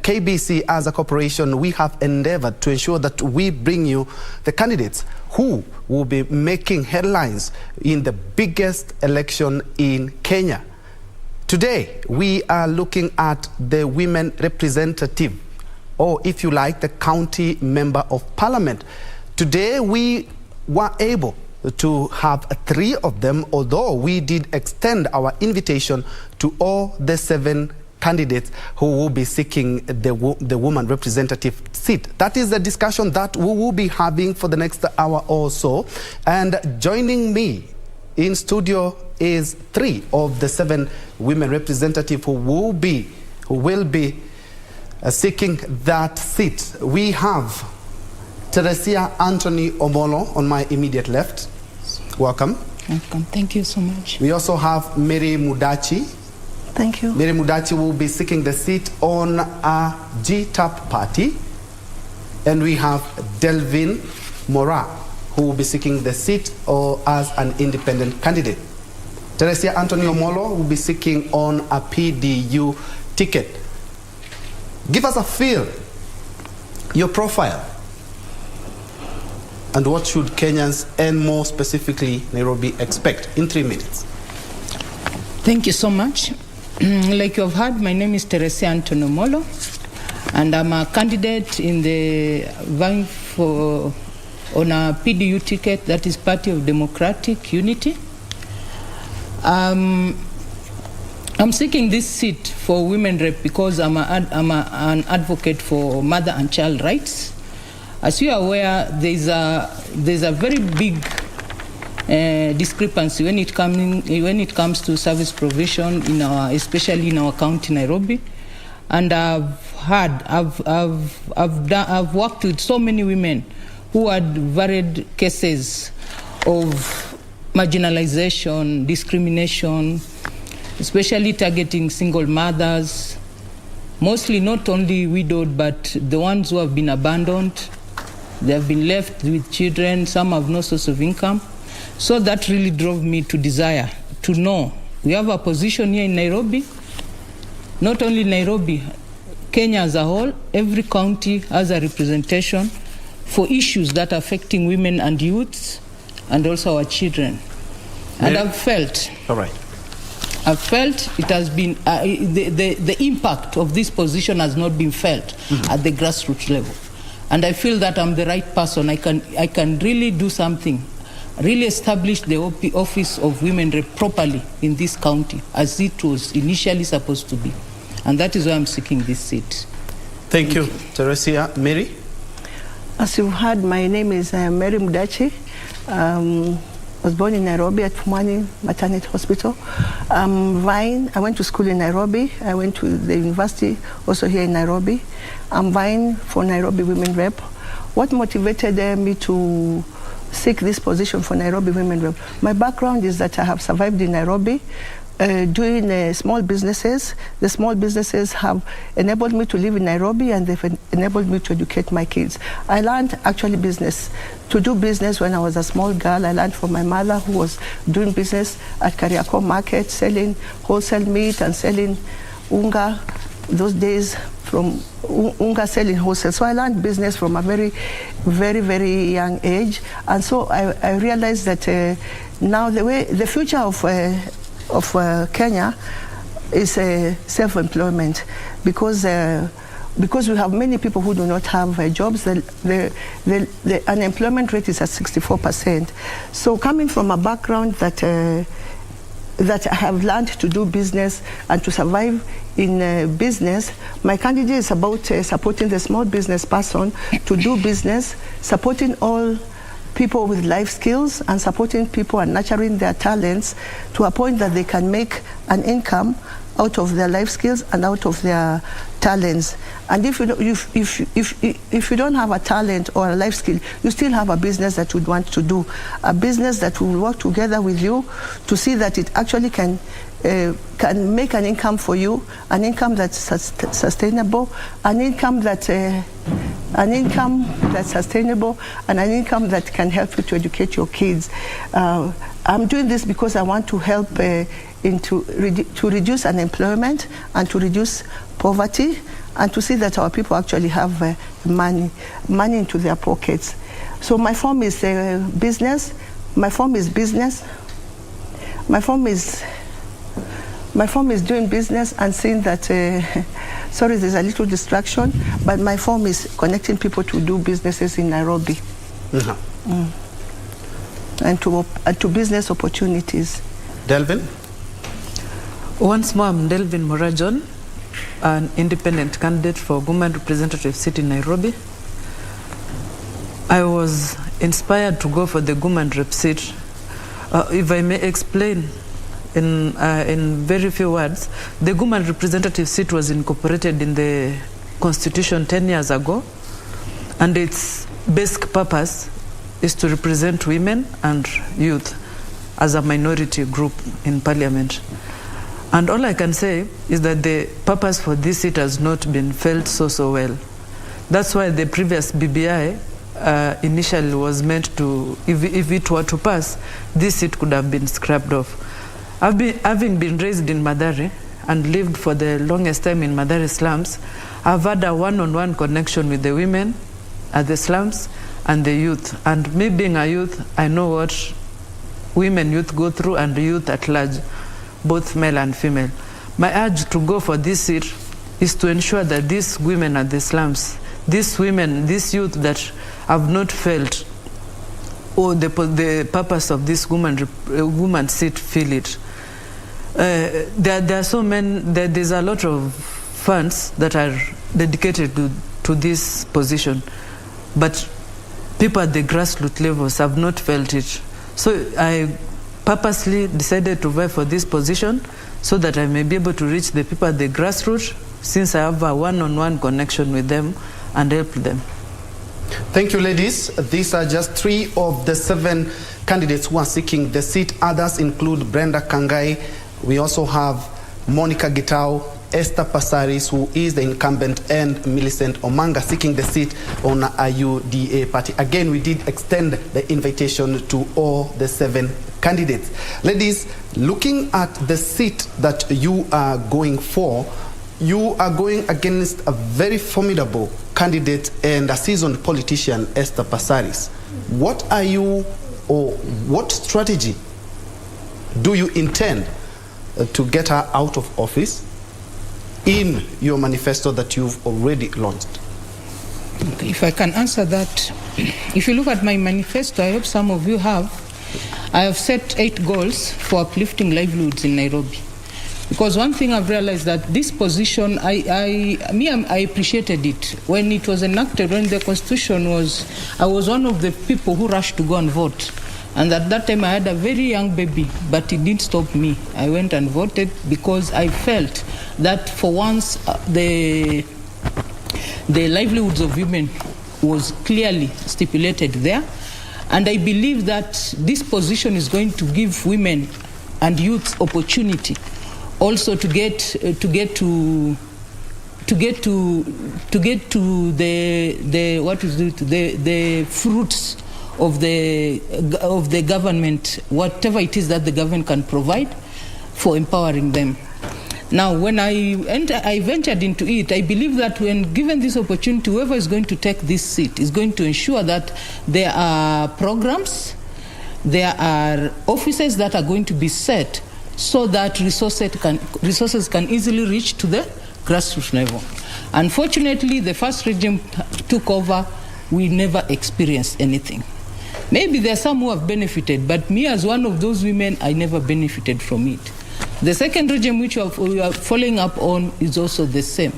KBC, as a corporation, we have endeavored to ensure that we bring you the candidates who will be making headlines in the biggest election in Kenya. Today, we are looking at the women representative, or if you like, the county member of parliament. Today, we were able to have 3 of them, although we did extend our invitation to all the 7 candidates who will be seeking the woman representative seat. That is the discussion that we will be having for the next hour or so. And joining me in studio is 3 of the 7 women representatives who will be seeking that seat. We have Teresia Anthony Omolo on my immediate left. Welcome. Welcome. Thank you so much. We also have Mary Mudachi. Thank you. Mary Mudachi will be seeking the seat on a GTAP party. And we have Delvin Mora, who will be seeking the seat as an independent candidate. Teresia Anthony Omolo will be seeking on a PDU ticket. Give us a feel, your profile, and what should Kenyans, and more specifically Nairobi, expect in 3 minutes. Thank you so much. Like you have heard, my name is Teresia Anthony Omolo, and I'm a candidate in the vying for on a PDU ticket, that is Party of Democratic Unity. I'm seeking this seat for women rep because I'm an advocate for mother and child rights. As you are aware, there's a very big discrepancy when it comes to service provision especially in our county Nairobi. And I've worked with so many women who had varied cases of marginalization, discrimination, especially targeting single mothers, mostly not only widowed, but the ones who have been abandoned. They have been left with children, some have no source of income. So that really drove me to desire to know. We have a position here in Nairobi, not only Nairobi, Kenya as a whole, every county has a representation for issues that are affecting women and youths, and also our children. And I've felt, I've felt it has been, the impact of this position has not been felt at the grassroots level. And I feel that I'm the right person. I can really do something, really establish the office of women rep properly in this county as it was initially supposed to be. And that is why I'm seeking this seat. Thank you, Teresia. Mary? As you've heard, my name is Mary Mudachi. I was born in Nairobi at Pumwani Maternity Hospital. I went to school in Nairobi. I went to the university also here in Nairobi. I'm vying for Nairobi Women Rep. What motivated me to seek this position for Nairobi Women Rep? My background is that I have survived in Nairobi doing small businesses. The small businesses have enabled me to live in Nairobi, and they've enabled me to educate my kids. I learned actually to do business when I was a small girl. I learned from my mother, who was doing business at Kariakor Market, selling wholesale meat and selling unga. Those days, from unga selling wholesale. So I learned business from a very, very, very young age. And so I realized that now the future of Kenya is self-employment, because we have many people who do not have jobs. The unemployment rate is at 64%. So coming from a background that I have learned to do business and to survive in business, my candidate is about supporting the small business person to do business, supporting all people with life skills, and supporting people and nurturing their talents to a point that they can make an income out of their life skills and out of their talents. And if you don't have a talent or a life skill, you still have a business that you would want to do, a business that will work together with you to see that it actually can make an income for you, an income that's sustainable, an income that's sustainable, and an income that can help you to educate your kids. I'm doing this because I want to help to reduce unemployment and to reduce poverty, and to see that our people actually have money into their pockets. So my form is business. My form is business. My form is doing business and seeing that, sorry, there's a little distraction, but my form is connecting people to do businesses in Nairobi. And to business opportunities. Delvin? Once more, I'm Delvin Morajon, an independent candidate for women representative seat in Nairobi. I was inspired to go for the women rep seat. If I may explain in very few words, the women representative seat was incorporated in the Constitution 10 years ago, and its basic purpose is to represent women and youth as a minority group in parliament. And all I can say is that the purpose for this seat has not been felt so well. That's why the previous BBI initially was meant to, if it were to pass, this seat could have been scrapped off. Having been raised in Mathare and lived for the longest time in Mathare slums, I've had a one-on-one connection with the women at the slums and the youth. And me being a youth, I know what women youth go through and the youth at large, both male and female. My urge to go for this seat is to ensure that these women at the slums, these women, these youth that have not felt the purpose of this woman seat feel it. There are so many, there's a lot of funds that are dedicated to this position, but people at the grassroots levels have not felt it. So I purposely decided to vie for this position so that I may be able to reach the people at the grassroots, since I have a one-on-one connection with them and help them. Thank you, ladies. These are just 3 of the 7 candidates who are seeking the seat. Others include Brenda Kangai. We also have Monica Gitau, Esther Pasaris, who is the incumbent, and Millicent Omanga seeking the seat on a UDA party. Again, we did extend the invitation to all the 7 candidates. Ladies, looking at the seat that you are going for, you are going against a very formidable candidate and a seasoned politician, Esther Pasaris. What are you, or what strategy do you intend to get her out of office in your manifesto that you've already launched? Okay, if I can answer that. If you look at my manifesto, I hope some of you have, I have set 8 goals for uplifting livelihoods in Nairobi. Because one thing I've realized that this position, I appreciated it. When it was enacted, when the Constitution was, I was one of the people who rushed to go and vote. And at that time I had a very young baby, but it didn't stop me. I went and voted because I felt that for once the livelihoods of women was clearly stipulated there. And I believe that this position is going to give women and youth opportunity also to get to the fruits of the government, whatever it is that the government can provide for empowering them. Now, when I ventured into it, I believe that when given this opportunity, whoever is going to take this seat is going to ensure that there are programs, there are offices that are going to be set so that resources can easily reach to the grassroots level. Unfortunately, the first regime took over, we never experienced anything. Maybe there are some who have benefited, but me as one of those women, I never benefited from it. The second regime which we are following up on is also the same.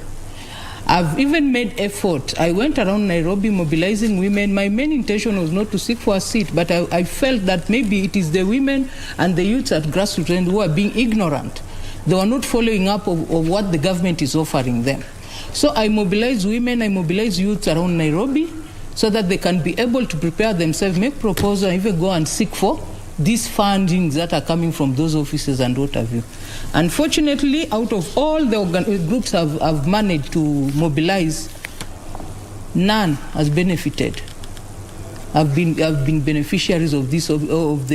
I've even made effort. I went around Nairobi mobilizing women. My main intention was not to seek for a seat, but I felt that maybe it is the women and the youths at grassroots who are being ignorant. They were not following up of what the government is offering them. So I mobilize women, I mobilize youths around Nairobi so that they can be able to prepare themselves, make proposals, and even go and seek for these fundings that are coming from those offices and what have you. Unfortunately, out of all the groups I've managed to mobilize, none has benefited. I've been beneficiaries of this of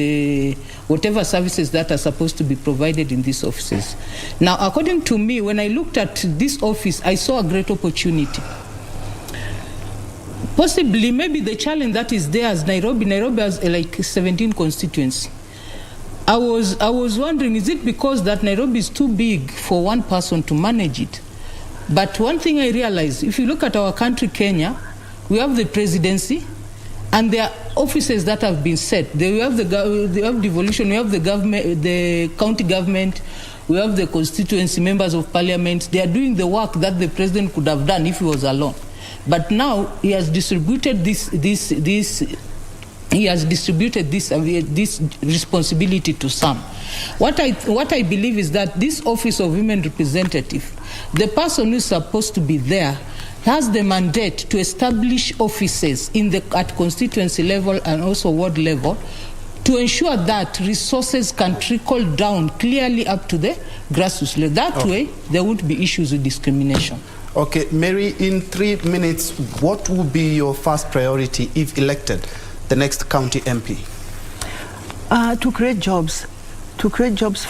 whatever services that are supposed to be provided in these offices. Now, according to me, when I looked at this office, I saw a great opportunity. Possibly, maybe the challenge that is there is Nairobi. Nairobi has like 17 constituencies. I was wondering, is it because that Nairobi is too big for one person to manage it? But one thing I realized, if you look at our country, Kenya, we have the presidency, and there are offices that have been set. We have devolution, we have the government, the county government, we have the constituency members of parliament. They are doing the work that the president could have done if he was alone. But now he has distributed this responsibility to some. What I believe is that this office of women representative, the person who is supposed to be there, has the mandate to establish offices at constituency level and also ward level to ensure that resources can trickle down clearly up to the grassroots level. That way, there won't be issues with discrimination. Okay, Mary, in 3 minutes, what would be your first priority if elected, the next county MP? To create jobs. To create jobs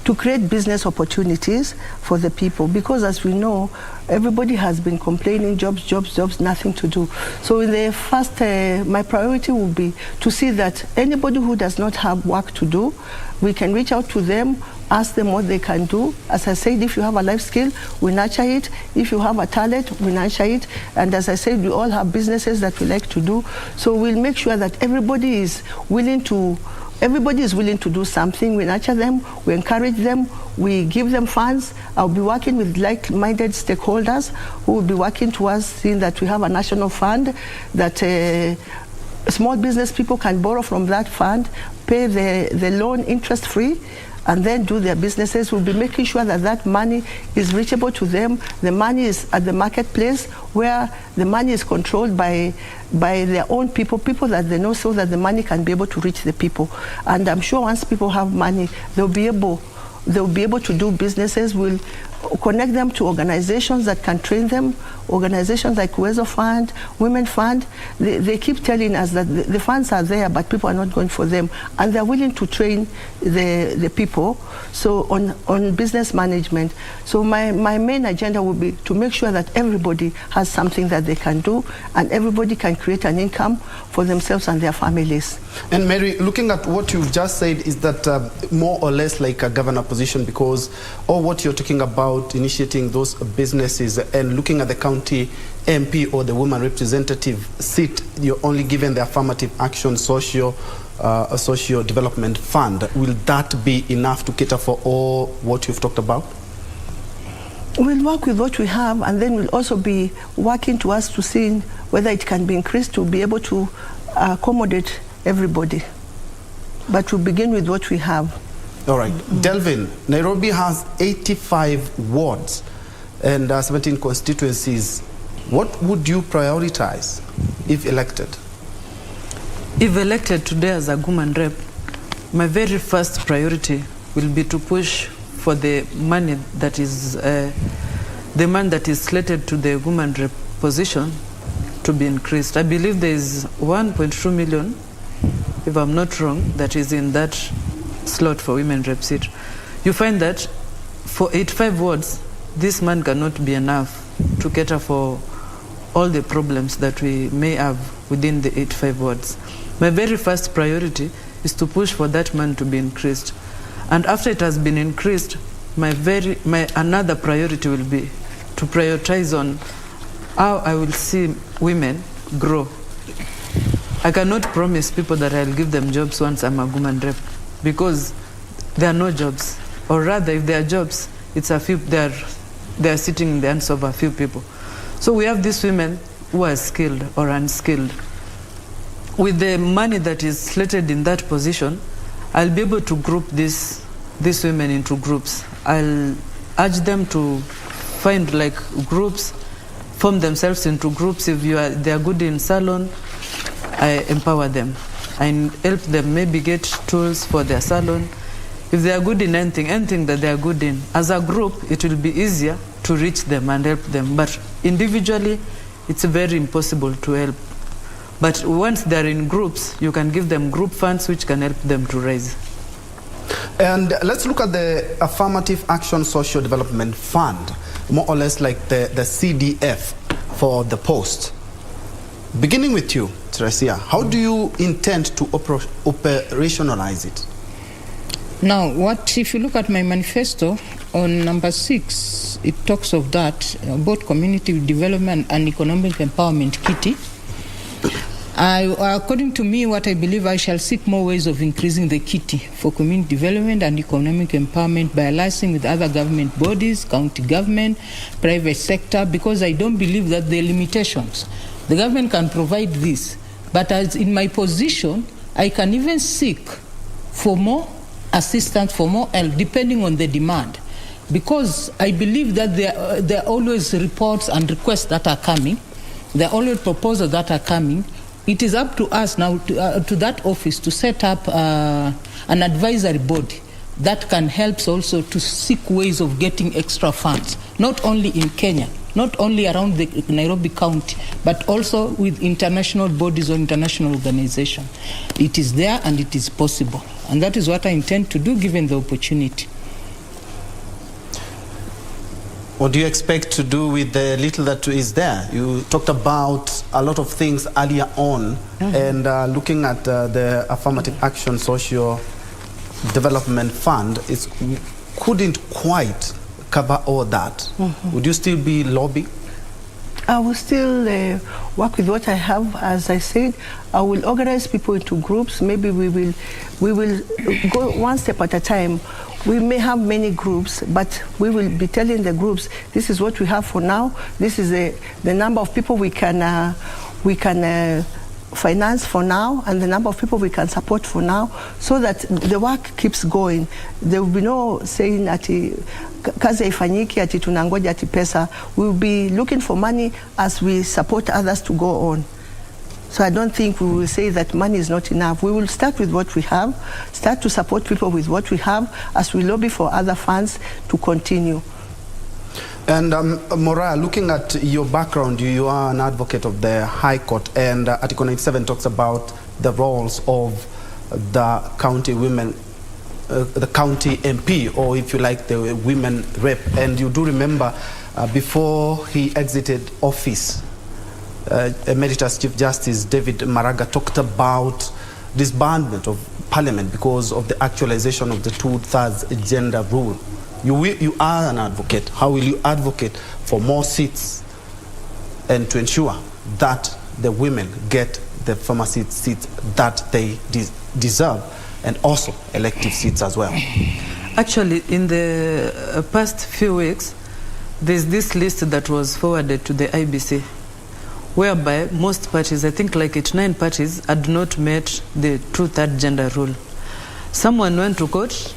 to create business opportunities for the people, because as we know, everybody has been complaining, jobs, nothing to do. So in the first, my priority will be to see that anybody who does not have work to do, we can reach out to them, ask them what they can do. As I said, if you have a life skill, we nurture it. If you have a talent, we nurture it. And as I said, we all have businesses that we like to do. So we'll make sure that everybody is willing to do something. We nurture them, we encourage them, we give them funds. I'll be working with like-minded stakeholders who will be working towards seeing that we have a national fund that small business people can borrow from that fund, pay the loan interest-free, and then do their businesses. We'll be making sure that that money is reachable to them. The money is at the marketplace where the money is controlled by their own people that they know, so that the money can be able to reach the people. And I'm sure once people have money, they'll be able to do businesses. We'll connect them to organizations that can train them, organizations like Uwezo Fund, Women Fund. They keep telling us that the funds are there, but people are not going for them. And they're willing to train the people so on business management. So my main agenda will be to make sure that everybody has something that they can do, and everybody can create an income for themselves and their families. And Mary, looking at what you've just said, is that more or less like a governor position, because all what you're talking about initiating those businesses and looking at the county MP or the woman representative seat, you're only given the affirmative action social development fund. Will that be enough to cater for all what you've talked about? We'll work with what we have, and then we'll also be working towards to seeing whether it can be increased to be able to accommodate everybody. But we'll begin with what we have. All right. Delvin, Nairobi has 85 wards and 17 constituencies. What would you prioritize if elected? If elected today as a woman rep, my very first priority will be to push for the money that is slated to the woman rep position to be increased. I believe there is 1.2 million, if I'm not wrong, that is in that slot for women rep seat. You find that for 85 wards, this man cannot be enough to cater for all the problems that we may have within the 85 wards. My very first priority is to push for that man to be increased. And after it has been increased, my another priority will be to prioritize on how I will see women grow. I cannot promise people that I'll give them jobs once I'm a woman rep, because there are no jobs, or rather, if there are jobs, it's a few. They are sitting in the hands of a few people. So we have these women who are skilled or unskilled. With the money that is slated in that position, I'll be able to group these women into groups. I'll urge them to find like groups, form themselves into groups. If they are good in salon, I empower them. I help them maybe get tools for their salon. If they are good in anything that they are good in, as a group, it will be easier to reach them and help them. But individually, it's very impossible to help. But once they're in groups, you can give them group funds which can help them to raise. And let's look at the Affirmative Action Social Development Fund, more or less like the CDF for the post. Beginning with you, Teresia, how do you intend to operationalize it? Now, if you look at my manifesto, on number 6, it talks of that, about community development and economic empowerment kitty. According to me, what I believe, I shall seek more ways of increasing the kitty for community development and economic empowerment by allying with other government bodies, county government, private sector, because I don't believe that there are limitations. The government can provide this, but as in my position, I can even seek for more assistance, for more help, depending on the demand. Because I believe that there are always reports and requests that are coming. There are always proposals that are coming. It is up to us now, to that office, to set up an advisory body that can help also to seek ways of getting extra funds, not only in Kenya, not only around the Nairobi County, but also with international bodies or international organizations. It is there and it is possible. And that is what I intend to do given the opportunity. What do you expect to do with the little that is there? You talked about a lot of things earlier on, and looking at the Affirmative Action Social Development Fund, it couldn't quite cover all that. Would you still be lobbying? I will still work with what I have. As I said, I will organize people into groups. Maybe we will go one step at a time. We may have many groups, but we will be telling the groups, this is what we have for now. This is the number of people we can finance for now, and the number of people we can support for now, so that the work keeps going. There will be no saying ati kazi haifanyiki ati tunangoja ati pesa. We will be looking for money as we support others to go on. So I don't think we will say that money is not enough. We will start with what we have, start to support people with what we have as we lobby for other funds to continue. And Moriah, looking at your background, you are an advocate of the High Court, and Article 97 talks about the roles of the county women, the county MP, or if you like, the women rep. And you do remember before he exited office, Emeritus Chief Justice David Maraga talked about disbandment of Parliament because of the actualization of the 2/3 gender rule. You are an advocate. How will you advocate for more seats and to ensure that the women get the former seats that they deserve, and also elective seats as well? Actually, in the past few weeks, there's this list that was forwarded to the IBC, whereby most parties, I think like 9 parties, had not met the 2/3 gender rule. Someone went to court,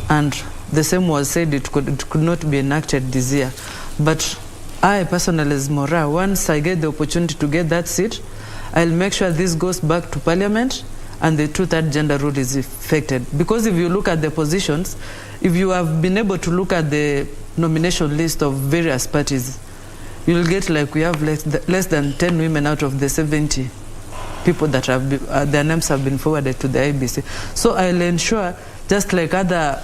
and the same was said it could not be enacted this year. But I personally, as Mora, once I get the opportunity to get that seat, I'll make sure this goes back to Parliament and the 2/3 gender rule is effected. Because if you look at the positions, if you have been able to look at the nomination list of various parties, you'll get like we have less than 10 women out of the 70 people that have been, their names have been forwarded to the IBC. So I'll ensure, just like other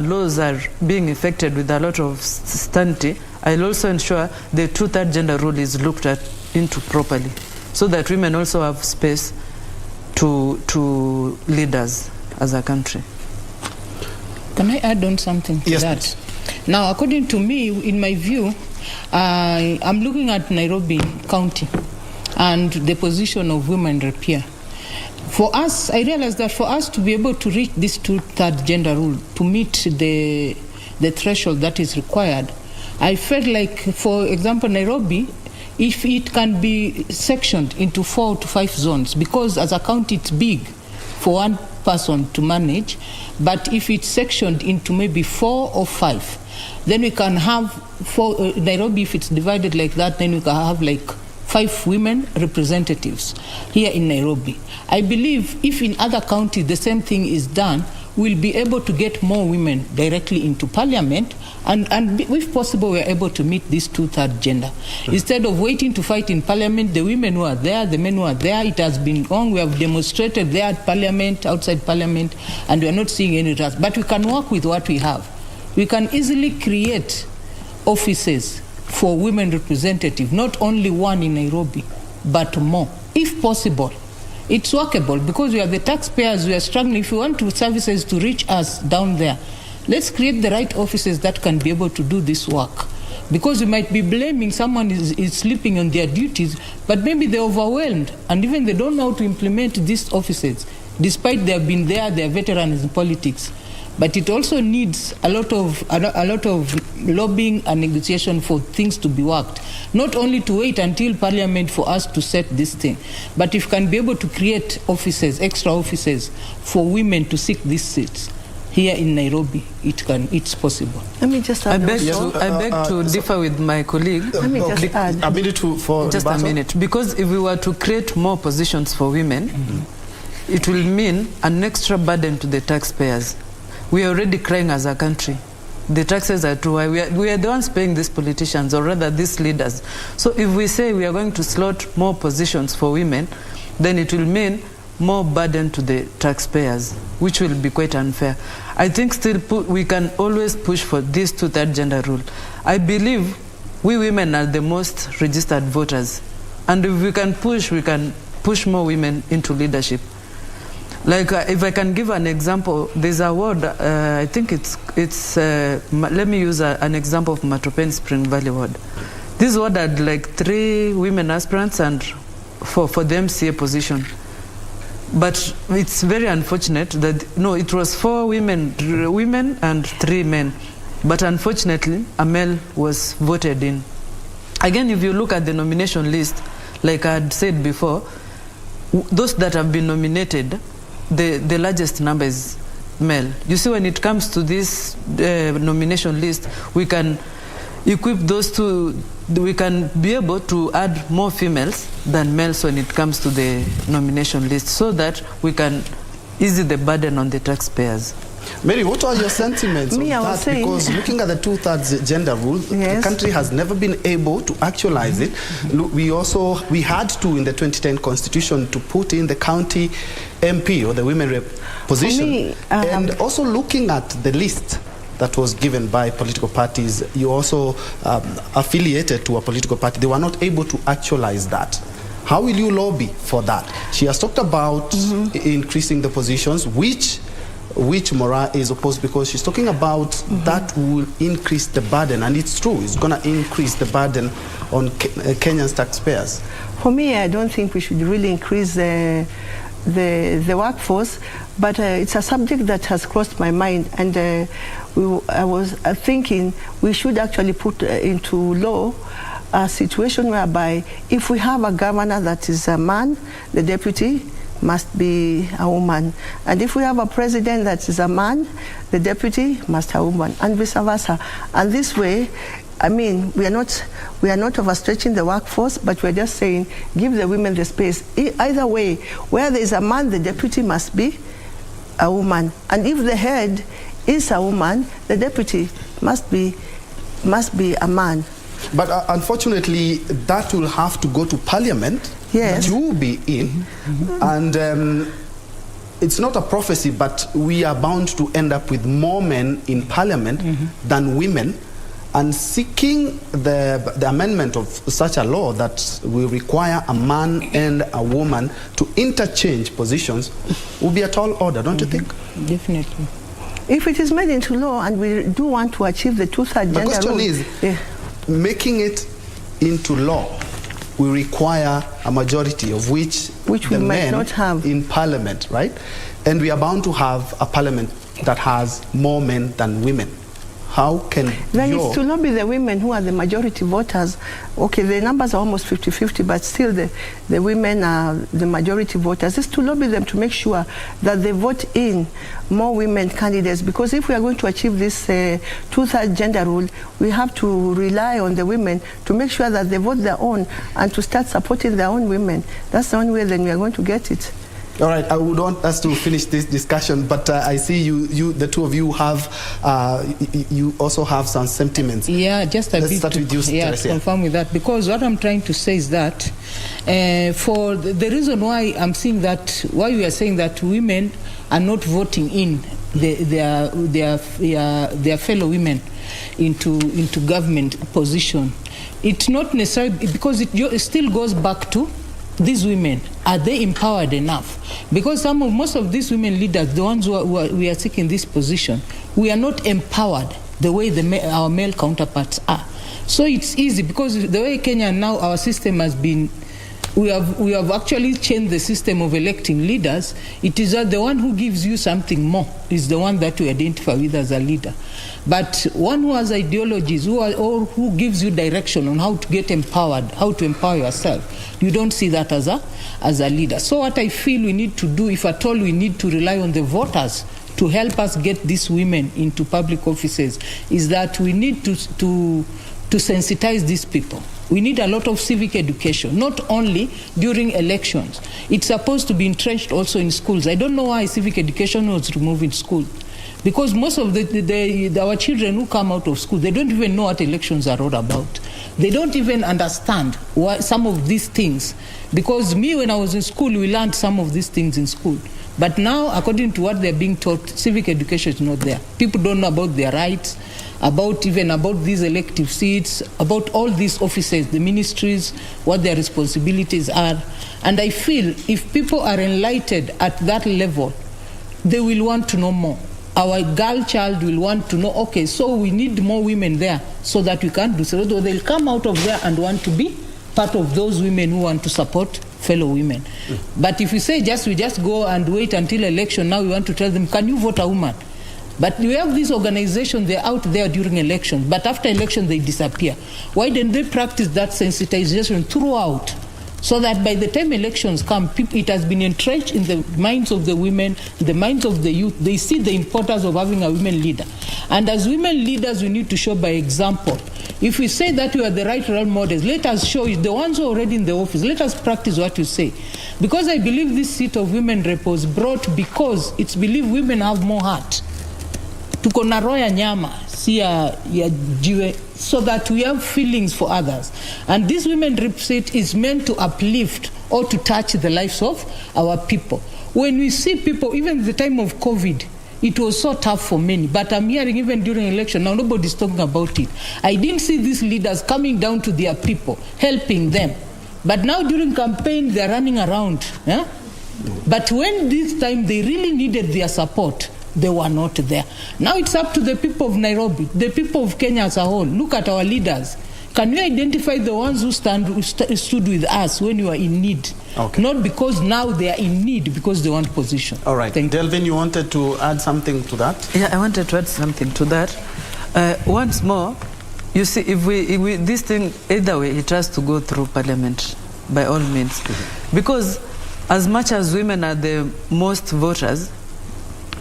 laws are being effected with a lot of certainty, I'll also ensure the 2/3 gender rule is looked into properly, so that women also have space to lead us as a country. Can I add on something to that? Please. Now, according to me, in my view, I'm looking at Nairobi County and the position of women rep here. For us, I realize that for us to be able to reach this 2/3 gender rule, to meet the threshold that is required, I felt like, for example, Nairobi, if it can be sectioned into 4 to 5 zones, because as a county it's big for one person to manage, but if it's sectioned into maybe 4 or 5, then we can have Nairobi, if it's divided like that, then we can have like 5 women representatives here in Nairobi. I believe if in other counties the same thing is done, we'll be able to get more women directly into parliament, and if possible, we're able to meet this 2/3 gender. Instead of waiting to fight in parliament, the women who are there, the men who are there, it has been long. We have demonstrated there at parliament, outside parliament, and we're not seeing any results. But we can work with what we have. We can easily create offices for women representatives, not only one in Nairobi, but more, if possible. It's workable because we are the taxpayers, we are struggling. If we want services to reach us down there, let's create the right offices that can be able to do this work. Because we might be blaming someone is sleeping on their duties, but maybe they're overwhelmed and even they don't know how to implement these offices, despite they have been there, they are veterans in politics. But it also needs a lot of lobbying and negotiation for things to be worked. Not only to wait until parliament for us to set this thing, but if we can be able to create offices, extra offices for women to seek these seats here in Nairobi, it's possible. Let me just add. I beg to differ with my colleague. Let me just add. A minute for just a minute. Because if we were to create more positions for women, it will mean an extra burden to the taxpayers. We are already crying as a country. The taxes are too high. We are the ones paying these politicians, or rather these leaders. So if we say we are going to slot more positions for women, then it will mean more burden to the taxpayers, which will be quite unfair. I think still we can always push for this 2/3 gender rule. I believe we women are the most registered voters. And if we can push more women into leadership. Like if I can give an example, there's a ward, I think let me use an example of Matopen Spring Valley ward. This ward had like 3 women aspirants and for the MCA position. But it's very unfortunate that, no, it was 4 women and 3 men. But unfortunately, a male was voted in. Again, if you look at the nomination list, like I had said before, those that have been nominated, the largest number is male. You see, when it comes to this nomination list, we can equip those two, we can be able to add more females than males when it comes to the nomination list, so that we can ease the burden on the taxpayers. Mary, what are your sentiments on that? Because looking at the 2/3 gender rule, yes, the country has never been able to actualize it. We had to, in the 2010 constitution, to put in the county MP or the women rep position. And also looking at the list that was given by political parties, you also affiliated to a political party. They were not able to actualize that. How will you lobby for that? She has talked about increasing the positions, which Mora is opposed, because she's talking about that will increase the burden, and it's true, it's going to increase the burden on Kenyan's taxpayers. For me, I don't think we should really increase the workforce, but it's a subject that has crossed my mind, and I was thinking we should actually put into law a situation whereby if we have a governor that is a man, the deputy must be a woman. And if we have a president that is a man, the deputy must be a woman, and vice versa. And this way, I mean, we are not overstretching the workforce, but we're just saying, give the women the space. Either way, where there is a man, the deputy must be a woman. And if the head is a woman, the deputy must be a man. But unfortunately, that will have to go to parliament. Yes. You will be in. And it's not a prophecy, but we are bound to end up with more men in parliament than women. And seeking the amendment of such a law that will require a man and a woman to interchange positions will be a tall order, don't you think? Definitely. If it is made into law and we do want to achieve the 2/3 gender rule... The question is, making it into law will require a majority of which we might not have in parliament, right? And we are bound to have a parliament that has more men than women. How can then it's to lobby the women who are the majority voters. Okay, the numbers are almost 50-50, but still the women are the majority voters. It's to lobby them to make sure that they vote in more women candidates, because if we are going to achieve this 2/3 gender rule, we have to rely on the women to make sure that they vote their own and to start supporting their own women. That's the only way then we are going to get it. All right, I would want us to finish this discussion, but I see the two of you have, you also have some sentiments. Yeah, just a Let's bit start with you, to confirm with that, because what I'm trying to say is that for the reason why I'm saying that, why we are saying that women are not voting in their fellow women into government position, it's not necessarily because it still goes back to these women. Are they empowered enough? Because most of these women leaders, the ones we are seeking this position, we are not empowered the way our male counterparts are. So it's easy, because the way Kenya now, our system has been, we have actually changed the system of electing leaders. It is that the one who gives you something more is the one that we identify with as a leader. But one who has ideologies, or who gives you direction on how to get empowered, how to empower yourself, you don't see that as a leader. So what I feel we need to do, if at all we need to rely on the voters to help us get these women into public offices, is that we need to sensitize these people. We need a lot of civic education, not only during elections. It's supposed to be entrenched also in schools. I don't know why civic education was removed in school. Because most of our children who come out of school, they don't even know what elections are all about. They don't even understand some of these things. Because when I was in school, we learned some of these things in school. But now, according to what they're being taught, civic education is not there. People don't know about their rights, about these elective seats, about all these offices, the ministries, what their responsibilities are. And I feel if people are enlightened at that level, they will want to know more. Our girl child will want to know, okay, so we need more women there so that we can do so. They'll come out of there and want to be part of those women who want to support fellow women. But if we say we just go and wait until election, now we want to tell them, can you vote a woman? But we have these organizations, they're out there during elections, but after election they disappear. Why didn't they practice that sensitization throughout? So that by the time elections come, it has been entrenched in the minds of the women, the minds of the youth. They see the importance of having a women leader. And as women leaders, we need to show by example. If we say that we are the right role models, let us show you, the ones who are already in the office, let us practice what you say. Because I believe this seat of women rep was brought because it's believed women have more heart. Tuko na roho ya nyama, si ya jiwe, so that we have feelings for others. And this women rep seat is meant to uplift or to touch the lives of our people. When we see people, even at the time of COVID, it was so tough for many. But I'm hearing even during election, now nobody's talking about it. I didn't see these leaders coming down to their people, helping them. But now during campaign, they're running around. Yeah? But when this time they really needed their support, they were not there. Now it's up to the people of Nairobi, the people of Kenya as a whole. Look at our leaders. Can we identify the ones who stood with us when we were in need? Okay. Not because now they are in need, because they want position. All right. Delvin, you wanted to add something to that? Yeah, I wanted to add something to that. Once more, you see, if we this thing, either way, it has to go through parliament by all means. Mm-hmm. Because as much as women are the most voters,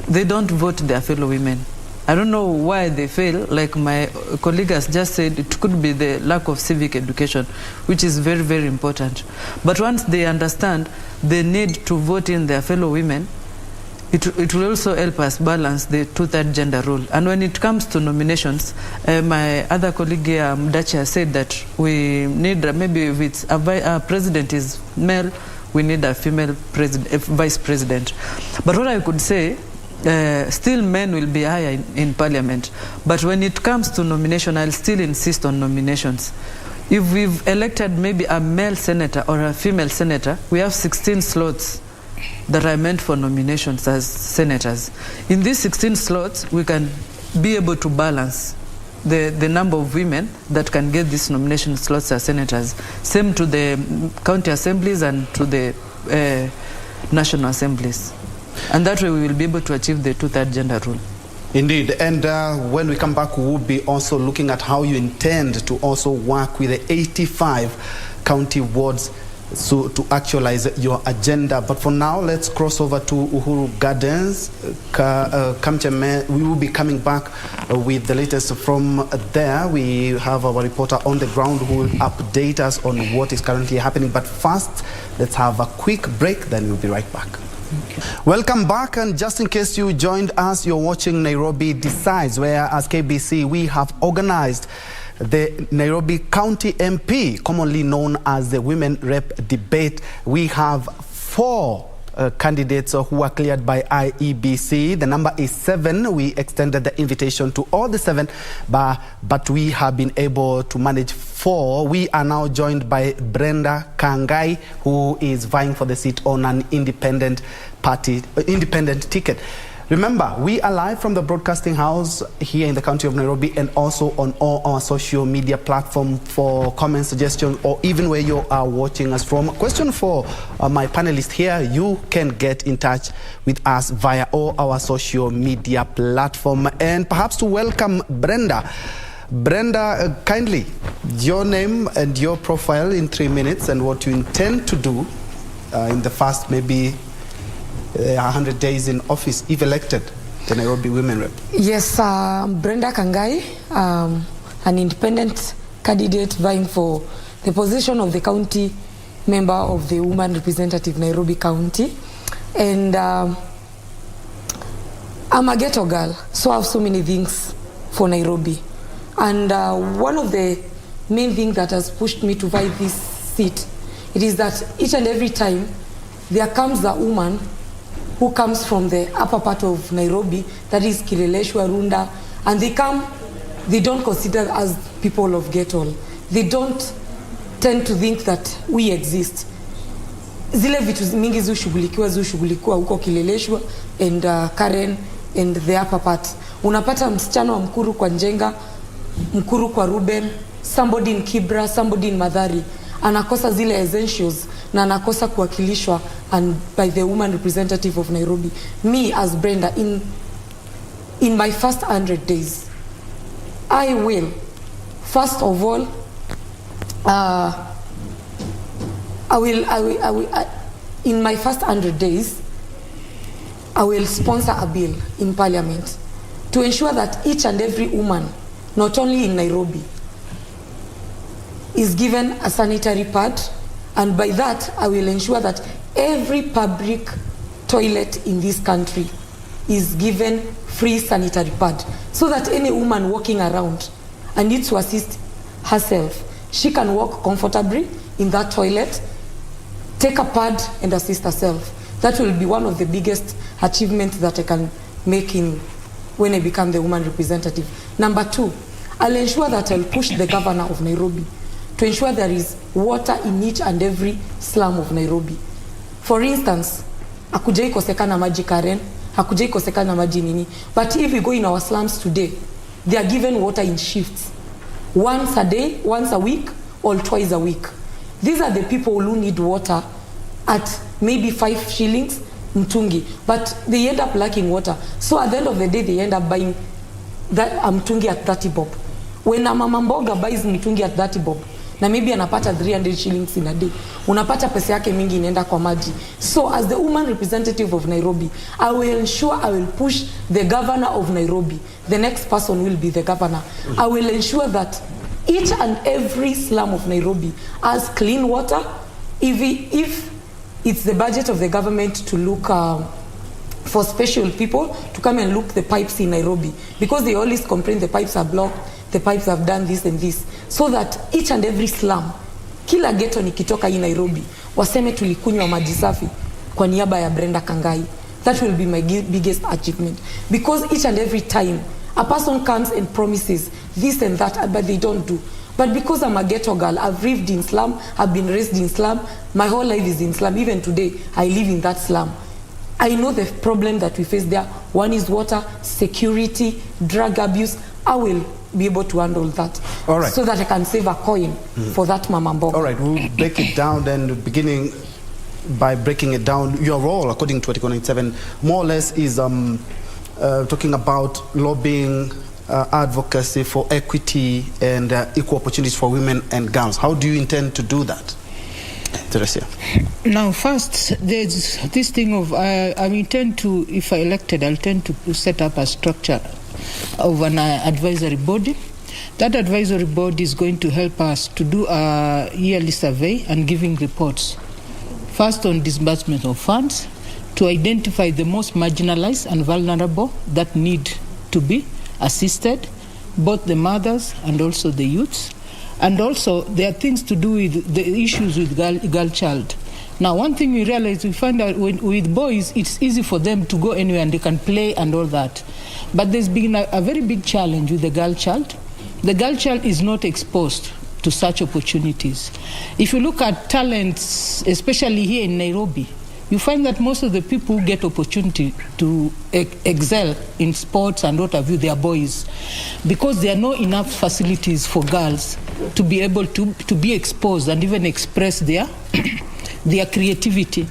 they don't vote their fellow women. I don't know why they fail. Like my colleague has just said, it could be the lack of civic education, which is very, very important. But once they understand the need to vote in their fellow women, it will also help us balance the two-third gender rule. And when it comes to nominations, my other colleague here, Mdachi, has said that we need, maybe if it's a president is male, we need a female vice president. But what I could say, still men will be higher in parliament. But when it comes to nomination, I'll still insist on nominations. If we've elected maybe a male senator or a female senator, we have 16 slots that are meant for nominations as senators. In these 16 slots, we can be able to balance the number of women that can get these nomination slots as senators. Same to the county assemblies and to the national assemblies. And that way we will be able to achieve the two-third gender rule. Indeed. And when we come back, we will be also looking at how you intend to also work with the 85 county wards so to actualize your agenda. But for now, let's cross over to Uhuru Gardens. Kamcheme, we will be coming back with the latest from there. We have our reporter on the ground who will update us on what is currently happening. But first, let's have a quick break, then we'll be right back. Welcome back, and just in case you joined us, you're watching Nairobi Decides, where as KBC we have organized the Nairobi County MP, commonly known as the Women Rep Debate. We have 4 candidates who are cleared by IEBC. The number is 7. We extended the invitation to all the 7, but we have been able to manage 4. We are now joined by Brenda Kangai, who is vying for the seat on an independent ticket. Remember, we are live from the broadcasting house here in the county of Nairobi, and also on all our social media platforms. For comments, suggestions, or even where you are watching us from. Question for my panelists here: you can get in touch with us via all our social media platform. And perhaps to welcome Brenda. Brenda, kindly, your name and your profile in 3 minutes, and what you intend to do in the first maybe 100 days in office, if elected, the Nairobi Women Rep. Yes, Brenda Kangai, an independent candidate vying for the position of the county member of the Woman Representative Nairobi County. And I'm a ghetto girl, so I have so many things for Nairobi. And one of the main things that has pushed me to vie this seat, it is that each and every time there comes a woman who comes from the upper part of Nairobi, that is Kileleshwa, Runda, and they don't consider us people of ghetto. They don't tend to think that we exist. Zile vitu mingi zushughulikiwa huko Kileleshwa and Karen and the upper part. Unapata msichana wa Mkuru kwa Njenga, Mkuru kwa Ruben, somebody in Kibra, somebody in Madhari, anakosa zile essentials na anakosa kuwakilishwa and by the Woman Representative of Nairobi. Me as Brenda, in my first 100 days, I will, first of all, in my first 100 days, I will sponsor a bill in Parliament to ensure that each and every woman, not only in Nairobi, is given a sanitary pad, and by that I will ensure that every public toilet in this country is given free sanitary pad, so that any woman walking around and needs to assist herself, she can walk comfortably in that toilet, take a pad and assist herself. That will be one of the biggest achievements that I can make when I become the Woman Representative. Number 2, I'll ensure that I'll push the governor of Nairobi to ensure there is water in each and every slum of Nairobi. For instance, hakujai kosekana maji Karen, hakujai kosekana maji nini. But if we go in our slums today, they are given water in shifts. Once a day, once a week, or twice a week. These are the people who need water at maybe 5 shillings mtungi, but they end up lacking water. So at the end of the day, they end up buying that mtungi at 30 bob. When a mama mboga buys mtungi at 30 bob, na maybe anapata 300 shillings in a day, unapata pesa yake mingi inaenda kwa maji. So as the Woman Representative of Nairobi, I will ensure I will push the governor of Nairobi. The next person will be the governor. I will ensure that each and every slum of Nairobi has clean water. If it's the budget of the government to look for special people to come and look the pipes in Nairobi, because they always complain the pipes are blocked, the pipes have done this and this, so that each and every slum, kila ghetto nikitoka in Nairobi, waseme tulikunywa maji safi kwa niaba ya Brenda Kangai. That will be my biggest achievement, because each and every time a person comes and promises this and that, but they don't do. But because I'm a ghetto girl, I've lived in slum, I've been raised in slum, my whole life is in slum. Even today, I live in that slum. I know the problem that we face there. One is water, security, drug abuse. I will be able to handle that. All right. So that I can save a coin for that mama mboga. All right, we'll break it down then, beginning by breaking it down. Your role, according to Article 97, more or less is talking about lobbying, advocacy for equity and equal opportunities for women and girls. How do you intend to do that, Teresia? Now, first, there's this thing of I intend to, if I elected, I'll tend to set up a structure of an advisory body. That advisory board is going to help us to do a yearly survey and giving reports. First on disbursement of funds, to identify the most marginalized and vulnerable that need to be assisted, both the mothers and also the youths. And also, there are things to do with the issues with girl child. Now, one thing we realize, we find out with boys, it's easy for them to go anywhere and they can play and all that. But there's been a very big challenge with the girl child. The girl child is not exposed to such opportunities. If you look at talents, especially here in Nairobi, you find that most of the people who get opportunity to excel in sports and what have you, they are boys, because there are not enough facilities for girls to be able to be exposed and even express their their creativity.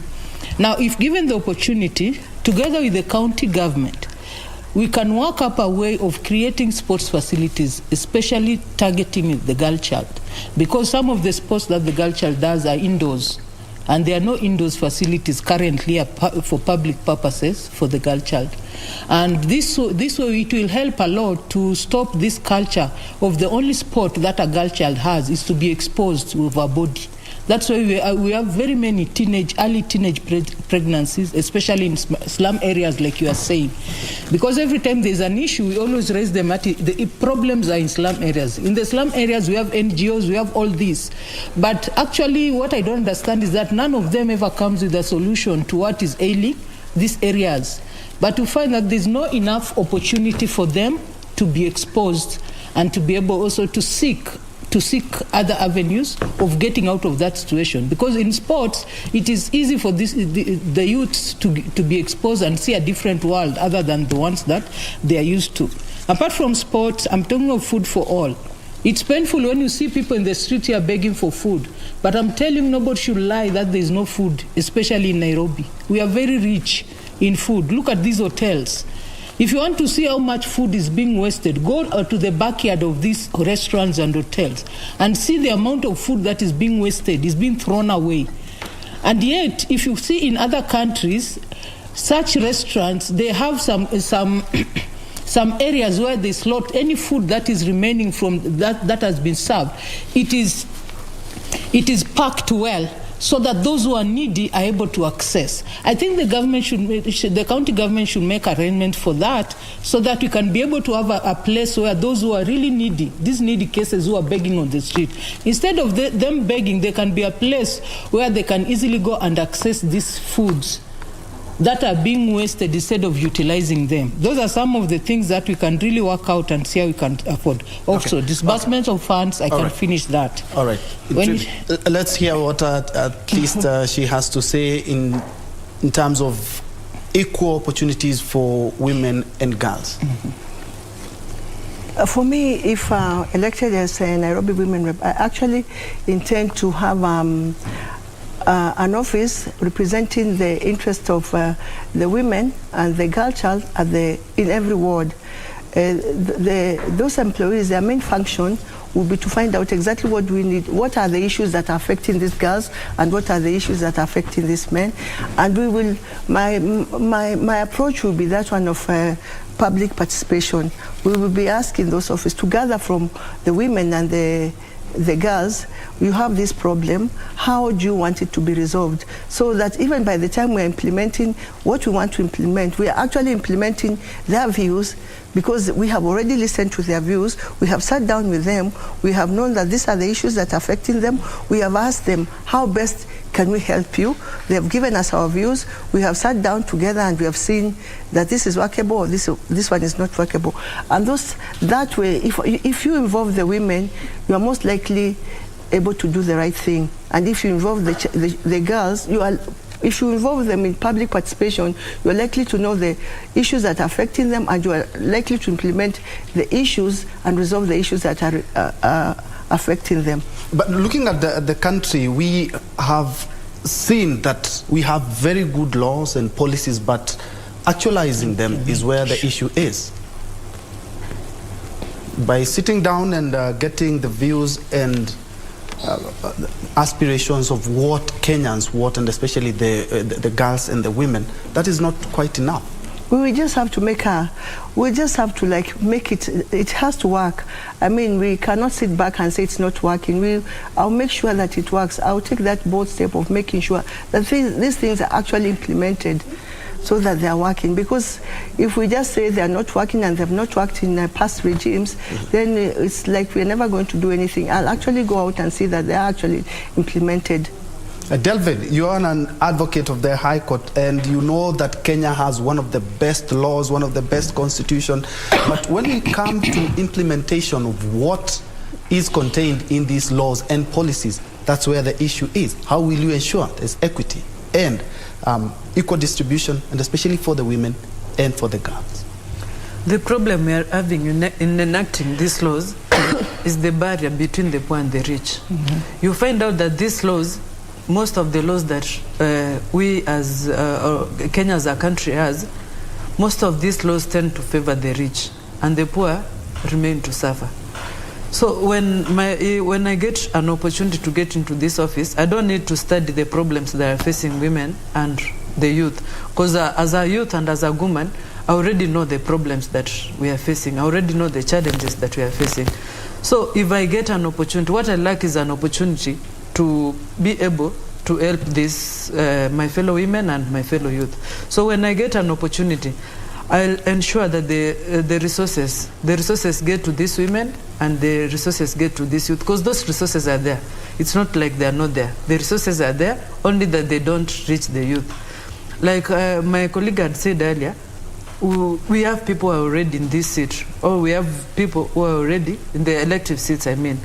Now, if given the opportunity, together with the county government, we can work up a way of creating sports facilities, especially targeting the girl child, because some of the sports that the girl child does are indoors, and there are no indoors facilities currently for public purposes for the girl child. And this way it will help a lot to stop this culture of the only sport that a girl child has is to be exposed with her body. That's why we have very many early teenage pregnancies, especially in slum areas, like you are saying. Because every time there's an issue, we always raise them at the problems are in slum areas. In the slum areas, we have NGOs, we have all this. But actually, what I don't understand is that none of them ever comes with a solution to what is ailing these areas. But we find that there's not enough opportunity for them to be exposed and to be able also to seek other avenues of getting out of that situation. Because in sports, it is easy for the youths to be exposed and see a different world other than the ones that they are used to. Apart from sports, I'm talking of food for all. It's painful when you see people in the street here begging for food. But I'm telling you, nobody should lie that there is no food, especially in Nairobi. We are very rich in food. Look at these hotels. If you want to see how much food is being wasted, go to the backyard of these restaurants and hotels and see the amount of food that is being wasted, is being thrown away. And yet, if you see in other countries, such restaurants, they have some areas where they slot any food that is remaining from that has been served. It is packed well, so that those who are needy are able to access. I think the county government should make arrangements for that, so that we can be able to have a place where those who are really needy, these needy cases who are begging on the street, instead of them begging, there can be a place where they can easily go and access these foods that are being wasted instead of utilizing them. Those are some of the things that we can really work out and see how we can afford. Also, disbursement of funds, I can finish that. All right. Let's hear what at least she has to say in terms of equal opportunities for women and girls. For me, if elected as a Nairobi Women Rep, I actually intend to have an office representing the interest of the women and the girl child in every ward. Those employees, their main function will be to find out exactly what we need, what are the issues that are affecting these girls and what are the issues that are affecting these men. And we will, my approach will be that one of public participation. We will be asking those officers to gather from the women and the girls, you have this problem, how do you want it to be resolved? So that even by the time we're implementing what we want to implement, we are actually implementing their views, because we have already listened to their views, we have sat down with them, we have known that these are the issues that are affecting them, we have asked them, how best can we help you? They have given us our views, we have sat down together and we have seen that this is workable or this one is not workable. And that way, if you involve the women, you are most likely able to do the right thing. And if you involve the girls, if you involve them in public participation, you are likely to know the issues that are affecting them, and you are likely to implement the issues and resolve the issues that are affecting them. But looking at the country, we have seen that we have very good laws and policies, but actualizing them is where the issue is. By sitting down and getting the views and aspirations of what Kenyans want, and especially the girls and the women, that is not quite enough. We just have to make it, it has to work. I mean, we cannot sit back and say it's not working. I'll make sure that it works. I'll take that bold step of making sure that these things are actually implemented. so that they are working. Because if we just say they are not working and they have not worked in past regimes, then it's like we're never going to do anything. I'll actually go out and see that they are actually implemented. Delvin, you are an advocate of the High Court, and you know that Kenya has one of the best laws, one of the best constitution. But when it comes to implementation of what is contained in these laws and policies, that's where the issue is. How will you ensure there's equity and equal distribution, and especially for the women and for the girls? The problem we are having in enacting these laws is the barrier between the poor and the rich. You find out that these laws, most of the laws that we as Kenya as a country has, most of these laws tend to favor the rich, and the poor remain to suffer. So when I get an opportunity to get into this office, I don't need to study the problems that are facing women and the youth, because as a youth and as a woman, I already know the problems that we are facing. I already know the challenges that we are facing. So if I get an opportunity, what I like is an opportunity to be able to help this my fellow women and my fellow youth. So when I get an opportunity, I'll ensure that the resources get to these women and the resources get to this youth, because those resources are there. It's not like they are not there. The resources are there, only that they don't reach the youth. Like my colleague had said earlier, we have people who are already in this seat, or we have people who are already in the elective seats, I mean.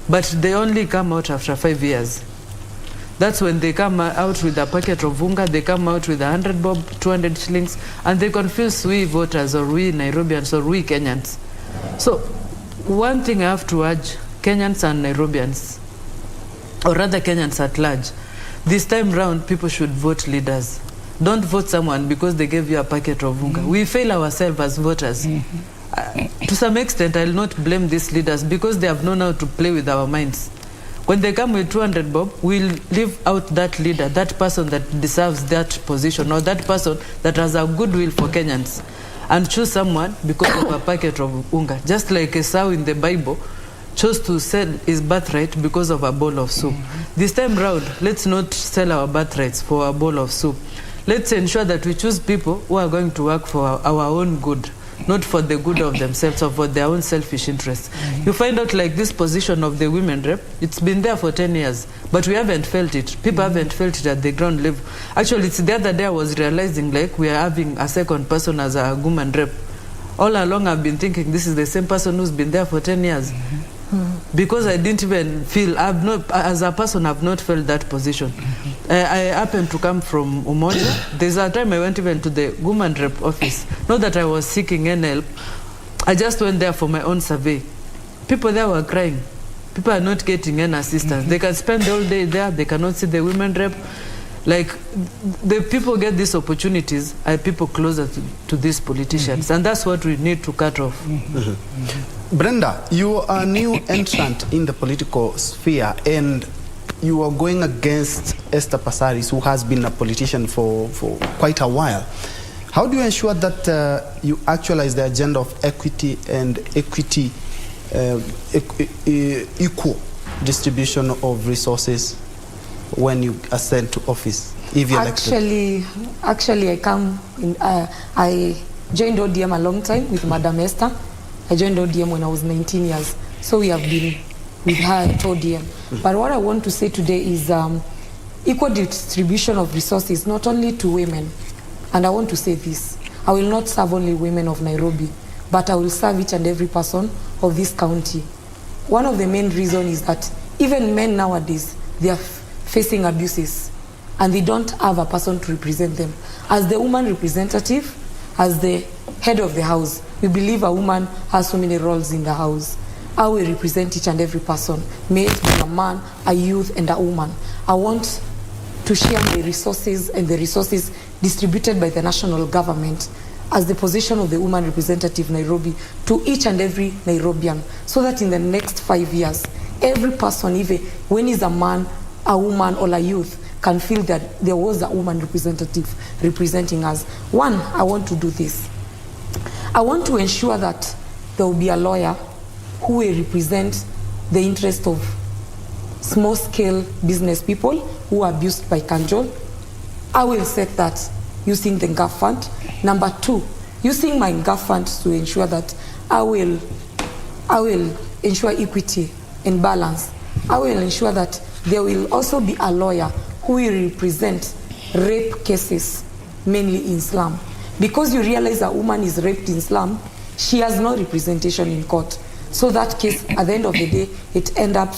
But they only come out after 5 years. That's when they come out with a packet of unga, they come out with 100 bob, 200 shillings, and they confuse we voters or we Nairobians or we Kenyans. So one thing I have to urge Kenyans and Nairobians, or rather Kenyans at large, this time round people should vote leaders. Don't vote someone because they gave you a packet of unga. We fail ourselves as voters. To some extent, I'll not blame these leaders because they have known how to play with our minds. When they come with 200 bob, we'll leave out that leader, that person that deserves that position, or that person that has a goodwill for Kenyans, and choose someone because of a packet of unga. Just like Esau in the Bible chose to sell his birthright because of a bowl of soup. This time round, let's not sell our birthrights for a bowl of soup. Let's ensure that we choose people who are going to work for our own good, not for the good of themselves or for their own selfish interests. You find out like this position of the women rep, it's been there for 10 years, but we haven't felt it. People haven't felt it at the ground level. Actually, it's the other day I was realizing like we are having a second person as a woman rep. All along I've been thinking this is the same person who's been there for 10 years. Because I didn't even feel, as a person, I've not felt that position. I happened to come from Umoja. There's a time I went even to the woman rep office. Not that I was seeking any help. I just went there for my own survey. People there were crying. People are not getting any assistance. They can spend the whole day there. They cannot see the women rep. Like, the people get these opportunities are people closer to these politicians. And that's what we need to cut off. Brenda, you are a new entrant in the political sphere, and you are going against Esther Passaris, who has been a politician for quite a while. How do you ensure that you actualize the agenda of equity and equal distribution of resources when you ascend to office, if you're elected? Actually, I joined ODM a long time with Madam Esther. I joined ODM when I was 19 years. So we have been with her at ODM. But what I want to say today is equal distribution of resources, not only to women. And I want to say this. I will not serve only women of Nairobi, but I will serve each and every person of this county. One of the main reasons is that even men nowadays, they are facing abuses, and they don't have a person to represent them. As the woman representative, as the head of the house, we believe a woman has so many roles in the house. I will represent each and every person, may it be a man, a youth, and a woman. I want to share the resources and the resources distributed by the national government as the position of the woman representative Nairobi to each and every Nairobian, so that in the next 5 years, every person, even when he's a man, a woman, or a youth, can feel that there was a woman representative representing us. One, I want to do this. I want to ensure that there will be a lawyer who will represent the interest of small-scale business people who are abused by Kanjol. I will set that using the GAF fund. Number 2, using my GAF fund to ensure that I will ensure equity and balance. I will ensure that there will also be a lawyer who will represent rape cases, mainly in slum. Because you realize a woman is raped in slum, she has no representation in court. So that case, at the end of the day, it ends up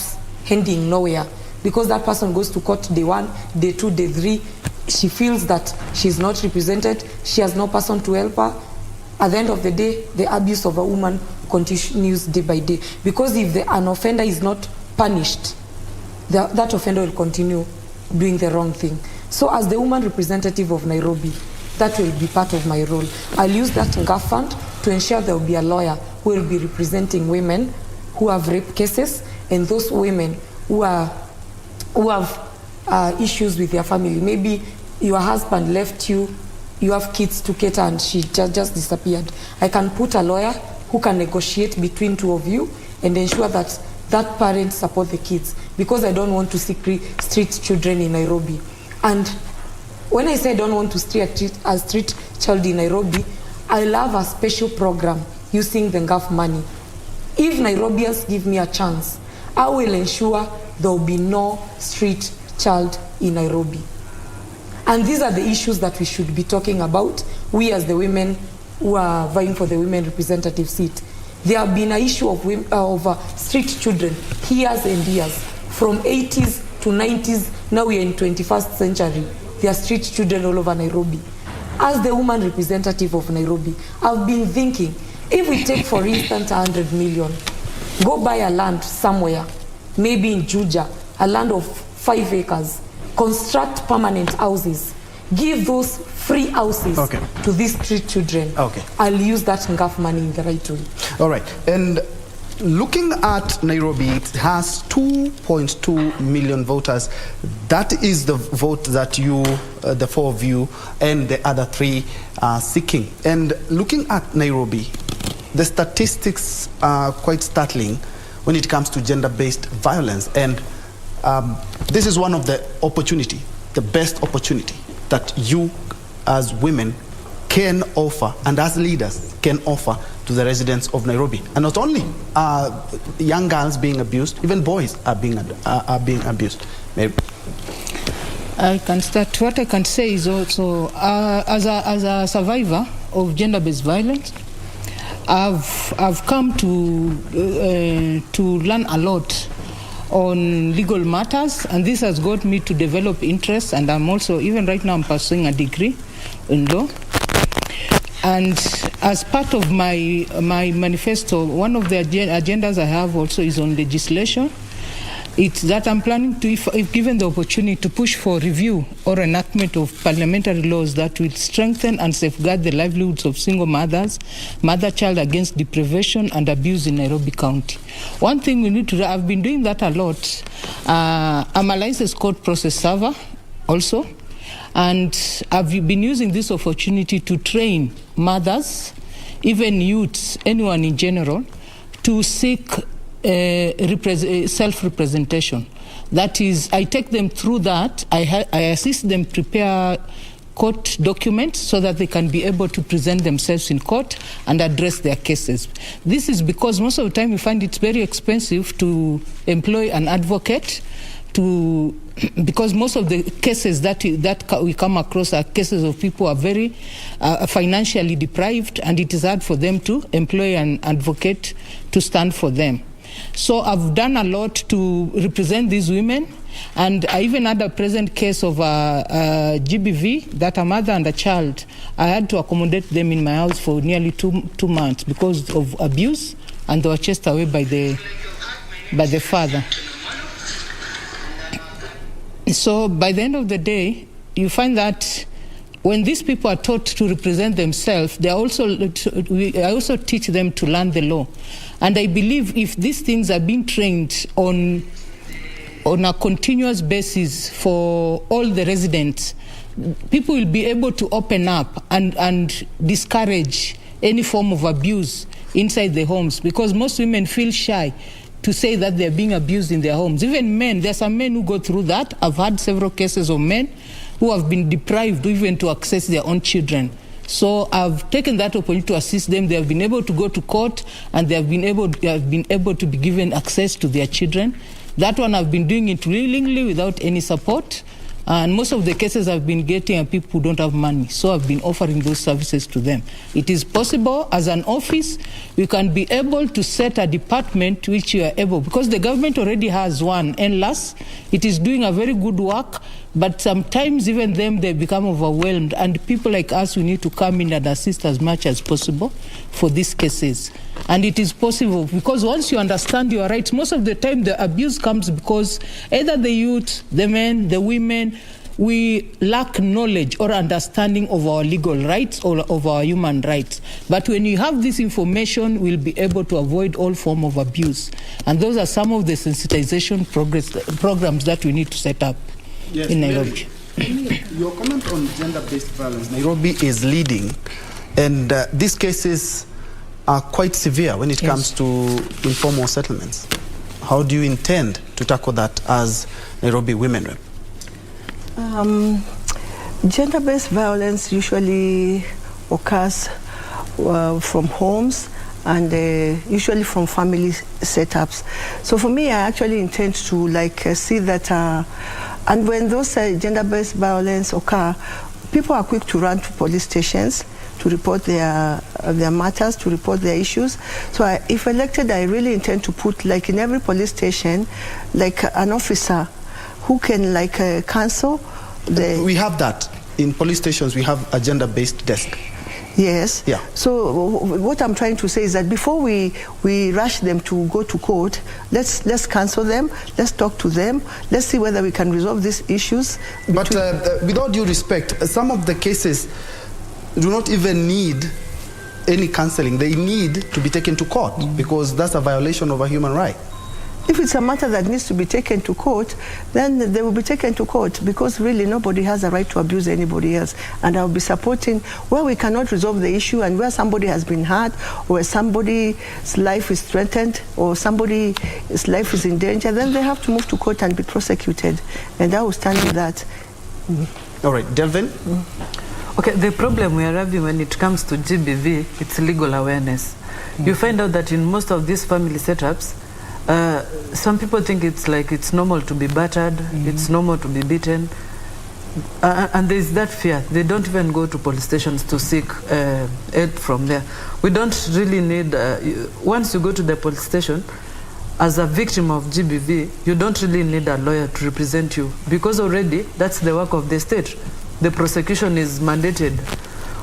ending nowhere. Because that person goes to court day 1, day 2, day 3, she feels that she's not represented, she has no person to help her. At the end of the day, the abuse of a woman continues day by day. Because if an offender is not punished, that offender will continue doing the wrong thing. So as the woman representative of Nairobi, that will be part of my role. I'll use that GAF fund to ensure there will be a lawyer who will be representing women who have rape cases and those women who have issues with their family. Maybe your husband left you, you have kids to cater and she just disappeared. I can put a lawyer who can negotiate between two of you and ensure that that parent support the kids, because I don't want to see street children in Nairobi. And when I say I don't want to see a street child in Nairobi, I'll have a special program using the GAF money. If Nairobians give me a chance, I will ensure there will be no street child in Nairobi. And these are the issues that we should be talking about, we as the women who are vying for the women representative seat. There have been an issue of street children years and years, from 80s to 90s, now we are in 21st century. There are street children all over Nairobi. As the woman representative of Nairobi, I've been thinking, if we take, for instance, 100 million, go buy a land somewhere, maybe in Juja, a land of 5 acres, construct permanent houses, give those free houses to these street children. I'll use that GAF money in the right way. All right. And looking at Nairobi, it has 2.2 million voters. That is the vote that you, the 4 of you, and the other 3 are seeking. And looking at Nairobi, the statistics are quite startling when it comes to gender-based violence. And this is one of the opportunity, the best opportunity that you as women can offer, and as leaders can offer to the residents of Nairobi. And not only young girls being abused, even boys are being abused. Maybe. I can start. What I can say is also, as a survivor of gender-based violence, I've come to learn a lot on legal matters, and this has got me to develop interest, and I'm also, even right now, I'm pursuing a degree in law. And as part of my manifesto, one of the agendas I have also is on legislation. It's that I'm planning to, if given the opportunity, to push for review or enactment of parliamentary laws that will strengthen and safeguard the livelihoods of single mothers, mother-child against deprivation and abuse in Nairobi County. One thing we need to, I've been doing that a lot. I'm a licensed court process server also, and I've been using this opportunity to train mothers, even youths, anyone in general, to seek self-representation. That is, I take them through that. I assist them prepare court documents so that they can be able to present themselves in court and address their cases. This is because most of the time we find it's very expensive to employ an advocate because most of the cases that we come across are cases of people who are very financially deprived, and it is hard for them to employ an advocate to stand for them. So I've done a lot to represent these women, and I even had a present case of a GBV, that a mother and a child, I had to accommodate them in my house for nearly two months because of abuse, and they were chased away by the father. So by the end of the day, you find that when these people are taught to represent themselves, I also teach them to learn the law. And I believe if these things are being trained on a continuous basis for all the residents, people will be able to open up and discourage any form of abuse inside the homes, because most women feel shy to say that they're being abused in their homes. Even men, there are some men who go through that. I've had several cases of men who have been deprived even to access their own children. So I've taken that opportunity to assist them. They have been able to go to court, and they have been able to be given access to their children. That one I've been doing it willingly without any support. And most of the cases I've been getting are people who don't have money. So I've been offering those services to them. It is possible as an office, you can be able to set a department which you are able, because the government already has one, NLAS. It is doing a very good work, but sometimes even them, they become overwhelmed. And people like us, we need to come in and assist as much as possible for these cases. And it is possible, because once you understand your rights, most of the time the abuse comes because either the youth, the men, the women, we lack knowledge or understanding of our legal rights or of our human rights. But when you have this information, we'll be able to avoid all form of abuse. And those are some of the sensitization programs that we need to set up in Nairobi. Your comment on gender-based violence, Nairobi is leading, and these cases are quite severe when it comes to informal settlements. How do you intend to tackle that as Nairobi Women Rep? Gender-based violence usually occurs from homes and usually from family setups. So for me, I actually intend to see that, and when those gender-based violence occur, people are quick to run to police stations to report their matters, to report their issues. So if elected, I really intend to put, in every police station, an officer who can cancel the... We have that. In police stations, we have a gender-based desk. Yes. Yeah. So what I'm trying to say is that before we rush them to go to court, let's cancel them, let's talk to them, let's see whether we can resolve these issues. But with all due respect, some of the cases do not even need any counseling. They need to be taken to court because that's a violation of a human right. If it's a matter that needs to be taken to court, then they will be taken to court, because really nobody has a right to abuse anybody else. And I'll be supporting where we cannot resolve the issue and where somebody has been hurt, or where somebody's life is threatened, or somebody's life is in danger, then they have to move to court and be prosecuted. And I will stand with that. All right, Delvin? Okay, the problem we are having when it comes to GBV, it's legal awareness. You find out that in most of these family setups, some people think it's normal to be battered, it's normal to be beaten, and there's that fear. They don't even go to police stations to seek aid from there. We don't really need, once you go to the police station, as a victim of GBV, you don't really need a lawyer to represent you, because already that's the work of the state. The prosecution is mandated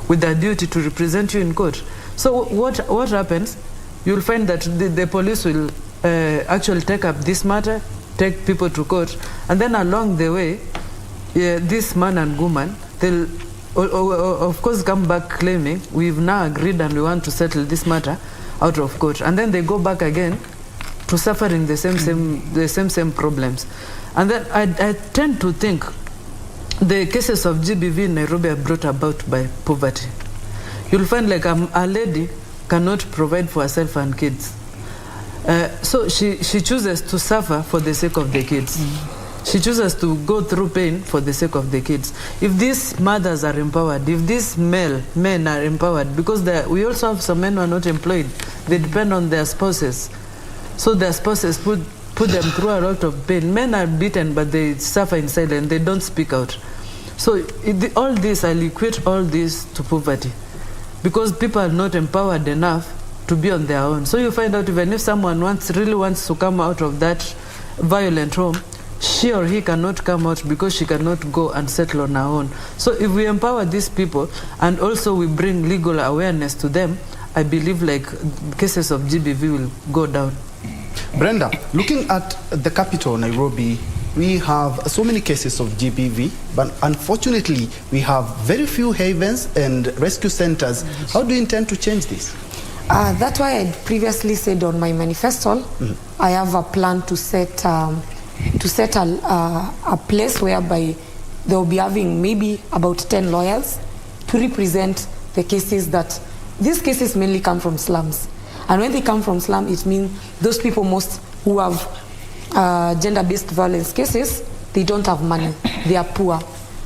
with a duty to represent you in court. So what happens, you'll find that the police will actually take up this matter, take people to court, and then along the way, this man and woman, they'll of course come back claiming, we've now agreed and we want to settle this matter out of court. And then they go back again to suffering the same problems. And then I tend to think the cases of GBV in Nairobi are brought about by poverty. You'll find a lady cannot provide for herself and kids. So she chooses to suffer for the sake of the kids. She chooses to go through pain for the sake of the kids. If these mothers are empowered, if these men are empowered, because we also have some men who are not employed, they depend on their spouses. So their spouses put them through a lot of pain. Men are beaten, but they suffer in silence. They don't speak out. So all this, I equate all this to poverty, because people are not empowered enough to be on their own. So you find out even if someone really wants to come out of that violent home, she or he cannot come out because she cannot go and settle on her own. So if we empower these people and also we bring legal awareness to them, I believe cases of GBV will go down. Brenda, looking at the capital, Nairobi, we have so many cases of GBV, but unfortunately we have very few havens and rescue centers. How do you intend to change this? That's why I previously said on my manifesto, I have a plan to set a place whereby they will be having maybe about 10 lawyers to represent the cases these cases mainly come from slums. And when they come from slum, it means those people who have gender-based violence cases, they don't have money, they are poor.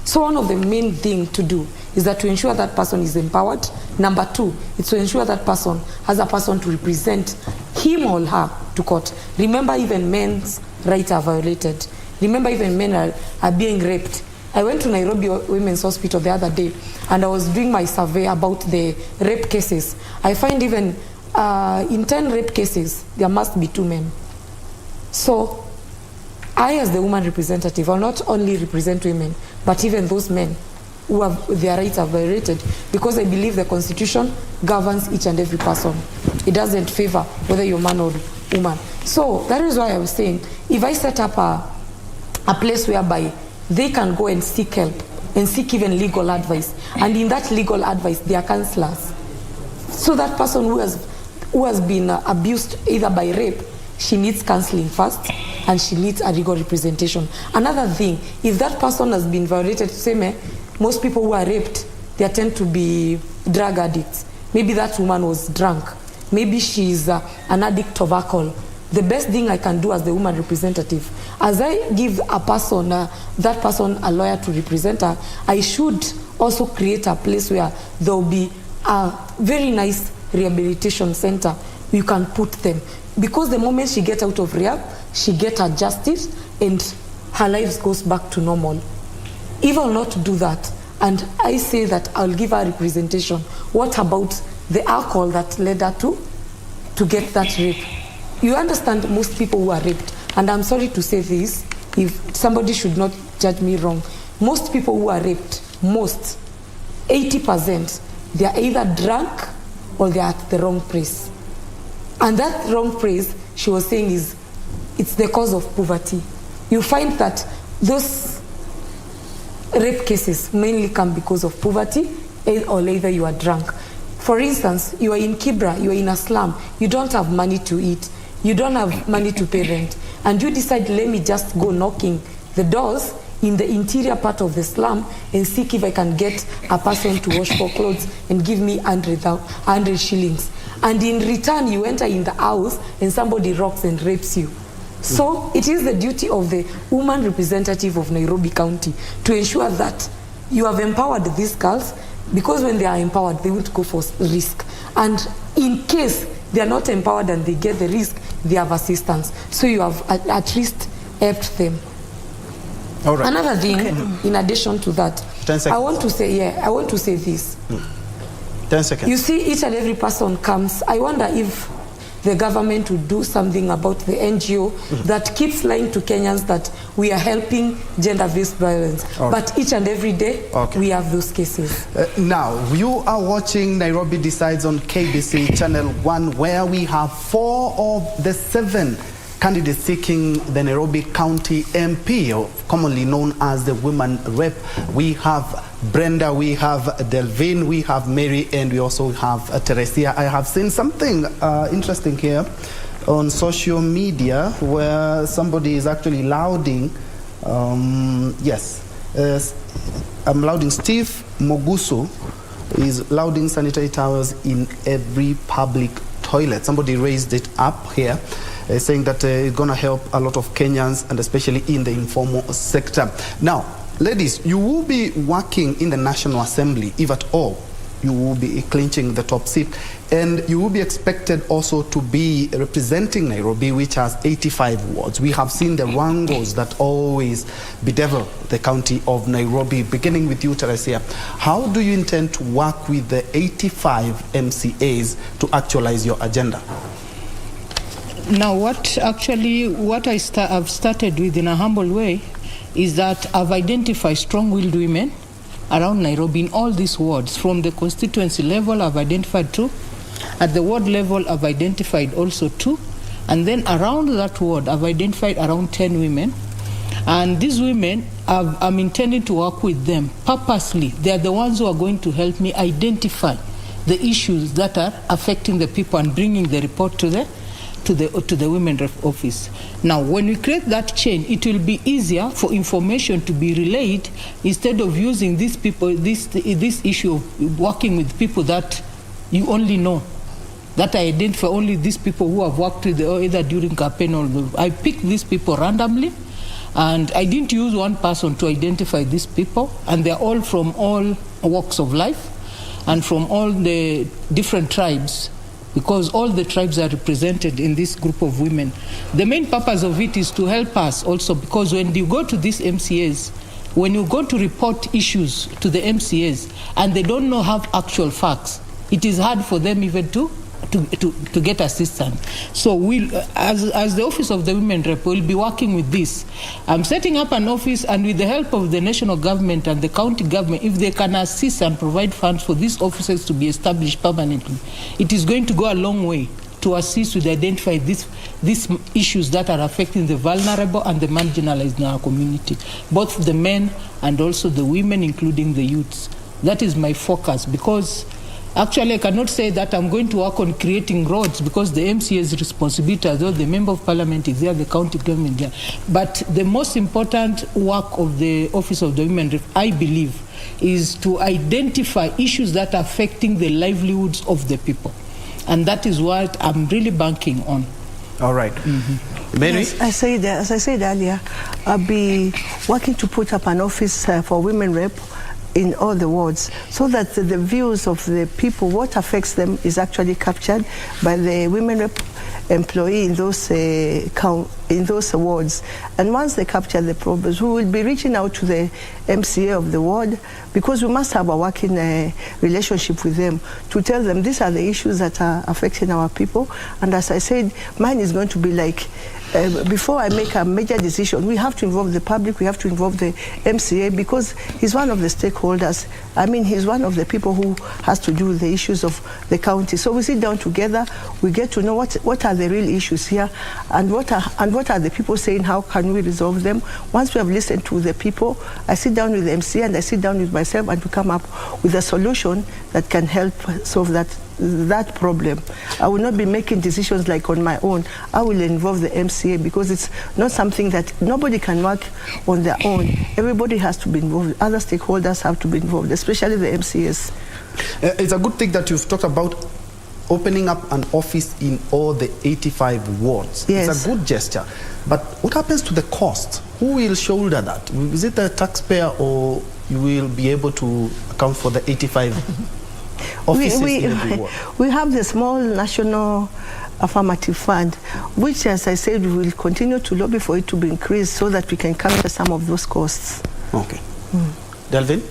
So one of the main things to do is that to ensure that person is empowered. Number two, is to ensure that person has a person to represent him or her to court. Remember, even men's rights are violated. Remember, even men are being raped. I went to Nairobi Women's Hospital the other day, and I was doing my survey about the rape cases. I find even in 10 rape cases, there must be 2 men. So I, as the woman representative, will not only represent women, but even those men who have their rights are violated, because I believe the Constitution governs each and every person. It doesn't favor whether you're man or woman. So that is why I was saying, if I set up a place whereby they can go and seek help and seek even legal advice, and in that legal advice, they are counselors. So that person who has been abused either by rape, she needs counseling first, and she needs a legal representation. Another thing, if that person has been violated, most people who are raped, they tend to be drug addicts. Maybe that woman was drunk. Maybe she's an addict of alcohol. The best thing I can do as the woman representative, as I give a person, that person a lawyer to represent her, I should also create a place where there will be a very nice rehabilitation center you can put them. Because the moment she gets out of rehab, she gets her justice and her life goes back to normal. If I'll not do that, and I say that I'll give her representation, what about the alcohol that led her to get that rape? You understand, most people who are raped, and I'm sorry to say this, if somebody should not judge me wrong, most people who are raped, 80%, they are either drunk or they are at the wrong place. And that wrong place, she was saying, it's the cause of poverty. You find that those rape cases mainly come because of poverty, or either you are drunk. For instance, you are in Kibra, you are in a slum, you don't have money to eat, you don't have money to pay rent, and you decide, let me just go knocking the doors in the interior part of the slum and seek if I can get a person to wash for clothes and give me 100 shillings. And in return, you enter in the house and somebody rocks and rapes you. So it is the duty of the woman representative of Nairobi County to ensure that you have empowered these girls, because when they are empowered, they won't go for risk. And in case they are not empowered and they get the risk, they have assistance. So you have at least helped them. All right. Another thing, in addition to that, 10 seconds. I want to say this. 10 seconds. You see, each and every person comes. I wonder if the government would do something about the NGO that keeps lying to Kenyans that we are helping gender-based violence. But each and every day, we have those cases. Now, you are watching Nairobi Decides on KBC Channel 1, where we have 4 of the 7 candidates seeking the Nairobi County MP, or commonly known as the Women Rep. We have Brenda, we have Delvin, we have Mary, and we also have Teresia. I have seen something interesting here on social media where somebody is actually lauding, I'm lauding Steve Moguso is lauding sanitary towels in every public toilet. Somebody raised it up here, saying that it's going to help a lot of Kenyans, and especially in the informal sector. Now, ladies, you will be working in the National Assembly, if at all. You will be clinching the top seat, and you will be expected also to be representing Nairobi, which has 85 wards. We have seen the wrangles that always bedevil the county of Nairobi. Beginning with you, Teresia, how do you intend to work with the 85 MCAs to actualize your agenda? Now, what I've started with in a humble way is that I've identified strong-willed women around Nairobi in all these wards. From the constituency level, I've identified 2. At the ward level, I've identified also 2. And then around that ward, I've identified around 10 women. And these women, I'm intending to work with them purposely. They are the ones who are going to help me identify the issues that are affecting the people and bringing the report to the Women Rep office. Now, when we create that chain, it will be easier for information to be relayed instead of using this issue of working with people that you only know. that I identify only these people who have worked with either during campaign or I picked these people randomly, and I didn't use one person to identify these people, and they're all from all walks of life and from all the different tribes, because all the tribes are represented in this group of women. The main purpose of it is to help us also, because when you go to these MCAs, when you go to report issues to the MCAs and they don't know have actual facts, it is hard for them even to get assistance. So as the Office of the Women Rep, we'll be working with this. I'm setting up an office, and with the help of the national government and the county government, if they can assist and provide funds for these offices to be established permanently, it is going to go a long way to assist with identifying these issues that are affecting the vulnerable and the marginalized in our community, both the men and also the women, including the youths. That is my focus, because actually, I cannot say that I'm going to work on creating roads, because the MCA's responsibility, as well, the Member of Parliament is there, the county government there. But the most important work of the Office of the Women Rep, I believe, is to identify issues that are affecting the livelihoods of the people. And that is what I'm really banking on. All right. Mary? Yes, as I said earlier, I'll be working to put up an office for Women Rep in all the wards, so that the views of the people, what affects them, is actually captured by the Women Rep employee in those wards. And once they capture the problems, we will be reaching out to the MCA of the ward, because we must have a working relationship with them to tell them these are the issues that are affecting our people. And as I said, mine is going to be like, before I make a major decision, we have to involve the public, we have to involve the MCA, because he's one of the stakeholders. I mean, he's one of the people who has to do with the issues of the county. So we sit down together, we get to know what are the real issues here, and what are the people saying, how can we resolve them. Once we have listened to the people, I sit down with the MCA and I sit down with myself, and we come up with a solution that can help solve that problem. I will not be making decisions like on my own. I will involve the MCA, because it's not something that nobody can work on their own. Everybody has to be involved. Other stakeholders have to be involved, especially the MCAs. It's a good thing that you've talked about opening up an office in all the 85 wards. Yes. It's a good gesture. But what happens to the cost? Who will shoulder that? Is it the taxpayer, or you will be able to account for the 85 offices in every ward? We have the small national affirmative fund, which, as I said, we will continue to lobby for it to be increased, so that we can cover some of those costs. Okay. Delvin?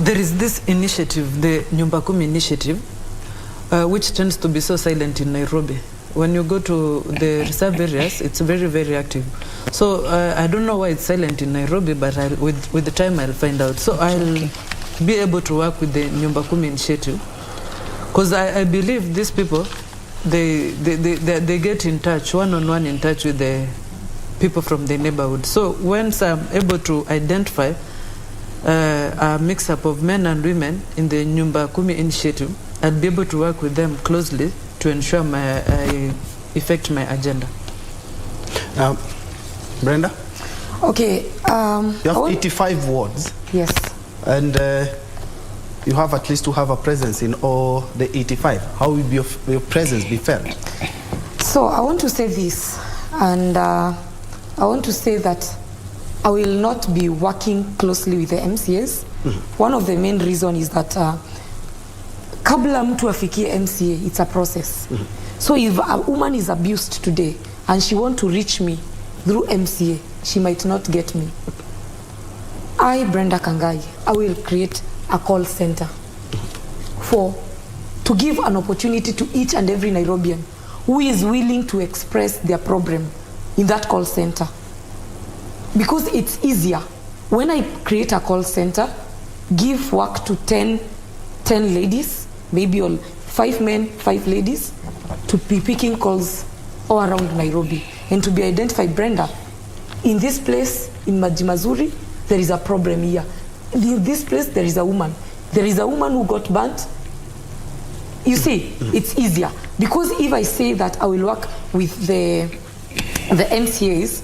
There is this initiative, the Nyumba Kumi initiative, which tends to be so silent in Nairobi. When you go to the reserve areas, it's very, very active. So I don't know why it's silent in Nairobi, but with the time I'll find out. So I'll be able to work with the Nyumba Kumi initiative, because I believe these people, they get in touch, one-on-one in touch with the people from the neighborhood. So once I'm able to identify a mix-up of men and women in the Nyumba Kumi initiative, I'll be able to work with them closely to ensure I effect my agenda. Brenda? Okay. You have 85 wards. Yes. And you have at least to have a presence in all the 85. How will your presence be felt? So I want to say this, and I want to say that I will not be working closely with the MCAs. One of the main reasons is that kabla mtu afikie MCA, it's a process. So if a woman is abused today and she wants to reach me through MCA, she might not get me. I, Brenda Kangai, I will create a call center to give an opportunity to each and every Nairobian who is willing to express their problem in that call center. Because it's easier. When I create a call center, give work to 10 ladies, maybe all 5 men, 5 ladies, to be picking calls all around Nairobi and to be identified. Brenda, in this place, in Majimazuri, there is a problem here. In this place, there is a woman. There is a woman who got burnt. You see, it's easier. Because if I say that I will work with the MCAs,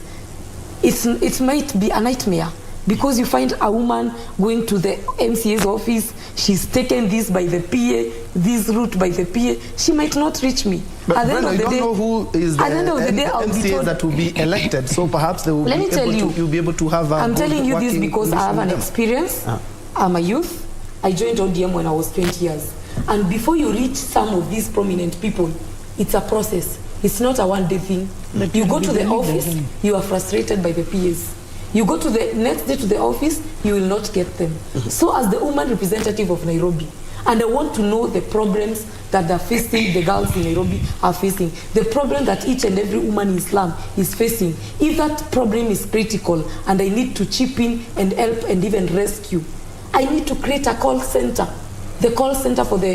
it might be a nightmare. Because you find a woman going to the MCA's office, she's taken this by the PA, this route by the PA, she might not reach me. But I don't know who is the MCA that will be elected, so perhaps they will you'll be able to have a I'm telling you this because I have an experience. I'm a youth. I joined ODM when I was 20 years. And before you reach some of these prominent people, it's a process. It's not a one-day thing. But you go to the office, you are frustrated by the PAs. You go to the next day to the office, you will not get them. So as the woman representative of Nairobi, and I want to know the problems that they're facing, the girls in Nairobi are facing, the problem that each and every woman in Islam is facing. If that problem is critical and I need to chip in and help and even rescue, I need to create a call center. The call center under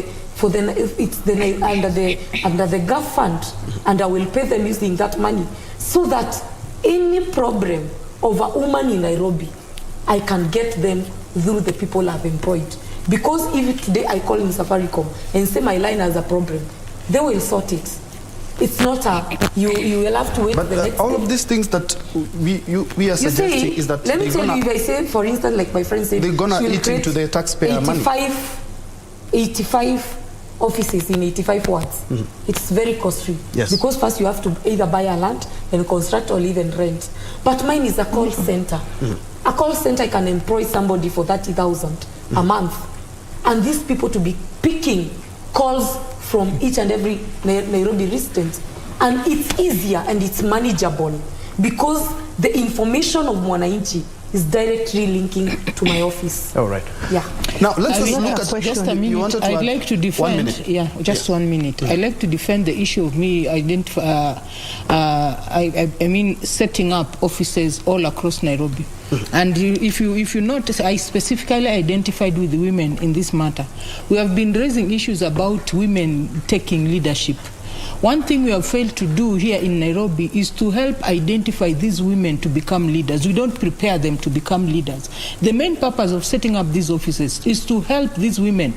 the GAF fund, and I will pay them using that money, so that any problem of a woman in Nairobi, I can get them through the people I've employed. Because if today I call in Safaricom and say my line has a problem, they will sort it. It's not you will have to wait the next all day. of these things that we are suggesting is that let me tell you, if I say, for instance, like my friend said, they're gonna eat into the taxpayer money. 85 offices in 85 wards. It's very costly. Yes. Because first you have to either buy a land and construct or even rent. But mine is a call center. A call center, I can employ somebody for 30,000 a month. And these people to be picking calls from each and every Nairobi resident. And it's easier and it's manageable because the information of Mwananchi is directly linking to my office. All right. Yeah. Now let's look at just a minute. I'd like to defend. 1 minute. Yeah, just 1 minute. I'd like to defend the issue of me setting up offices all across Nairobi. And if you notice, I specifically identified with the women in this matter. We have been raising issues about women taking leadership. One thing we have failed to do here in Nairobi is to help identify these women to become leaders. We don't prepare them to become leaders. The main purpose of setting up these offices is to help these women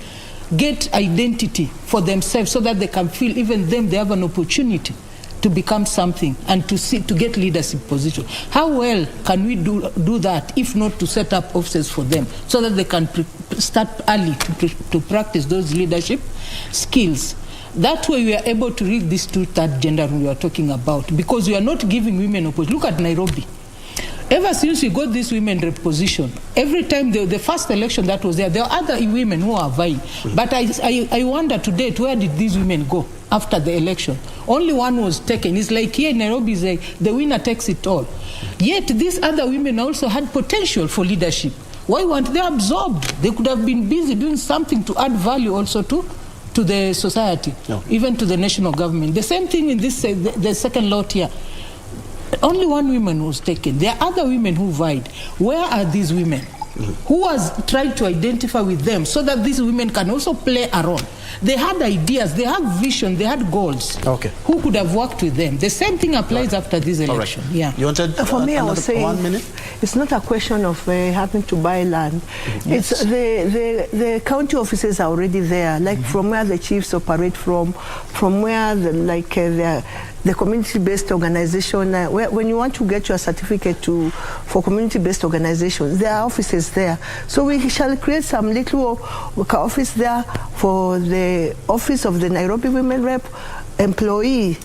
get identity for themselves so that they can feel even them they have an opportunity to become something and to get leadership position. How well can we do that if not to set up offices for them so that they can start early to practice those leadership skills? That way we are able to reach this two-third gender we are talking about, because we are not giving women opportunity. Look at Nairobi. Ever since we got this women rep position, every time the first election that was there were other women who are vying. But I wonder today, where did these women go after the election? Only one was taken. It's like here in Nairobi, it's like the winner takes it all. Yet these other women also had potential for leadership. Why weren't they absorbed? They could have been busy doing something to add value also to the society, even to the national government. The same thing in this the second lot here. Only one woman was taken. There are other women who vied. Where are these women? Who has tried to identify with them so that these women can also play a role? They had ideas, they had vision, they had goals. Okay. Who could have worked with them? The same thing applies after this election. Right. Yeah. You wanted for me, I was saying 1 minute? It's not a question of having to buy land. Yes. It's the county offices are already there, like from where the chiefs operate from where the community-based organization, when you want to get your certificate for community-based organizations, there are offices there. So we shall create some little office there for the office of the Nairobi Women Rep employee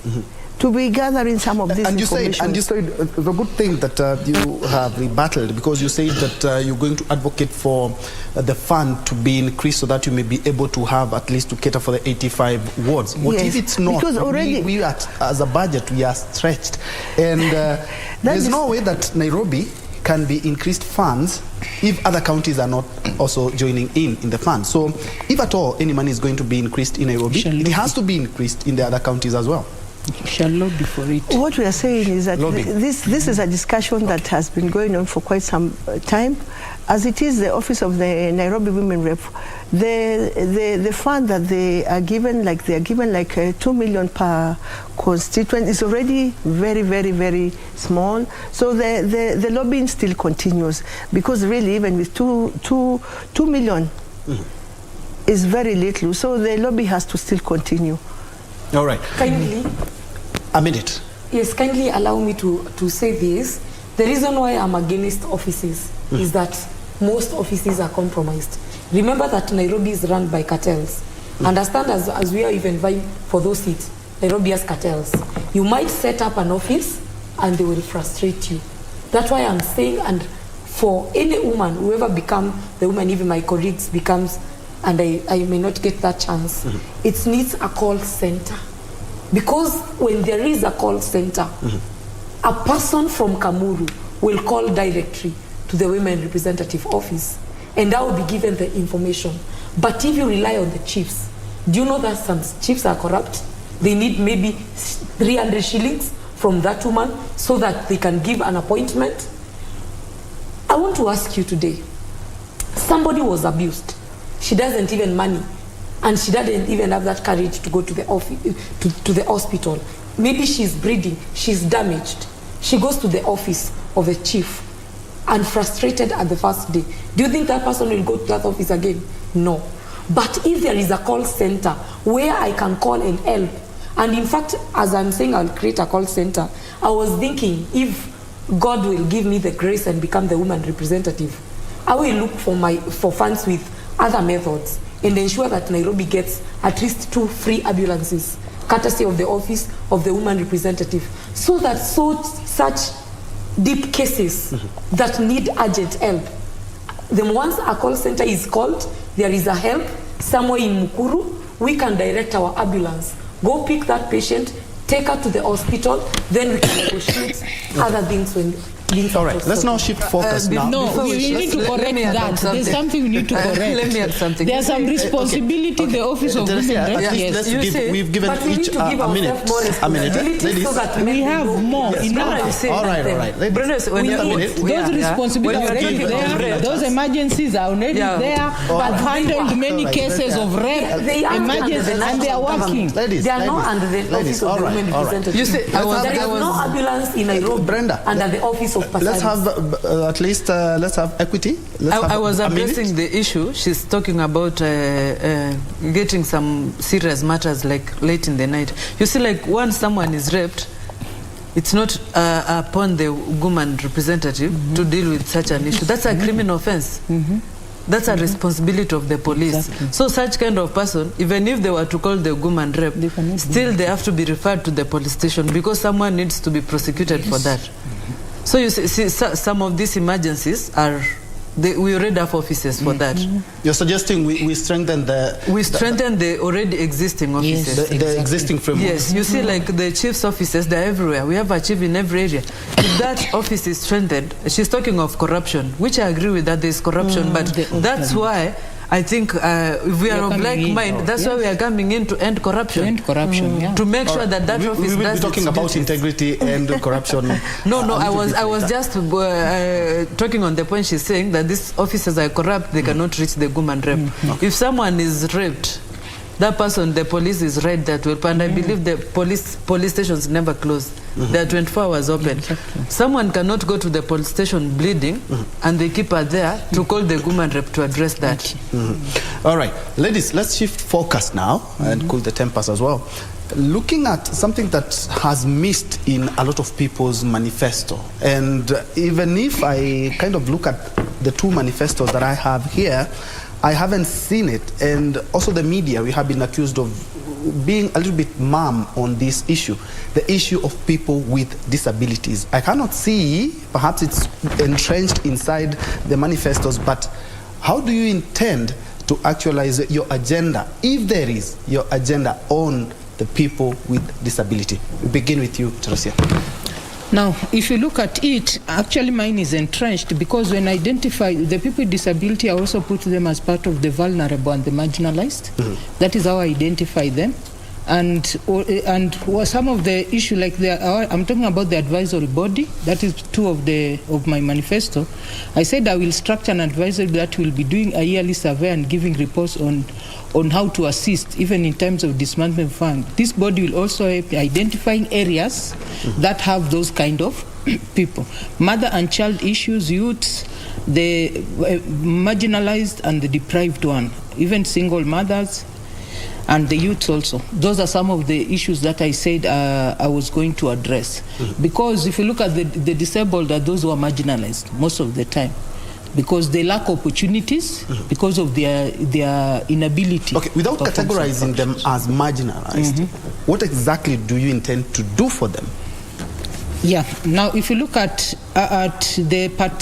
to be gathering some of this information. And you said the good thing that you have rebutted, because you said that you're going to advocate for the fund to be increased so that you may be able to have at least to cater for the 85 wards. What if it's not? Because already we as a budget, we are stretched. And there's no way that Nairobi can be increased funds if other counties are not also joining in the fund. So if at all any money is going to be increased in Nairobi, it has to be increased in the other counties as well. Shall lobby for it. What we are saying is that this is a discussion that has been going on for quite some time. As it is the office of the Nairobi Women Rep, the fund that they are given, like 2 million per constituent, is already very, very, very small. So the lobbying still continues, because really even with 2 million is very little. So the lobby has to still continue. All right. Kindly. A minute. Yes, kindly allow me to say this. The reason why I'm against offices is that most offices are compromised. Remember that Nairobi is run by cartels. Understand, as we are even vying for those seats, Nairobi has cartels. You might set up an office and they will frustrate you. That's why I'm saying, and for any woman, whoever become the woman, even my colleagues becomes, and I may not get that chance, it needs a call center. Because when there is a call center, a person from Kamuru will call directly to the women representative office, and I will be given the information. But if you rely on the chiefs, do you know that some chiefs are corrupt? They need maybe 300 shillings from that woman so that they can give an appointment. I want to ask you today, somebody was abused. She doesn't even money, and she doesn't even have that courage to go to the office, to the hospital. Maybe she's bleeding, she's damaged. She goes to the office of the chief and frustrated at the first day. Do you think that person will go to that office again? No. But if there is a call center where I can call and help, and in fact, as I'm saying, I'll create a call center, I was thinking if God will give me the grace and become the woman representative, I will look for funds with other methods and ensure that Nairobi gets at least 2 free ambulances, courtesy of the office of the woman representative, so that such deep cases that need urgent help, then once a call center is called, there is a help somewhere in Mukuru, we can direct our ambulance, go pick that patient, take her to the hospital, then we can negotiate other things when things. All right, let's now shift focus now. No, we need to correct that. There's something we need to correct. Let me add something. There's some responsibility in the office of women. Yes. We've given each a minute. A minute. Ladies. We have more. Enough. All right. Those responsibilities are already there. Those emergencies are already there. I've handled many cases of rape, emergencies, and they are working. They are not under the office of the women representative. You see, there is no ambulance in Nairobi under the office of Pasaris. Let's have at least let's have equity. I was addressing the issue. She's talking about getting some serious matters like late in the night. You see, like once someone is raped, it's not upon the woman representative to deal with such an issue. That's a criminal offense. That's a responsibility of the police. Exactly. So such kind of person, even if they were to call the woman rape, still they have to be referred to the police station because someone needs to be prosecuted for that. So you see, some of these emergencies are, we already have offices for that. You're suggesting we strengthen the already existing offices. Yes, the existing framework. Yes, you see, like the chief's offices, they're everywhere. We have a chief in every area. If that office is strengthened, she's talking of corruption, which I agree with that there's corruption, but that's why I think if we are of like mind, that's why we are coming in to end corruption. To end corruption, to make sure that office does. We will be talking about integrity and corruption. No, I was just talking on the point she's saying that these officers are corrupt, they cannot reach the woman rape. If someone is raped, that person, the police is right there to help, and I believe the police stations never close. They are 24 hours open. Someone cannot go to the police station bleeding, and they keep her there to call the woman rep to address that. All right, ladies, let's shift focus now and cool the tempers as well. Looking at something that has missed in a lot of people's manifesto, and even if I kind of look at the 2 manifestos that I have here, I haven't seen it, and also the media, we have been accused of being a little bit mum on this issue, the issue of people with disabilities. I cannot see, perhaps it's entrenched inside the manifestos, but how do you intend to actualize your agenda, if there is your agenda on the people with disability? We begin with you, Teresia. Now, if you look at it, actually mine is entrenched because when I identify the people with disability, I also put them as part of the vulnerable and the marginalized. That is how I identify them. And some of the issue, like I'm talking about the advisory body. That is 2 of my manifesto. I said I will structure an advisory that will be doing a yearly survey and giving reports on how to assist, even in terms of dismantlement fund. This body will also help identifying areas that have those kind of people. Mother and child issues, youths, the marginalized and the deprived one, even single mothers, and the youths also. Those are some of the issues that I said I was going to address. Because if you look at the disabled, are those who are marginalized most of the time. because they lack opportunities because of their inability. Okay, without categorizing them as marginalized, what exactly do you intend to do for them? Yeah. Now, if you look at the part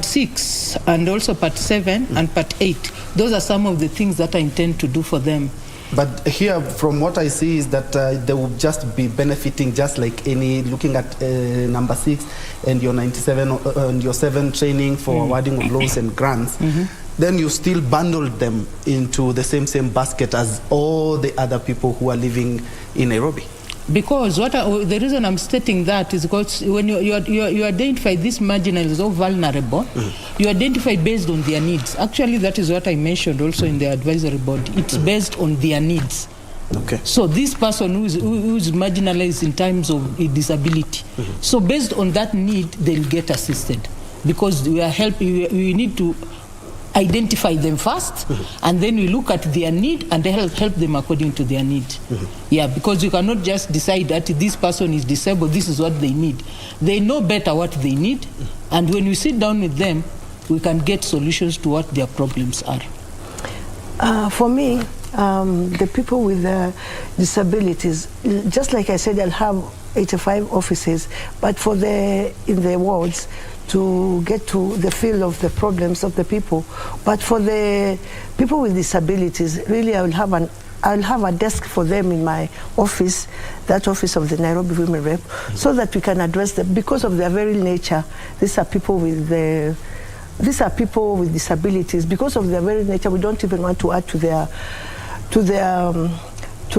6 and also part 7 and part 8, those are some of the things that I intend to do for them. But here, from what I see, is that they will just be benefiting just like any, looking at number 6 and your 97 and your 7 training for awarding of loans and grants. Then you still bundle them into the same basket as all the other people who are living in Nairobi. Because the reason I'm stating that is because when you identify these marginalized or vulnerable, you identify based on their needs. Actually, that is what I mentioned also in the advisory board. It's based on their needs. Okay. So this person who is marginalized in terms of disability, so based on that need, they'll get assisted. Because we need to identify them first, and then we look at their need and help them according to their need. Yeah, because you cannot just decide that this person is disabled, this is what they need. They know better what they need, and when we sit down with them, we can get solutions to what their problems are. For me, the people with disabilities, just like I said, I'll have 85 offices, but in the wards, to get to the feel of the problems of the people. But for the people with disabilities, really I'll have a desk for them in my office, that office of the Nairobi Women Rep, so that we can address them. Because of their very nature, these are people with disabilities. Because of their very nature, we don't even want to add to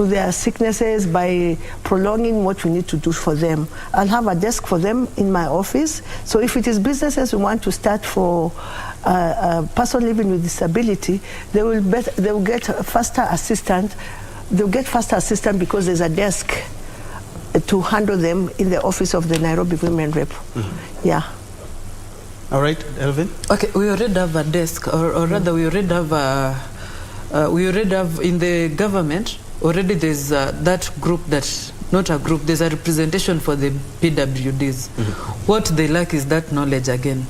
their sicknesses by prolonging what we need to do for them. I'll have a desk for them in my office. So if it is businesses we want to start for a person living with disability, they will get faster assistance. They'll get faster assistance because there's a desk to handle them in the office of the Nairobi Women Rep. Yeah. All right, Elvin? Okay, we already have a desk, or rather we already have in the government, already there's that group not a group, there's a representation for the PWDs. What they lack is that knowledge again.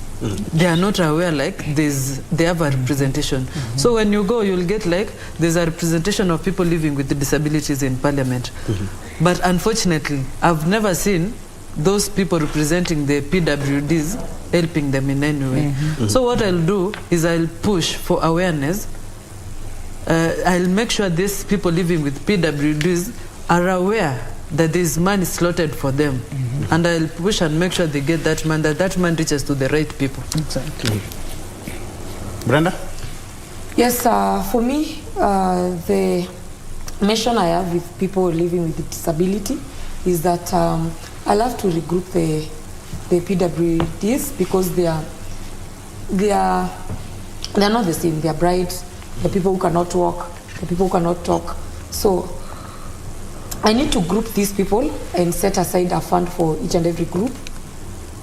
They are not aware they have a representation. So when you go, you'll get there's a representation of people living with disabilities in parliament. But unfortunately, I've never seen those people representing the PWDs helping them in any way. So what I'll do is I'll push for awareness. I'll make sure these people living with PWDs are aware that there's money slotted for them. And I'll push and make sure they get that money, that money reaches to the right people. Exactly. Brenda? Yes, for me, the mission I have with people living with disability is that I love to regroup the PWDs because they are not the same. They are bright. The people who cannot walk, the people who cannot talk. So I need to group these people and set aside a fund for each and every group.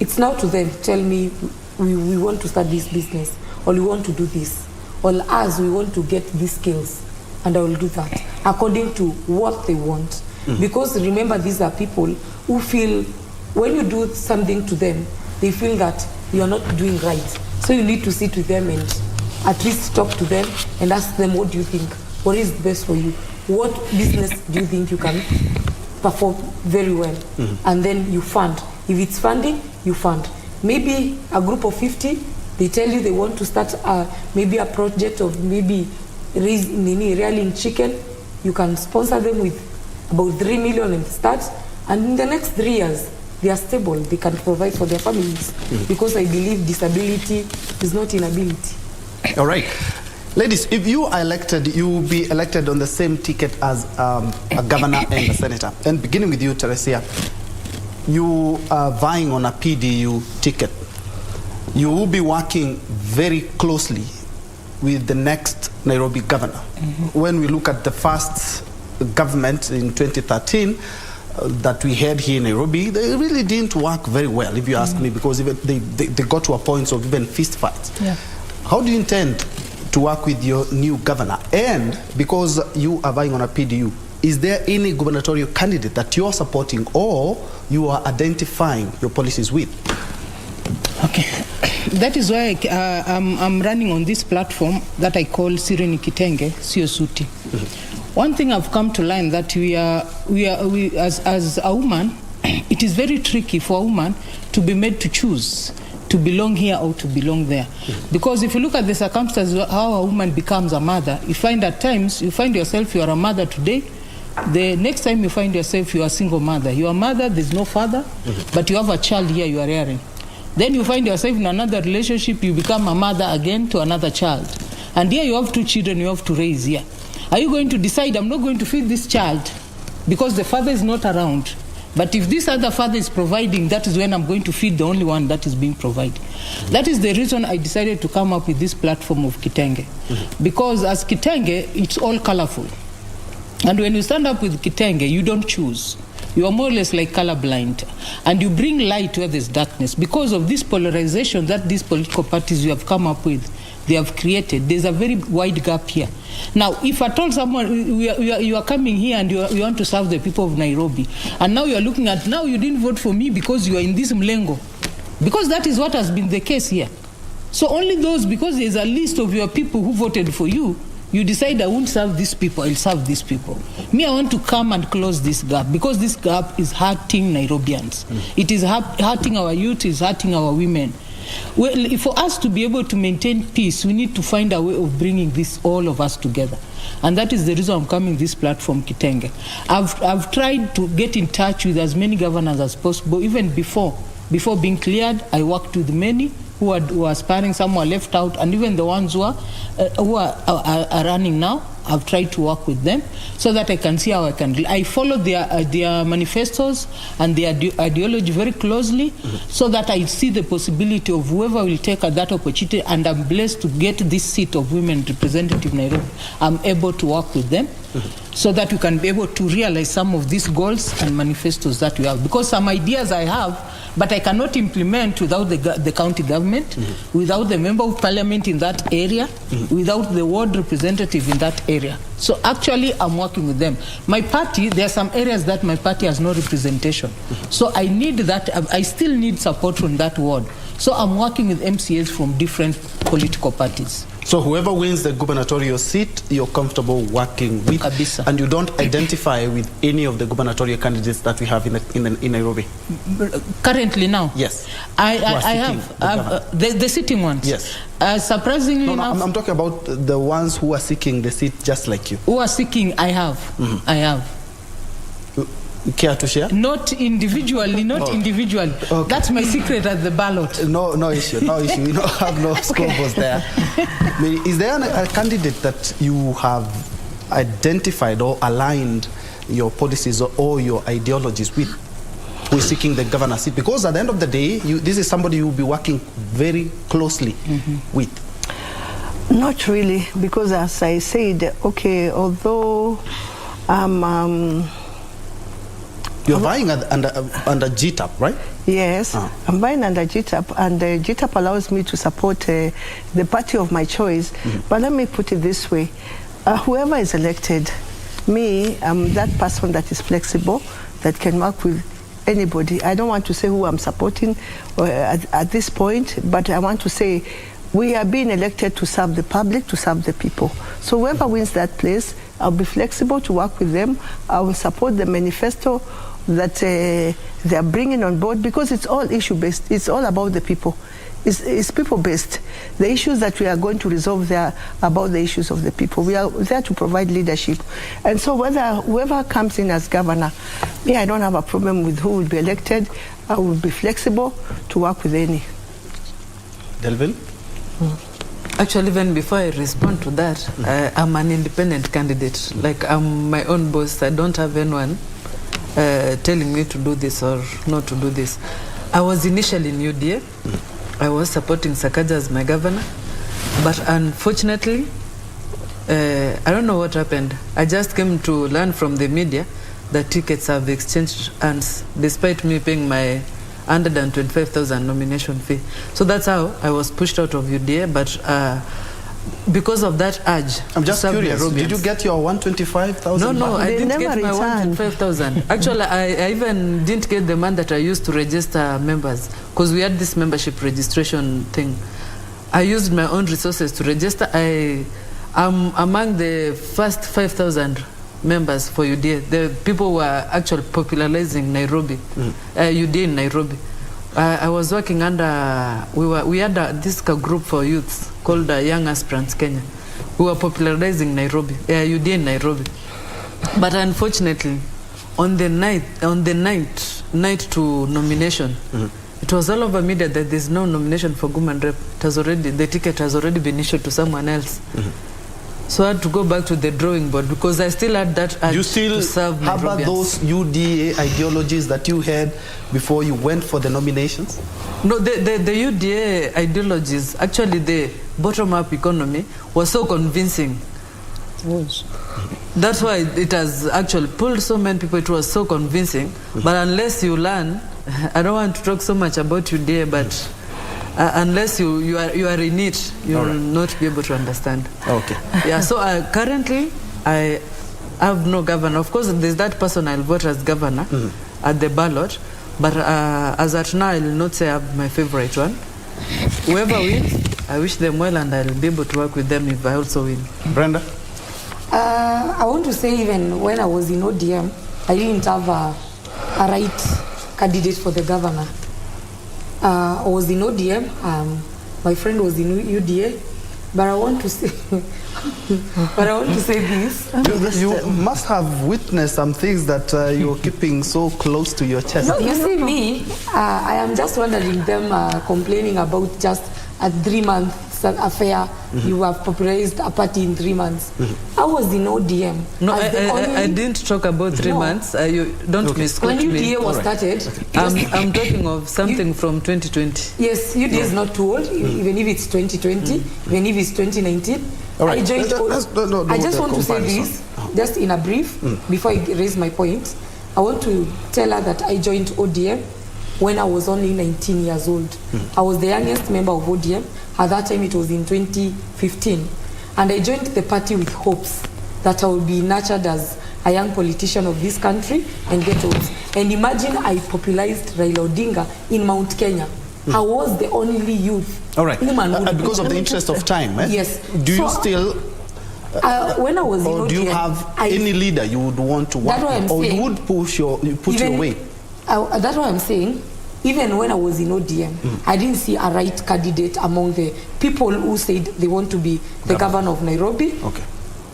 It's now to them. Tell me, we want to start this business, or we want to do this, or as we want to get these skills, and I will do that according to what they want. Because remember, these are people who feel when you do something to them, they feel that you are not doing right. So you need to sit with them and at least talk to them and ask them, what do you think? What is best for you? What business do you think you can perform very well? And then you fund. If it's funding, you fund. Maybe a group of 50, they tell you they want to start maybe a project of maybe rearing chicken. You can sponsor them with about 3 million and start. And in the next 3 years, they are stable. They can provide for their families. Because I believe disability is not inability. All right. Ladies, if you are elected, you will be elected on the same ticket as a governor and a senator. And beginning with you, Teresia, you are vying on a PDU ticket. You will be working very closely with the next Nairobi governor. When we look at the first government in 2013 that we had here in Nairobi, they really didn't work very well, if you ask me, because even they got to a point of even fist fights. Yeah. How do you intend to work with your new governor? And because you are vying on a PDU, is there any gubernatorial candidate that you are supporting or you are identifying your policies with? Okay. That is why I'm running on this platform that I call Sirini Kitenge, Sio Suti. One thing I've come to learn that we as a woman, it is very tricky for a woman to be made to choose to belong here or to belong there. Because if you look at the circumstances how a woman becomes a mother, you find at times, you find yourself you are a mother today, the next time you find yourself you are a single mother. You are a mother, there's no father, but you have a child here you are rearing. Then you find yourself in another relationship, you become a mother again to another child. And here you have 2 children you have to raise here. Are you going to decide, I'm not going to feed this child because the father is not around? But if this other father is providing, that is when I'm going to feed the only one that is being provided. That is the reason I decided to come up with this platform of Kitenge. Because as Kitenge, it's all colorful. And when you stand up with Kitenge, you don't choose. You are more or less like colorblind. And you bring light where there's darkness. Because of this polarization that these political parties you have come up with, they have created, there's a very wide gap here. Now, if I told someone, you are coming here and you want to serve the people of Nairobi, and now you are looking at, now you didn't vote for me because you are in this mlengo. Because that is what has been the case here. So only those, because there's a list of your people who voted for you, you decide I won't serve these people, I'll serve these people. Me, I want to come and close this gap because this gap is hurting Nairobians. It is hurting our youth, it's hurting our women. Well, for us to be able to maintain peace, we need to find a way of bringing this, all of us together. And that is the reason I'm coming this platform, Kitenge. I've tried to get in touch with as many governors as possible. Even before being cleared, I worked with many who are aspiring, some were left out, and even the ones who are running now, I've tried to work with them so that I can see how I follow their manifestos and their ideology very closely so that I see the possibility of whoever will take that opportunity, and I'm blessed to get this seat of women representative in Nairobi. I'm able to work with them so that we can be able to realize some of these goals and manifestos that we have. Because some ideas I have, but I cannot implement without the county government, without the member of parliament in that area, without the ward representative in that area. So actually, I'm working with them. My party, there are some areas that my party has no representation. So I need that, I still need support from that ward. So I'm working with MCAs from different political parties. So whoever wins the gubernatorial seat, you're comfortable working with, Kabisa. And you don't identify with any of the gubernatorial candidates that we have in Nairobi? Currently now? Yes. I have the sitting ones? Yes. Surprisingly enough... I'm talking about the ones who are seeking the seat just like you. Who are seeking, I have. I have. Care to share? Not individually, individually. Okay. That's my secret at the ballot. No issue. We don't have no scopes there. Is there a candidate that you have identified or aligned your policies or your ideologies with, who is seeking the governor seat? Because at the end of the day, this is somebody you will be working very closely with. Not really, because as I said, okay, although you're vying under GTAP, right? Yes, I'm vying under GTAP, and GTAP allows me to support the party of my choice. But let me put it this way. Whoever is elected, me, I'm that person that is flexible, that can work with anybody. I don't want to say who I'm supporting at this point, but I want to say we are being elected to serve the public, to serve the people. So whoever wins that place, I'll be flexible to work with them. I will support the manifesto that they are bringing on board, because it's all issue-based. It's all about the people. It's people-based. The issues that we are going to resolve there are about the issues of the people. We are there to provide leadership. And so whoever comes in as governor, I don't have a problem with who will be elected. I will be flexible to work with any. Delville? Actually, even before I respond to that, I'm an independent candidate. Like, I'm my own boss. I don't have anyone telling me to do this or not to do this. I was initially in UDA. I was supporting Sakaja as my governor. But unfortunately, I don't know what happened. I just came to learn from the media that tickets have exchanged hands, despite me paying my 125,000 nomination fee. So that's how I was pushed out of UDA, but because of that urge. I'm just curious, did you get your 125,000? No, I didn't get my returned. 125,000. Actually, I even didn't get the money that I used to register members, because we had this membership registration thing. I used my own resources to register. I am among the first 5,000 members for UDA. The people who were actually popularizing Nairobi, UDA in Nairobi. I was working under, we had this group for youths called Young Aspirants Kenya. We were popularizing Nairobi, UDA in Nairobi. But unfortunately, on the night to nomination, it was all over media that there's no nomination for Women Rep. The ticket has already been issued to someone else. So I had to go back to the drawing board because I still had that urge to serve Nairobians. How about those UDA ideologies that you had before you went for the nominations? No, the UDA ideologies, actually the bottom-up economy was so convincing. That's why it has actually pulled so many people. It was so convincing. But unless you learn, I don't want to talk so much about UDA, but unless you are in it, you will not be able to understand. Okay. Yeah. So currently, I have no governor. Of course, there's that person I'll vote as governor at the ballot. But as at now, I will not say I have my favorite one. Whoever wins, I wish them well, and I'll be able to work with them if I also win. Brenda? I want to say even when I was in ODM, I didn't have a right candidate for the governor. I was in ODM, my friend was in UDA, but I want to say, this. You must have witnessed some things that you're keeping so close to your chest. No, you see me, I am just wondering them complaining about just a 3-month affair. You have popularized a party in 3 months. I was in ODM. No, I didn't talk about 3 months. You don't misquote me. When UDA was started, I'm talking of something from 2020. Yes, UDA is not too old, even if it's 2020, even if it's 2019. Right. I joined. I just want to say this, just in a brief, before I raise my point. I want to tell her that I joined ODM when I was only 19 years old. I was the youngest member of ODM. At that time, it was in 2015. And I joined the party with hopes that I would be nurtured as a young politician of this country and get votes. And imagine I popularized Raila Odinga in Mount Kenya. I was the only youth. All right. Because of the interest of time, Yes. Do you still... when I was in ODM... do you have any leader you would want to work with? Or you would put your way? That's what I'm saying. Even when I was in ODM, I didn't see a right candidate among the people who said they want to be the governor of Nairobi. Okay.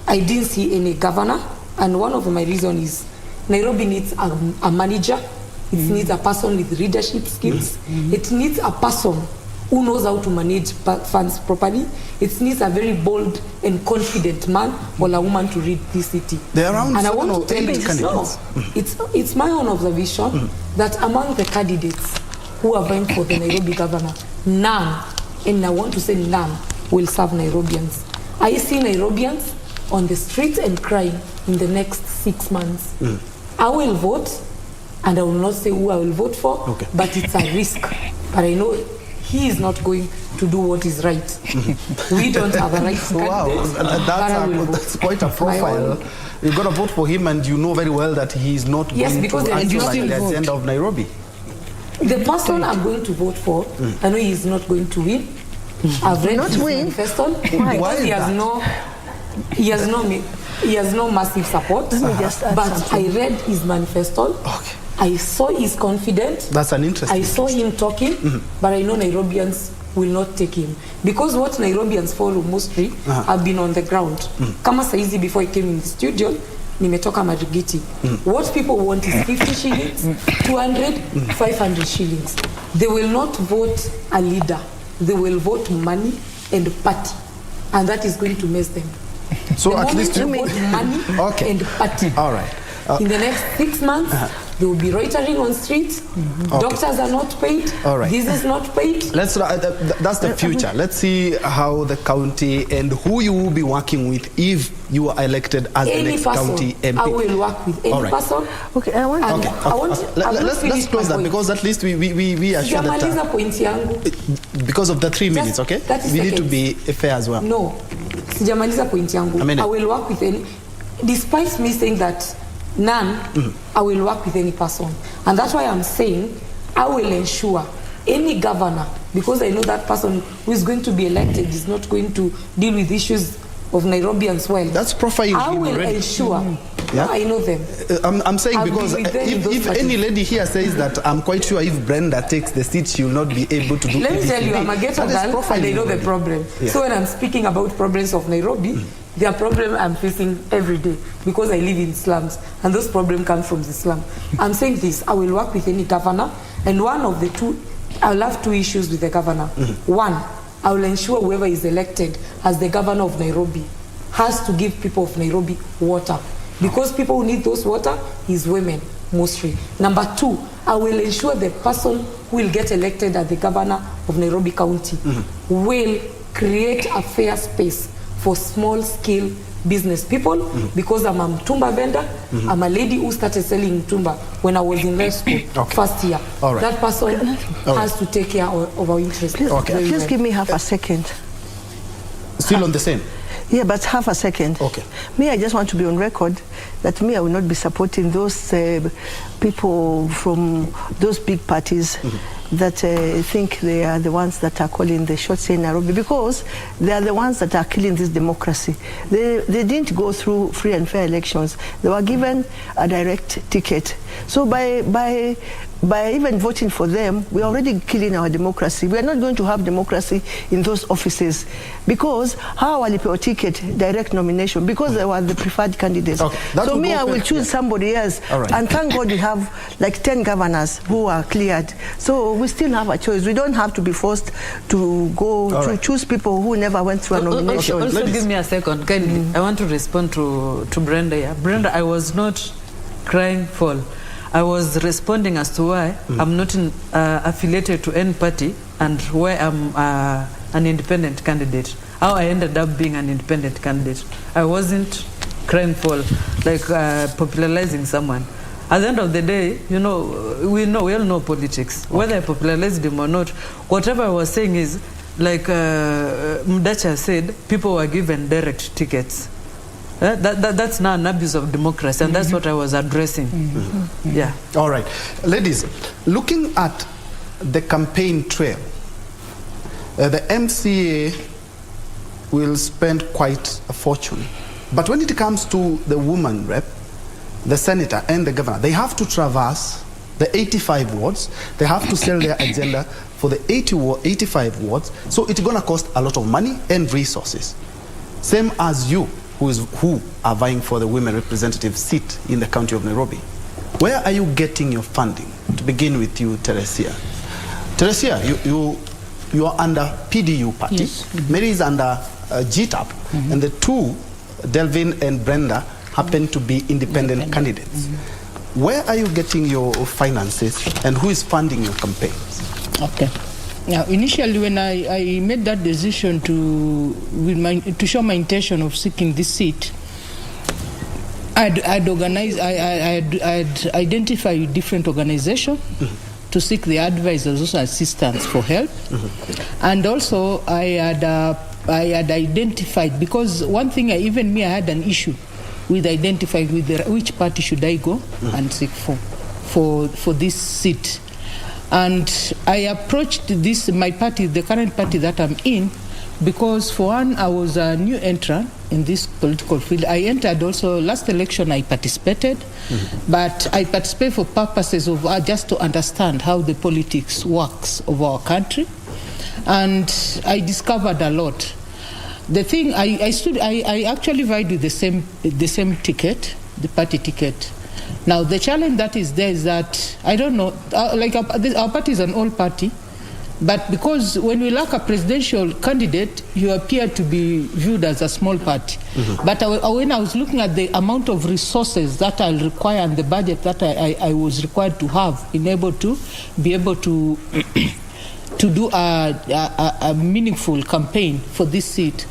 I didn't see any governor. And one of my reasons is Nairobi needs a manager. It needs a person with leadership skills. It needs a person who knows how to manage funds properly. It needs a very bold and confident man or a woman to lead this city. There are around and 7 or 8 candidates. It's my own observation that among the candidates who are vying for the Nairobi governor, none, and I want to say none, will serve Nairobians. I see Nairobians on the streets and crying in the next 6 months. I will vote, and I will not say who I will vote for, but it's a risk. But I know he is not going to do what is right. We don't have a right candidate. Wow, that's quite a profile. You're going to vote for him, and you know very well that he is not going to actualize the agenda of Nairobi. The person I'm going to vote for, I know he is not going to win. I've read his manifesto. Because he has no massive support. But I read his manifesto. I saw he's confident. That's an interesting. I saw him talking, but I know Nairobians will not take him. Because what Nairobians follow mostly have been on the ground. Kama saizi before I came in the studio, nimetoka Marigiti. What people want is 50 shillings, 200, 500 shillings. They will not vote a leader. They will vote money and party. And that is going to mess them. So the at least you vote money and party. All right. In the next 6 months, they will be loitering on streets. Doctors are not paid. All right. This is not paid. That's the future. Let's see how the county and who you will be working with if you are elected as the next county MP. I will work with any person. Okay, I want. Let's close that because at least we are sure that point yangu. because of the 3 minutes. Okay, we need to be fair as well. No. sijamaliza point yangu. I will work with any, despite me saying that none, I will work with any person. And that's why I'm saying I will ensure any governor, because I know that person who is going to be elected is not going to deal with issues of Nairobi as well. That's profiling. I will ensure. Yeah? I know them. I'm saying because if any lady here says that I'm quite sure if Brenda takes the seat, she will not be able to do. Let me tell you, I'm a ghetto girl and I know the problem. Yeah. So when I'm speaking about problems of Nairobi, there are problems I'm facing every day because I live in slums and those problems come from the slum. I'm saying this, I will work with any governor, and one of the two, I'll have two issues with the governor. One, I will ensure whoever is elected as the governor of Nairobi has to give people of Nairobi water, because people who need those water is women mostly. Number two, I will ensure the person who will get elected as the governor of Nairobi County will create a fair space for small scale business people, because I'm a mtumba vendor. I'm a lady who started selling mtumba when I was in law school, first year. That person has to take care of our interests. Please give me half a second. Still on the same? Yeah, but half a second. Okay. Me, I just want to be on record that me, I will not be supporting those people from those big parties that think they are the ones that are calling the shots in Nairobi, because they are the ones that are killing this democracy. They didn't go through free and fair elections. They were given a direct ticket. So by even voting for them, we're already killing our democracy. We are not going to have democracy in those offices, because how walipewa ticket, direct nomination, because they were the preferred candidates. So me, I will choose somebody else. And thank God we have like 10 governors who are cleared. So we still have a choice. We don't have to be forced to go to choose people who never went through a nomination. Also give me a second. I want to respond to Brenda here. Brenda, I was not crying foul. I was responding as to why I'm not affiliated to any party and why I'm an independent candidate. How I ended up being an independent candidate. I wasn't crying foul, like popularizing someone. At the end of the day, you know, we all know politics. Whether I popularized them or not, whatever I was saying is, like Mdacha said, people were given direct tickets. That's now an abuse of democracy, and that's what I was addressing. Yeah. All right. Ladies, looking at the campaign trail, the MCA will spend quite a fortune. But when it comes to the woman rep, the senator and the governor, they have to traverse the 85 wards. They have to sell their agenda for the 85 wards. So it's going to cost a lot of money and resources. Same as you, who are vying for the women representative seat in the county of Nairobi. Where are you getting your funding? To begin with you, Teresia. Teresia, you are under PDU party. Yes. Mary is under GTAP. And the two, Delvin and Brenda, happen to be independent candidates. Where are you getting your finances, and who is funding your campaigns? Okay. Now, initially, when I made that decision to show my intention of seeking this seat, I'd identified different organizations to seek the advisors, also assistance for help, and also I had identified, because one thing I had an issue with identifying with which party should I go and seek for this seat. And I approached my party, the current party that I'm in, because for one, I was a new entrant in this political field. I entered also, last election I participated, but I participated for purposes of just to understand how the politics works of our country. And I discovered a lot. The thing, I actually vied with the same ticket, the party ticket. Now, the challenge that is there is that, I don't know, like our party is an old party, but because when we lack a presidential candidate, you appear to be viewed as a small party. But when I was looking at the amount of resources that I'll require and the budget that I was required to have in able to be able to to do a meaningful campaign for this seat,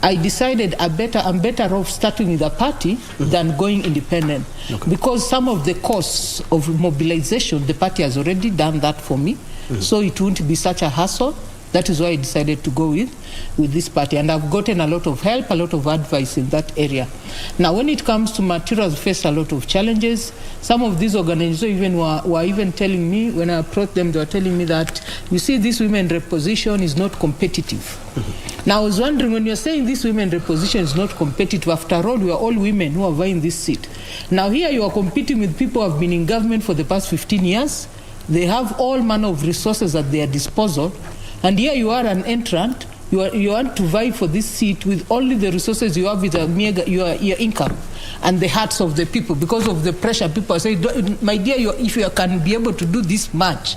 I decided I'm better off starting with a party than going independent. Because some of the costs of mobilization, the party has already done that for me. So it won't be such a hassle That is why I decided to go with this party. And I've gotten a lot of help, a lot of advice in that area. Now, when it comes to materials, faced a lot of challenges. Some of these organizations even were even telling me, when I approached them, they were telling me that, you see, this women rep position is not competitive. Now, I was wondering, when you're saying this women rep position is not competitive, after all, we are all women who are vying this seat. Now, here you are competing with people who have been in government for the past 15 years. They have all manner of resources at their disposal. And here you are an entrant, you want to vie for this seat with only the resources you have with your income and the hearts of the people. Because of the pressure, people say, my dear, if you can be able to do this much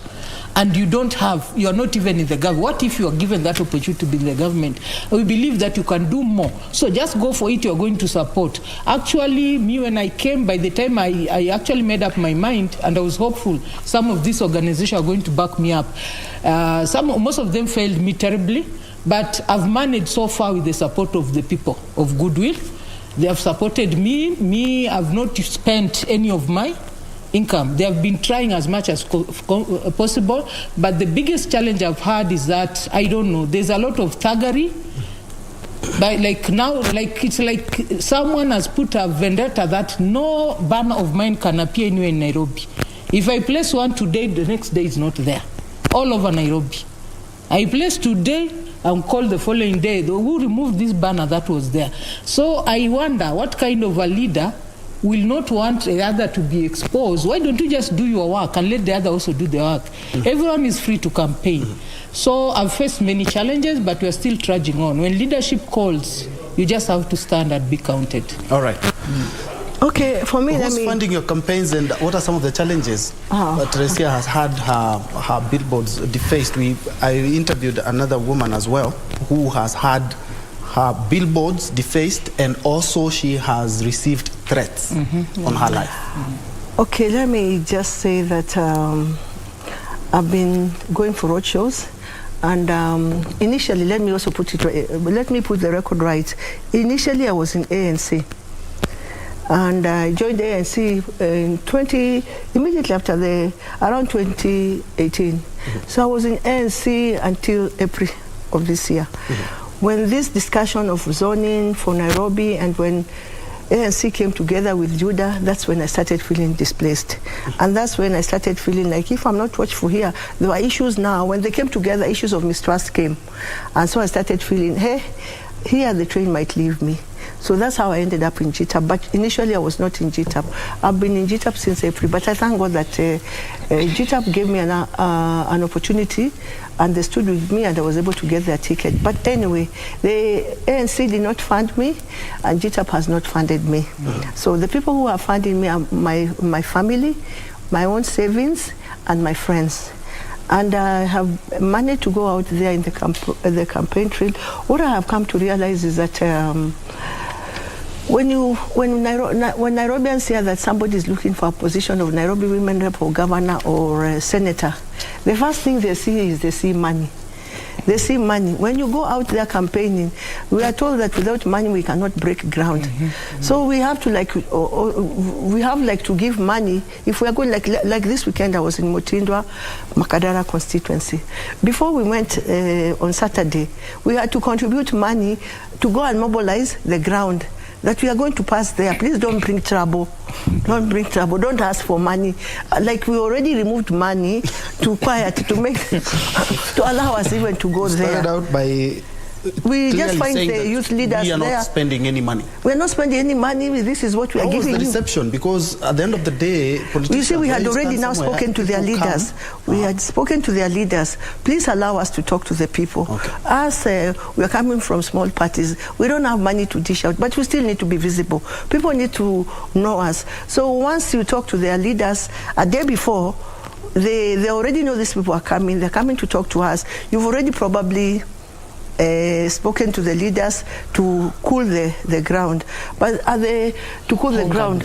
and you are not even in the government, what if you are given that opportunity to be in the government? We believe that you can do more. So just go for it, you're going to support. Actually, me, when I came, by the time I actually made up my mind, and I was hopeful some of these organizations are going to back me up. Most of them failed me terribly, but I've managed so far with the support of the people of goodwill. They have supported me. I've not spent any of my income. They have been trying as much as possible, but the biggest challenge I've had is that, I don't know, there's a lot of thuggery. But it's like someone has put a vendetta that no banner of mine can appear anywhere in Nairobi. If I place one today, the next day is not there. All over Nairobi. I place today, I'm called the following day, who removed this banner that was there? So I wonder, what kind of a leader will not want the other to be exposed? Why don't you just do your work and let the other also do their work? Everyone is free to campaign. So I've faced many challenges, but we're still trudging on. When leadership calls, you just have to stand and be counted. All right. Okay, for me, who's funding your campaigns, and what are some of the challenges that Teresia has had her billboards defaced? I interviewed another woman as well who has had her billboards defaced, and also she has received threats on her life. Okay, let me just say that I've been going for roadshows, and initially, let me put the record right. Initially, I was in ANC. And I joined the ANC immediately after around 2018. So I was in ANC until April of this year. When this discussion of zoning for Nairobi and when ANC came together with Judah, that's when I started feeling displaced. And that's when I started feeling like, if I'm not watchful here, there are issues now. When they came together, issues of mistrust came. And so I started feeling, hey, here the train might leave me. So that's how I ended up in GTAP. But initially, I was not in GTAP. I've been in GTAP since April. But I thank God that GTAP gave me an opportunity, and they stood with me, and I was able to get their ticket. But anyway, the ANC did not fund me, and GTAP has not funded me. So the people who are funding me are my family, my own savings, and my friends. And I have managed to go out there in the campaign trail. What I have come to realize is that when Nairobians hear that somebody is looking for a position of Nairobi women rep or governor or senator, the first thing they see money. They see money. When you go out there campaigning, we are told that without money we cannot break ground. So we have to to give money. If we are going like this weekend, I was in Mutindwa, Makadara constituency. Before we went on Saturday, we had to contribute money to go and mobilize the ground. That we are going to pass there. Please don't bring trouble. Don't bring trouble. Don't ask for money. Like we already removed money to allow us even to go there. Started out by we just find the youth leaders there. We are not spending any money. We are not spending any money. This is what we are giving you. What was the reception? Because at the end of the day, politicians... You see, we had already now spoken to their leaders. We had spoken to their leaders. Please allow us to talk to the people. Us, we are coming from small parties. We don't have money to dish out, but we still need to be visible. People need to know us. So once you talk to their leaders, a day before, they already know these people are coming. They're coming to talk to us. You've already probably... spoken to the leaders to cool the ground, but to cool the ground.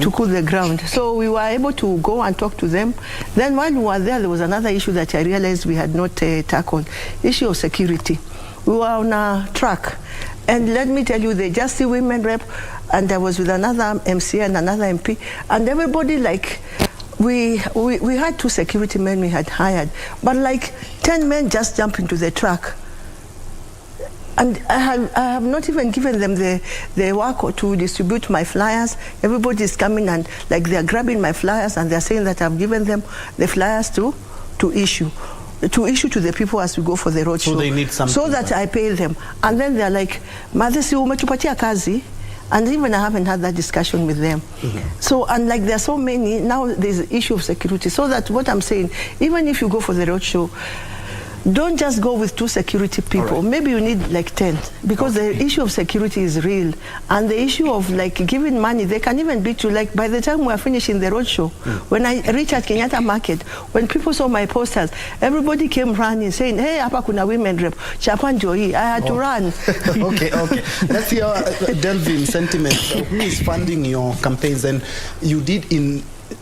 To cool the ground. So we were able to go and talk to them. Then while we were there was another issue that I realized we had not tackled, issue of security. We were on a track, and let me tell you, the Justice Women Rep, and I was with another MC and another MP, and everybody we had 2 security men we had hired, but like 10 men just jump into the truck. And I have not even given them the work to distribute my flyers. Everybody's coming and like they're grabbing my flyers and they're saying that I've given them the flyers to issue to the people as we go for the road show. So they need something. So that I pay them. And then they're like, Mother, si umetupatia kazi? And even I haven't had that discussion with them. So, and like there are so many, now there's the issue of security. So that what I'm saying, even if you go for the road show, don't just go with 2 security people. Right. Maybe you need like 10, because the issue of security is real. And the issue of like giving money, they can even beat you. Like by the time we're finishing the road show, when I reached at Kenyatta Market, when people saw my posters, everybody came running saying, hey, hapa kuna women rep, Chapan Joy. I had to run. Okay. Let's hear Delvin sentiment. Who is funding your campaigns? And you did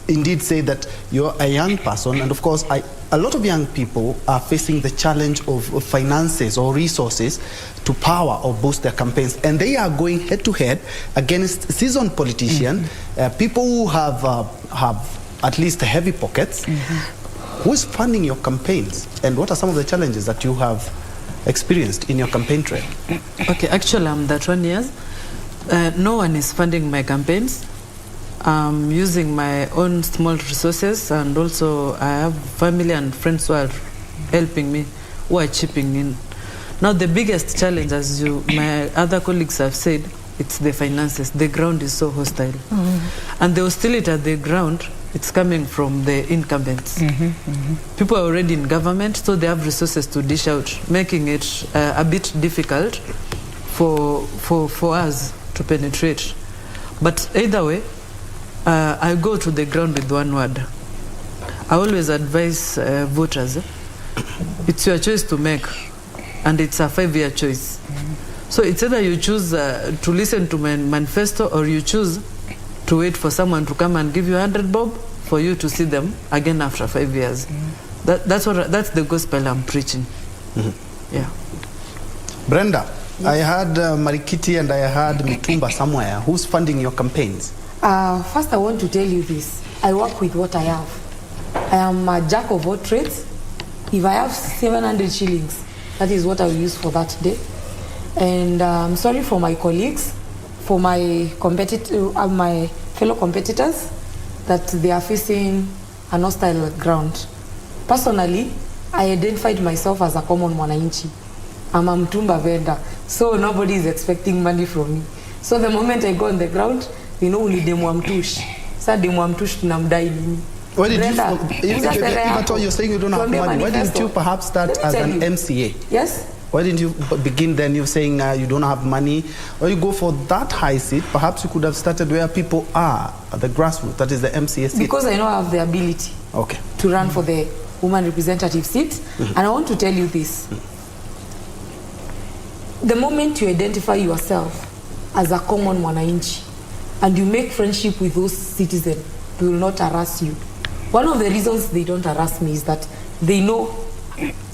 indeed say that you're a young person, and of course a lot of young people are facing the challenge of finances or resources to power or boost their campaigns, and they are going head to head against seasoned politicians, people who have at least heavy pockets. Who is funding your campaigns, and what are some of the challenges that you have experienced in your campaign trail? Okay, actually I'm 31 years. No one is funding my campaigns. I'm using my own small resources, and also I have family and friends who are helping me, who are chipping in. Now the biggest challenge, as my other colleagues have said, it's the finances. The ground is so hostile. And the hostility at the ground, it's coming from the incumbents. People are already in government, so they have resources to dish out, making it a bit difficult for us to penetrate. But either way, I go to the ground with one word. I always advise voters, it's your choice to make, and it's a 5-year choice. So it's either you choose to listen to my manifesto, or you choose to wait for someone to come and give you 100 bob for you to see them again after 5 years. That's the gospel I'm preaching. Yeah. Brenda, yes. I heard Marikiti and I heard Mitumba somewhere. Who's funding your campaigns? First, I want to tell you this. I work with what I have. I am a jack of all trades. If I have 700 shillings, that is what I will use for that day. And I'm sorry for my colleagues, for my fellow competitors, that they are facing an hostile ground. Personally, I identified myself as a common mwananchi. I'm a mtumba vendor, so nobody is expecting money from me. So the moment I go on the ground, you know, uli demu wa mtushi. Sa demu wa mtushi tunamdai nini? Why did you're saying you don't have money, why didn't you perhaps start as an MCA? Yes. Why didn't you begin then? You're saying you don't have money, or you go for that high seat. Perhaps you could have started where people are, at the grassroots, that is the MCA seat. Because I know I have the ability to run for the woman representative seat. And I want to tell you this. The moment you identify yourself as a common mwananchi, and you make friendship with those citizens, they will not harass you. One of the reasons they don't harass me is that they know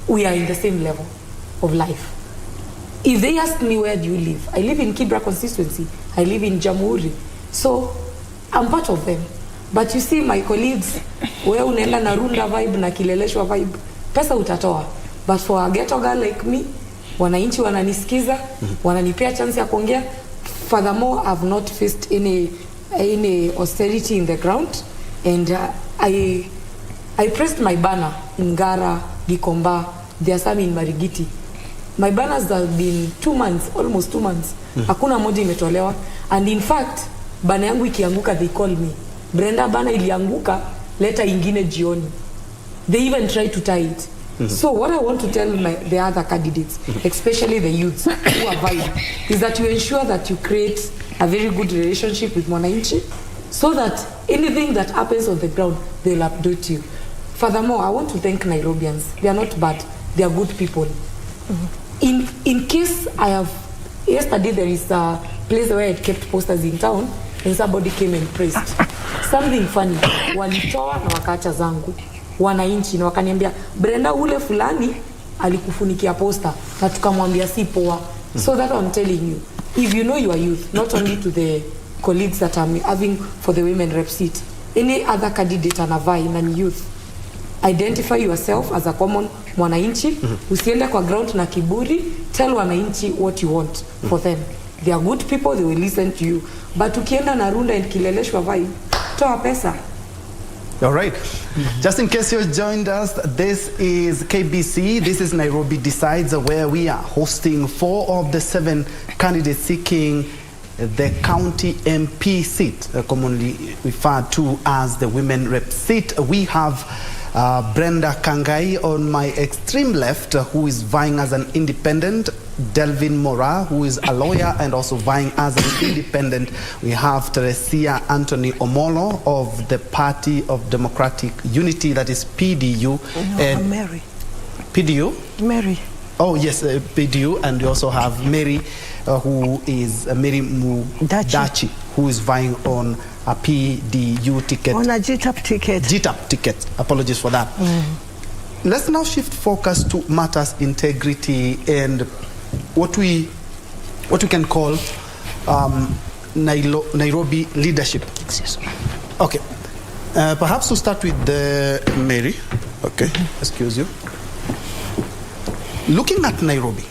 we are in the same level of life. If they ask me, where do you live? I live in Kibra constituency. I live in Jamhuri. So I'm part of them. But you see, my colleagues, where unaenda na runda vibe na kileleshwa vibe, pesa utatoa. But for a ghetto girl like me, wananchi wananisikiza, wananipea chance ya kuongea. Furthermore, I've not faced any austerity in the ground, and I pressed my banner in Ngara, Gikomba, there are some in Marigiti. My banners have been 2 months, almost 2 months. Hakuna moja imetolewa, and in fact, bana yangu ikianguka, they call me. Brenda, bana ilianguka, leta ingine jioni. They even try to tie it. So what I want to tell the other candidates, especially the youths who are vying, is that you ensure that you create a very good relationship with mwananchi, so that anything that happens on the ground, they'll update you. Furthermore, I want to thank Nairobians. They are not bad. They are good people. In case yesterday there is a place where I kept posters in town, and somebody came and praised. Something funny. Walitoa na wakaacha zangu. Wananchi na wakaniambia, Brenda, ule fulani alikufunikia poster na tukamwambia si poa. So that I'm telling you, if you know your youth, not only to the colleagues that I'm having for the women rep seat, any other candidate anavai na ni youth. Identify yourself as a common mwananchi. Usiende kwa ground na kiburi. Tell wananchi what you want for them. They are good people, they will listen to you. But ukienda na runda and kileleshwa vai, toa pesa. All right. Just in case you joined us, this is KBC. This is Nairobi Decides, where we are hosting 4 of the 7 candidates seeking the county MP seat, commonly referred to as the women rep seat. We have Brenda Kangai on my extreme left, who is vying as an independent. Delvin Mora, who is a lawyer and also vying as an independent. We have Teresia Anthony Omolo of the Party of Democratic Unity, that is PDU. No, and Mary. PDU? Mary. Oh, yes, PDU. And we also have Mary, who is Mary Mudachi, who is vying on a PDU ticket. On a GTAP ticket. GTAP ticket. Apologies for that. Let's now shift focus to matters integrity and what we can call Nairobi leadership. Okay, perhaps to start with Mary. Okay, excuse you. Looking at Nairobi,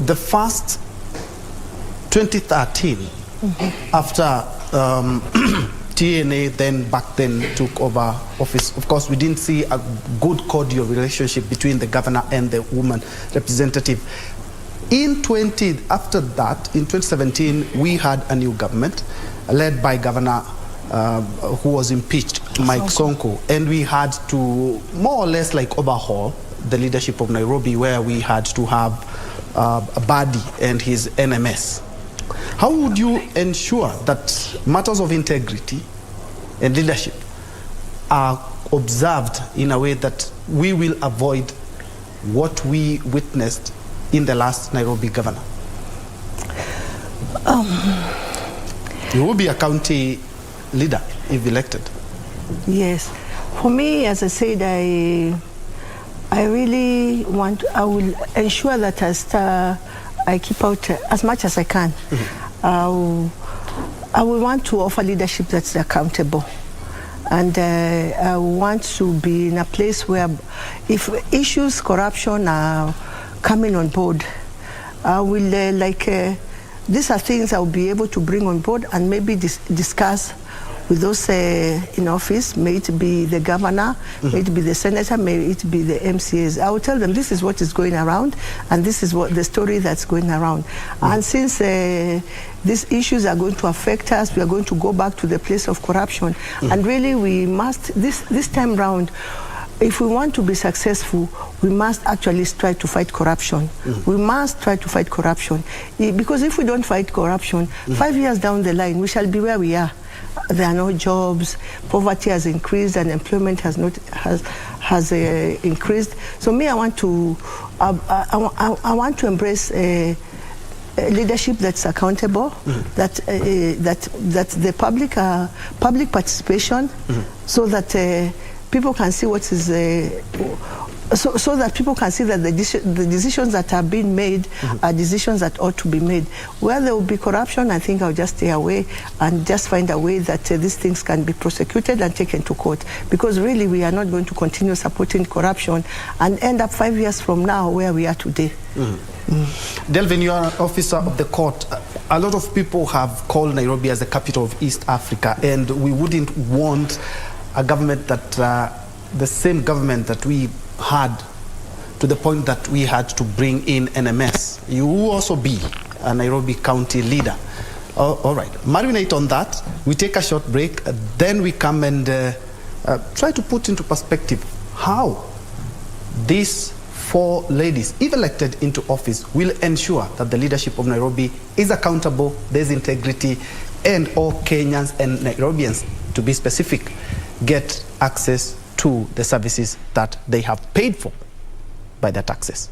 the first 2013, after TNA back then took over office. Of course, we didn't see a good cordial relationship between the governor and the woman representative. After that, in 2017, we had a new government led by Governor who was impeached, Mike Sonko, and we had to more or less like overhaul the leadership of Nairobi, where we had to have Badi and his NMS. How would you ensure that matters of integrity and leadership are observed in a way that we will avoid what we witnessed in the last Nairobi governor? You will be a county leader if elected. Yes. For me, as I said, I really I will ensure that I keep out as much as I can. I will want to offer leadership that's accountable. And I want to be in a place where if issues, corruption are coming on board, I will these are things I will be able to bring on board and maybe discuss with those in office. May it be the governor, may it be the senator, may it be the MCAs. I will tell them this is what is going around and this is what the story that's going around. And since these issues are going to affect us, we are going to go back to the place of corruption. And really we must, this time round, if we want to be successful, we must actually try to fight corruption. We must try to fight corruption. Because if we don't fight corruption, 5 years down the line, we shall be where we are. There are no jobs, poverty has increased, and employment has increased. So me, I want to embrace leadership that's accountable, that the public participation, so that people can see what is so that people can see that the decisions that are being made are decisions that ought to be made. Where there will be corruption, I think I'll just stay away and just find a way that these things can be prosecuted and taken to court. Because really we are not going to continue supporting corruption and end up 5 years from now where we are today. Delvin, you are an officer of the court. A lot of people have called Nairobi as the capital of East Africa, and we wouldn't want a government that, the same government that we had, to the point that we had to bring in NMS. You will also be a Nairobi County leader. All right, marinate on that. We take a short break, then we come and try to put into perspective how these 4 ladies, if elected into office, will ensure that the leadership of Nairobi is accountable, there's integrity, and all Kenyans and Nairobians, to be specific, get access to the services that they have paid for by their taxes.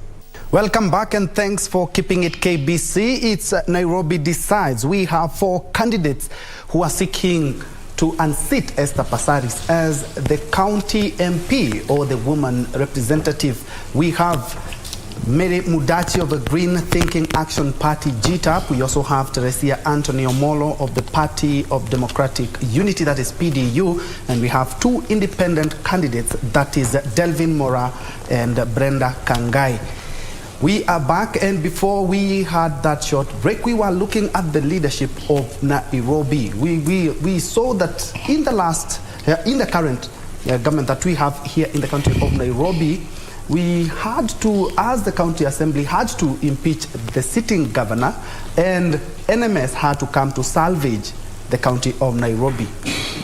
Welcome back and thanks for keeping it KBC. It's Nairobi Decides. We have 4 candidates who are seeking to unseat Esther Passaris as the county MP or the woman representative. We have Mary Mudachi of the Green Thinking Action Party, GTAP. We also have Teresia Anthony Omolo of the Party of Democratic Unity, that is PDU. And we have two independent candidates, that is Delvin Mora and Brenda Kangai. We are back, and before we had that short break, we were looking at the leadership of Nairobi. We saw that in the current government that we have here in the country of Nairobi, we had to, as the county assembly, had to impeach the sitting governor, and NMS had to come to salvage the county of Nairobi.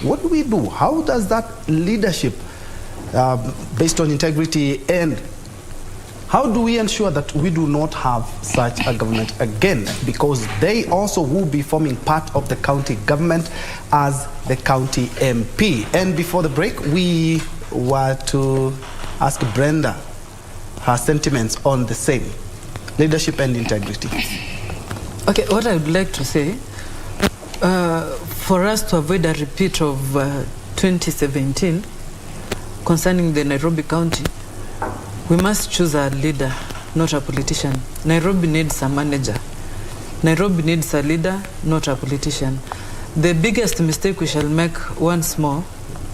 What do we do? How does that leadership, based on integrity, and how do we ensure that we do not have such a government again? Because they also will be forming part of the county government as the county MP. And before the break, we were to ask Brenda her sentiments on the same, leadership and integrity. Okay, what I would like to say, for us to avoid a repeat of 2017 concerning the Nairobi County, we must choose a leader, not a politician. Nairobi needs a manager. Nairobi needs a leader, not a politician. The biggest mistake we shall make once more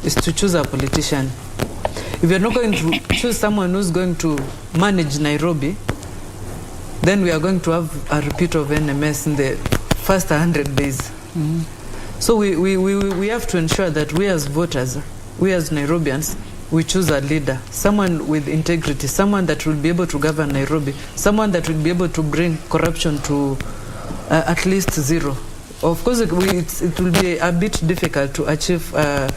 is to choose a politician. If you're not going to choose someone who's going to manage Nairobi, then we are going to have a repeat of NMS in the first 100 days. Mm-hmm. So we have to ensure that we as voters, we as Nairobians, we choose a leader, someone with integrity, someone that will be able to govern Nairobi, someone that will be able to bring corruption to at least zero. Of course, it will be a bit difficult to achieve a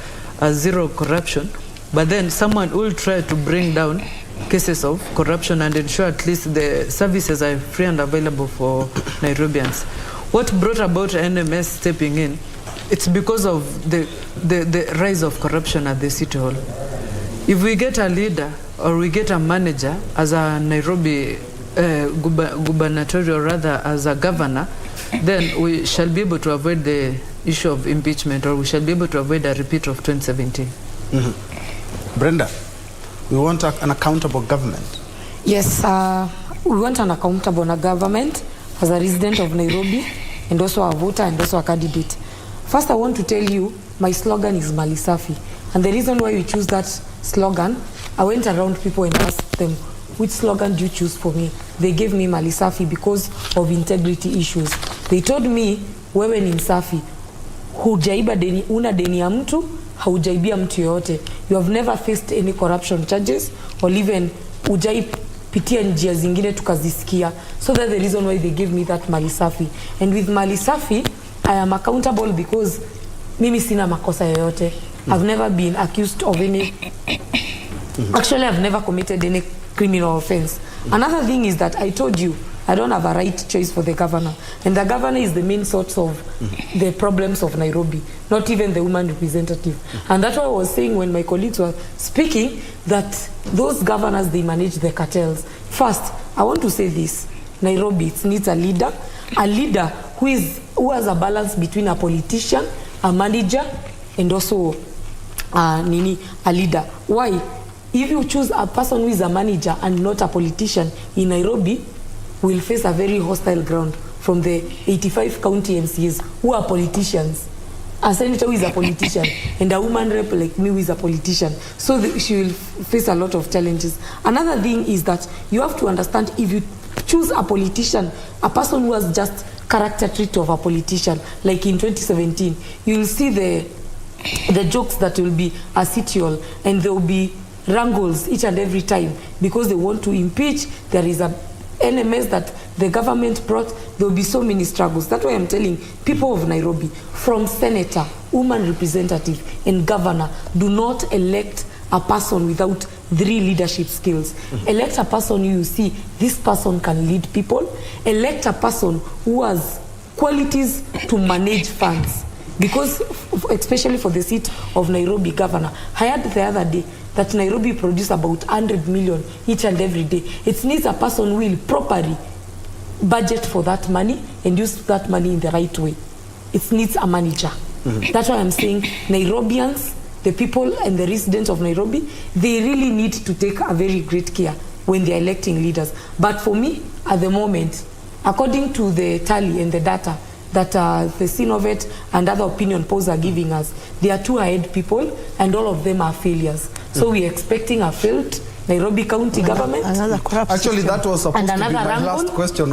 zero corruption, but then someone will try to bring down cases of corruption and ensure at least the services are free and available for Nairobians. What brought about NMS stepping in, it's because of the rise of corruption at the City Hall. If we get a leader or we get a manager as a Nairobi gubernatorial, rather as a governor, then we shall be able to avoid the issue of impeachment, or we shall be able to avoid a repeat of 2017. Mm-hmm. Brenda, we want an accountable government. Yes, we want an accountable government as a resident of Nairobi, and also a voter, and also a candidate. First, I want to tell you, my slogan is Mali Safi. And the reason why we choose that slogan, I went around people and asked them, which slogan do you choose for me? They gave me Mali Safi because of integrity issues. They told me, wewe ni msafi, hujaiba deni, una deni ya mtu, haujaibia mtu yoyote. You have never faced any corruption charges, or even hujaipitia njia zingine tukazisikia. So that's the reason why they gave me that Mali Safi. And with Mali Safi, I am accountable because mimi sina makosa yoyote. I've never been accused of any, actually I've never committed any criminal offense. Another thing is that I told you, I don't have a right choice for the governor. And the governor is the main source of the problems of Nairobi, not even the woman representative. And that's what I was saying when my colleagues were speaking, that those governors, they manage the cartels. First, I want to say this, Nairobi, it needs a leader who has a balance between a politician, a manager, and also a leader. Why? If you choose a person who is a manager and not a politician in Nairobi, we'll face a very hostile ground from the 85 county MCAs who are politicians. A senator who is a politician and a woman rep like me who is a politician. So she will face a lot of challenges. Another thing is that you have to understand, if you choose a politician, a person who has just character trait of a politician, like in 2017, you will see the jokes that will be a City Hall, and there will be wrangles each and every time because they want to impeach. There is a NMS that the government brought. There will be so many struggles. That's why I'm telling people of Nairobi, from senator, woman representative, and governor, do not elect a person without 3 leadership skills. Elect a person you see, this person can lead people. Elect a person who has qualities to manage funds. Because, especially for the seat of Nairobi governor, I heard the other day that Nairobi produce about 100 million each and every day. It needs a person who will properly budget for that money and use that money in the right way. It needs a manager. That's why I'm saying Nairobians, the people and the residents of Nairobi, they really need to take a very great care when they're electing leaders. But for me, at the moment, according to the tally and the data that the Sinovet and other opinion polls are giving us, there are 2 ahead people, and all of them are failures. So we're expecting a failed Nairobi County government. Actually, that was supposed to be my last question.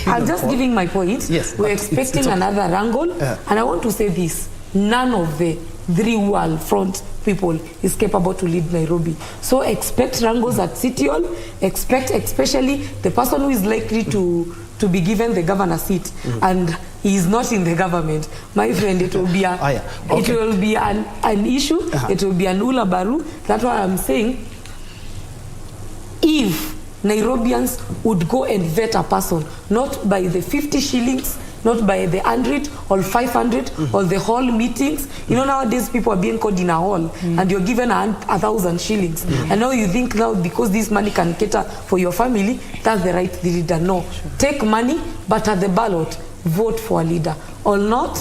I'm just giving my point. Yes, we're expecting another wrangle. And I want to say this. None of the 3 wall front people is capable to lead Nairobi. So expect wrangles at City Hall. Expect especially the person who is likely to be given the governor seat, and he is not in the government. My friend, it will be it will be an issue. It will be an ula baru. That's why I'm saying, if Nairobians would go and vet a person, not by the 50 shillings, not by the 100 or 500 or the hall meetings. You know, nowadays people are being called in a hall and you're given 1,000 shillings. And now you think now because this money can cater for your family, that's the right leader. No. Take money, but at the ballot, vote for a leader. Or not,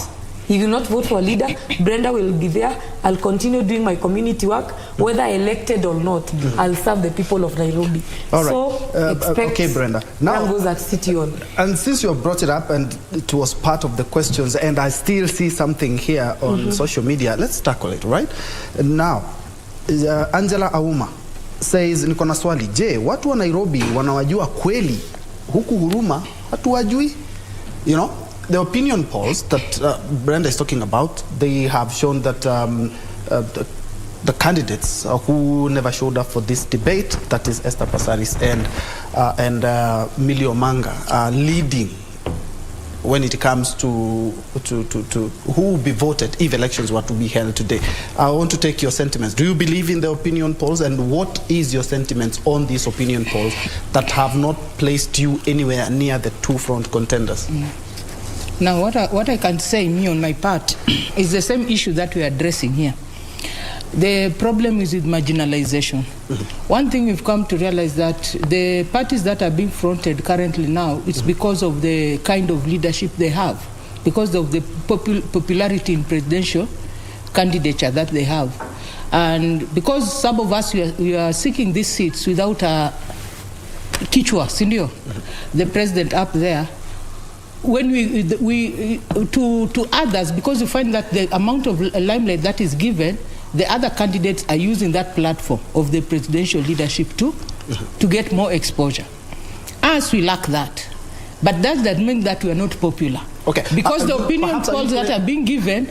if you not vote for a leader, Brenda will be there. I'll continue doing my community work, whether elected or not. I'll serve the people of Nairobi. All right. So expect okay, Brenda. Now goes at City Hall. And since you have brought it up, and it was part of the questions, and I still see something here on social media, let's tackle it, right? Now, Angela Auma says, niko na swali, je, watu wa Nairobi wanawajua kweli huku Huruma hatuwajui? You know, the opinion polls that Brenda is talking about, they have shown that the candidates who never showed up for this debate, that is Esther Passaris and Millie Omanga, are leading when it comes to who will be voted if elections were to be held today. I want to take your sentiments. Do you believe in the opinion polls, and what is your sentiments on these opinion polls that have not placed you anywhere near the 2 front contenders? Now, what I can say, me on my part, is the same issue that we are addressing here. The problem is with marginalization. One thing we've come to realize that the parties that are being fronted currently now, it's because of the kind of leadership they have, because of the popularity in presidential candidature that they have. And because some of us, we are seeking these seats without a kichwa, sindio, the president up there, when we to others, because you find that the amount of limelight that is given, the other candidates are using that platform of the presidential leadership to get more exposure. Us, we lack that. But that doesn't mean that we are not popular. Okay. Because the opinion polls that are being given,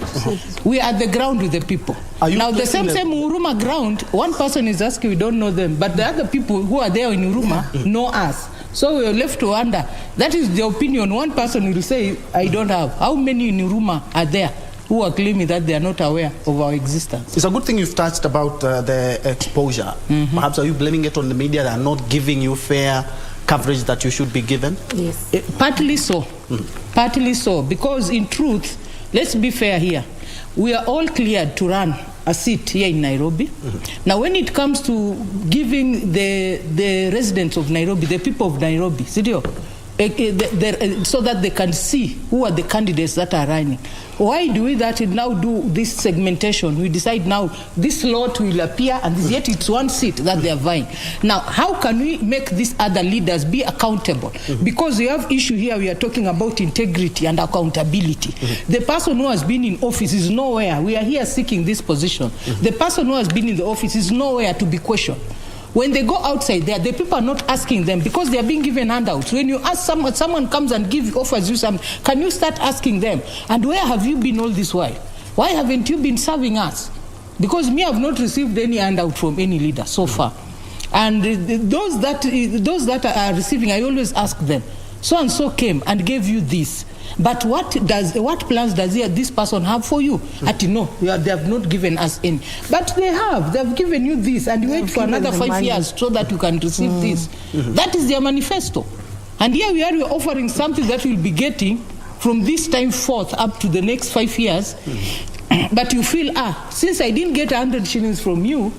we are at the ground with the people. Now, the same Uruma ground, one person is asking, we don't know them, but the other people who are there in Uruma know us. So we are left to wonder. That is the opinion. One person will say, I don't have. How many in Uruma are there who are claiming that they are not aware of our existence? It's a good thing you've touched about the exposure. Perhaps are you blaming it on the media that are not giving you fair coverage that you should be given? Yes. Partly so. Partly so. Because in truth, let's be fair here. We are all cleared to run a seat here in Nairobi. Now, when it comes to giving the residents of Nairobi, the people of Nairobi, so that they can see who are the candidates that are running. Why do we now do this segmentation? We decide now this lot will appear, and yet it's one seat that they are vying. Now, how can we make these other leaders be accountable? Because we have issue here, we are talking about integrity and accountability. The person who has been in office is nowhere. We are here seeking this position. The person who has been in the office is nowhere to be questioned. When they go outside there, the people are not asking them because they are being given handouts. When you ask someone comes and offers you something, can you start asking them, and where have you been all this while? Why haven't you been serving us? Because me, I have not received any handout from any leader so far. And those that are receiving, I always ask them, so and so came and gave you this. But what plans does this person have for you? No, they have not given us any. But they have given you this, and you wait for another 5 years so that you can receive this. That is their manifesto. And here we are offering something that we'll be getting from this time forth up to the next 5 years. But you feel, since I didn't get 100 shillings from you,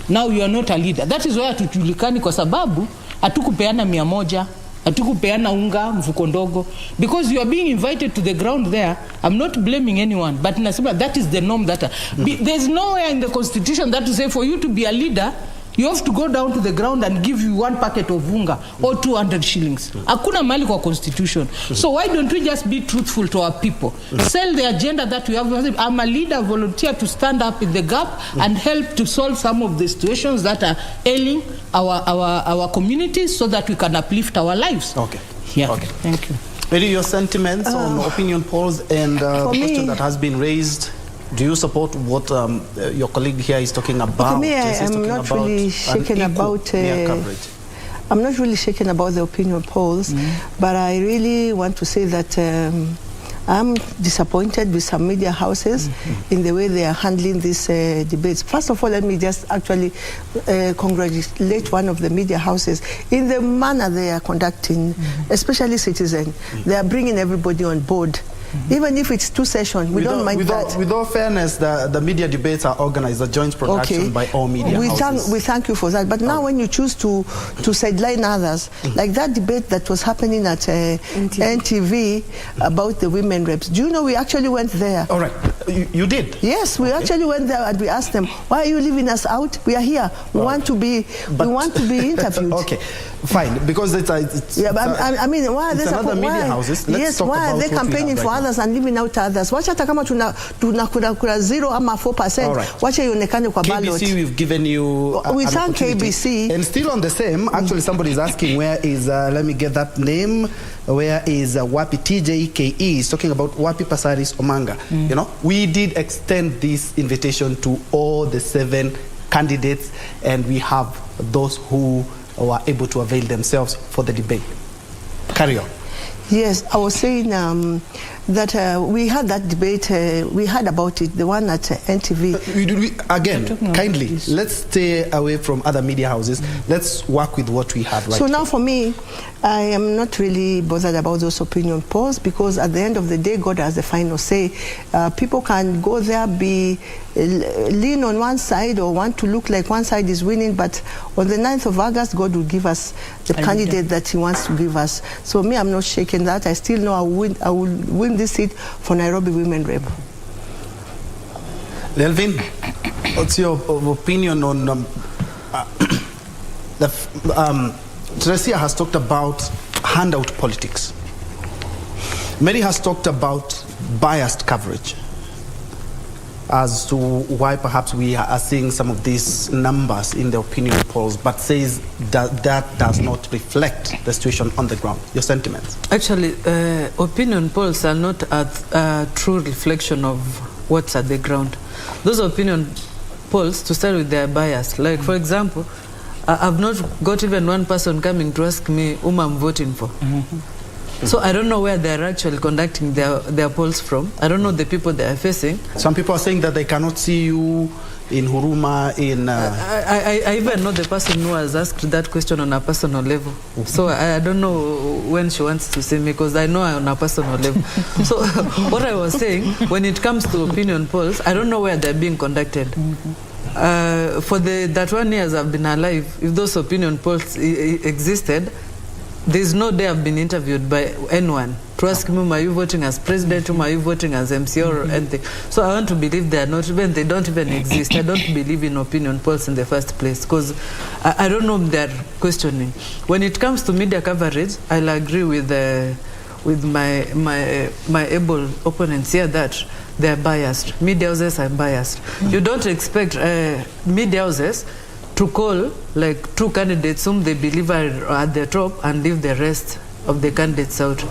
now you are not a leader. That is why hatujulikani kwa sababu hatukupeana 100. Hatukupeana unga mfuko ndogo, because you are being invited to the ground there. I'm not blaming anyone, but nasema that is the norm. There's nowhere in the constitution that to say for you to be a leader You have to go down to the ground and give you 1 packet of unga or 200 shillings. Hakuna mali kwa constitution. So why don't we just be truthful to our people? Sell the agenda that we have. I'm a leader, volunteer to stand up in the gap and help to solve some of the situations that are ailing our communities so that we can uplift our lives. Okay. Yeah. Okay. Thank you. Maybe your sentiments on opinion polls and the question that has been raised. Do you support what your colleague here is talking about? For me, I'm not really shaken about coverage. I'm not really shaken about the opinion polls, but I really want to say that I'm disappointed with some media houses in the way they are handling these debates. First of all, let me just actually congratulate one of the media houses in the manner they are conducting, especially Citizen. They are bringing everybody on board. Even if it's 2 sessions, we don't mind that. With all fairness, the media debates are organized, a joint production by all media houses. We thank you for that. But now when you choose to sideline others, like that debate that was happening at NTV about the women reps, do you know we actually went there? All right. You did? Yes, we actually went there and we asked them, why are you leaving us out? We are here. We want to be interviewed. Okay, fine. Because it's I mean, why are they another media houses? Let's why are they campaigning for others and leaving out others? Wacha hata kama kuna 0 ama 4%, wacha ionekane kwa ballot. KBC, we've given you we thank KBC. And still on the same, actually somebody is asking where is, let me get that name, where is Wapi TJKE is talking about Wapi Pasaris Omanga. You know, we did extend this invitation to all the 7 candidates, and we have those who were able to avail themselves for the debate. Carry on. Yes, I was saying that we had that debate, we heard about it, the one at NTV. Again, kindly, let's stay away from other media houses. Let's work with what we have right So now for me, I am not really bothered about those opinion polls, because at the end of the day, God has the final say. People can go there, lean on one side or want to look like one side is winning, but on the 9th of August, God will give us the candidate that he wants to give us. So me, I'm not shaking that. I still know I will win this seat for Nairobi Women Rep. Delvin, what's your opinion on Teresia has talked about handout politics. Mary has talked about biased coverage as to why perhaps we are seeing some of these numbers in the opinion polls, but says that that does not reflect the situation on the ground. Your sentiments? Actually, opinion polls are not a true reflection of what's at the ground. Those opinion polls, to start with, they are biased. Like, for example, I've not got even one person coming to ask me whom I'm voting for. So I don't know where they're actually conducting their polls from. I don't know the people they are facing. Some people are saying that they cannot see you in Huruma, in... I even know the person who has asked that question on a personal level. So I don't know when she wants to see me, because I know on a personal level. So what I was saying, when it comes to opinion polls, I don't know where they're being conducted. For the 31 years I've been alive, if those opinion polls existed, there's no day I've been interviewed by anyone to ask me, whom are you voting as president, whom are you voting as MC or anything. So I want to believe they are not even, they don't even exist. I don't believe in opinion polls in the first place, because I don't know if they're questioning. When it comes to media coverage, I'll agree with my able opponents here that they're biased. Media houses are biased. You don't expect media houses to call like 2 candidates whom they believe are at the top and leave the rest of the candidates out.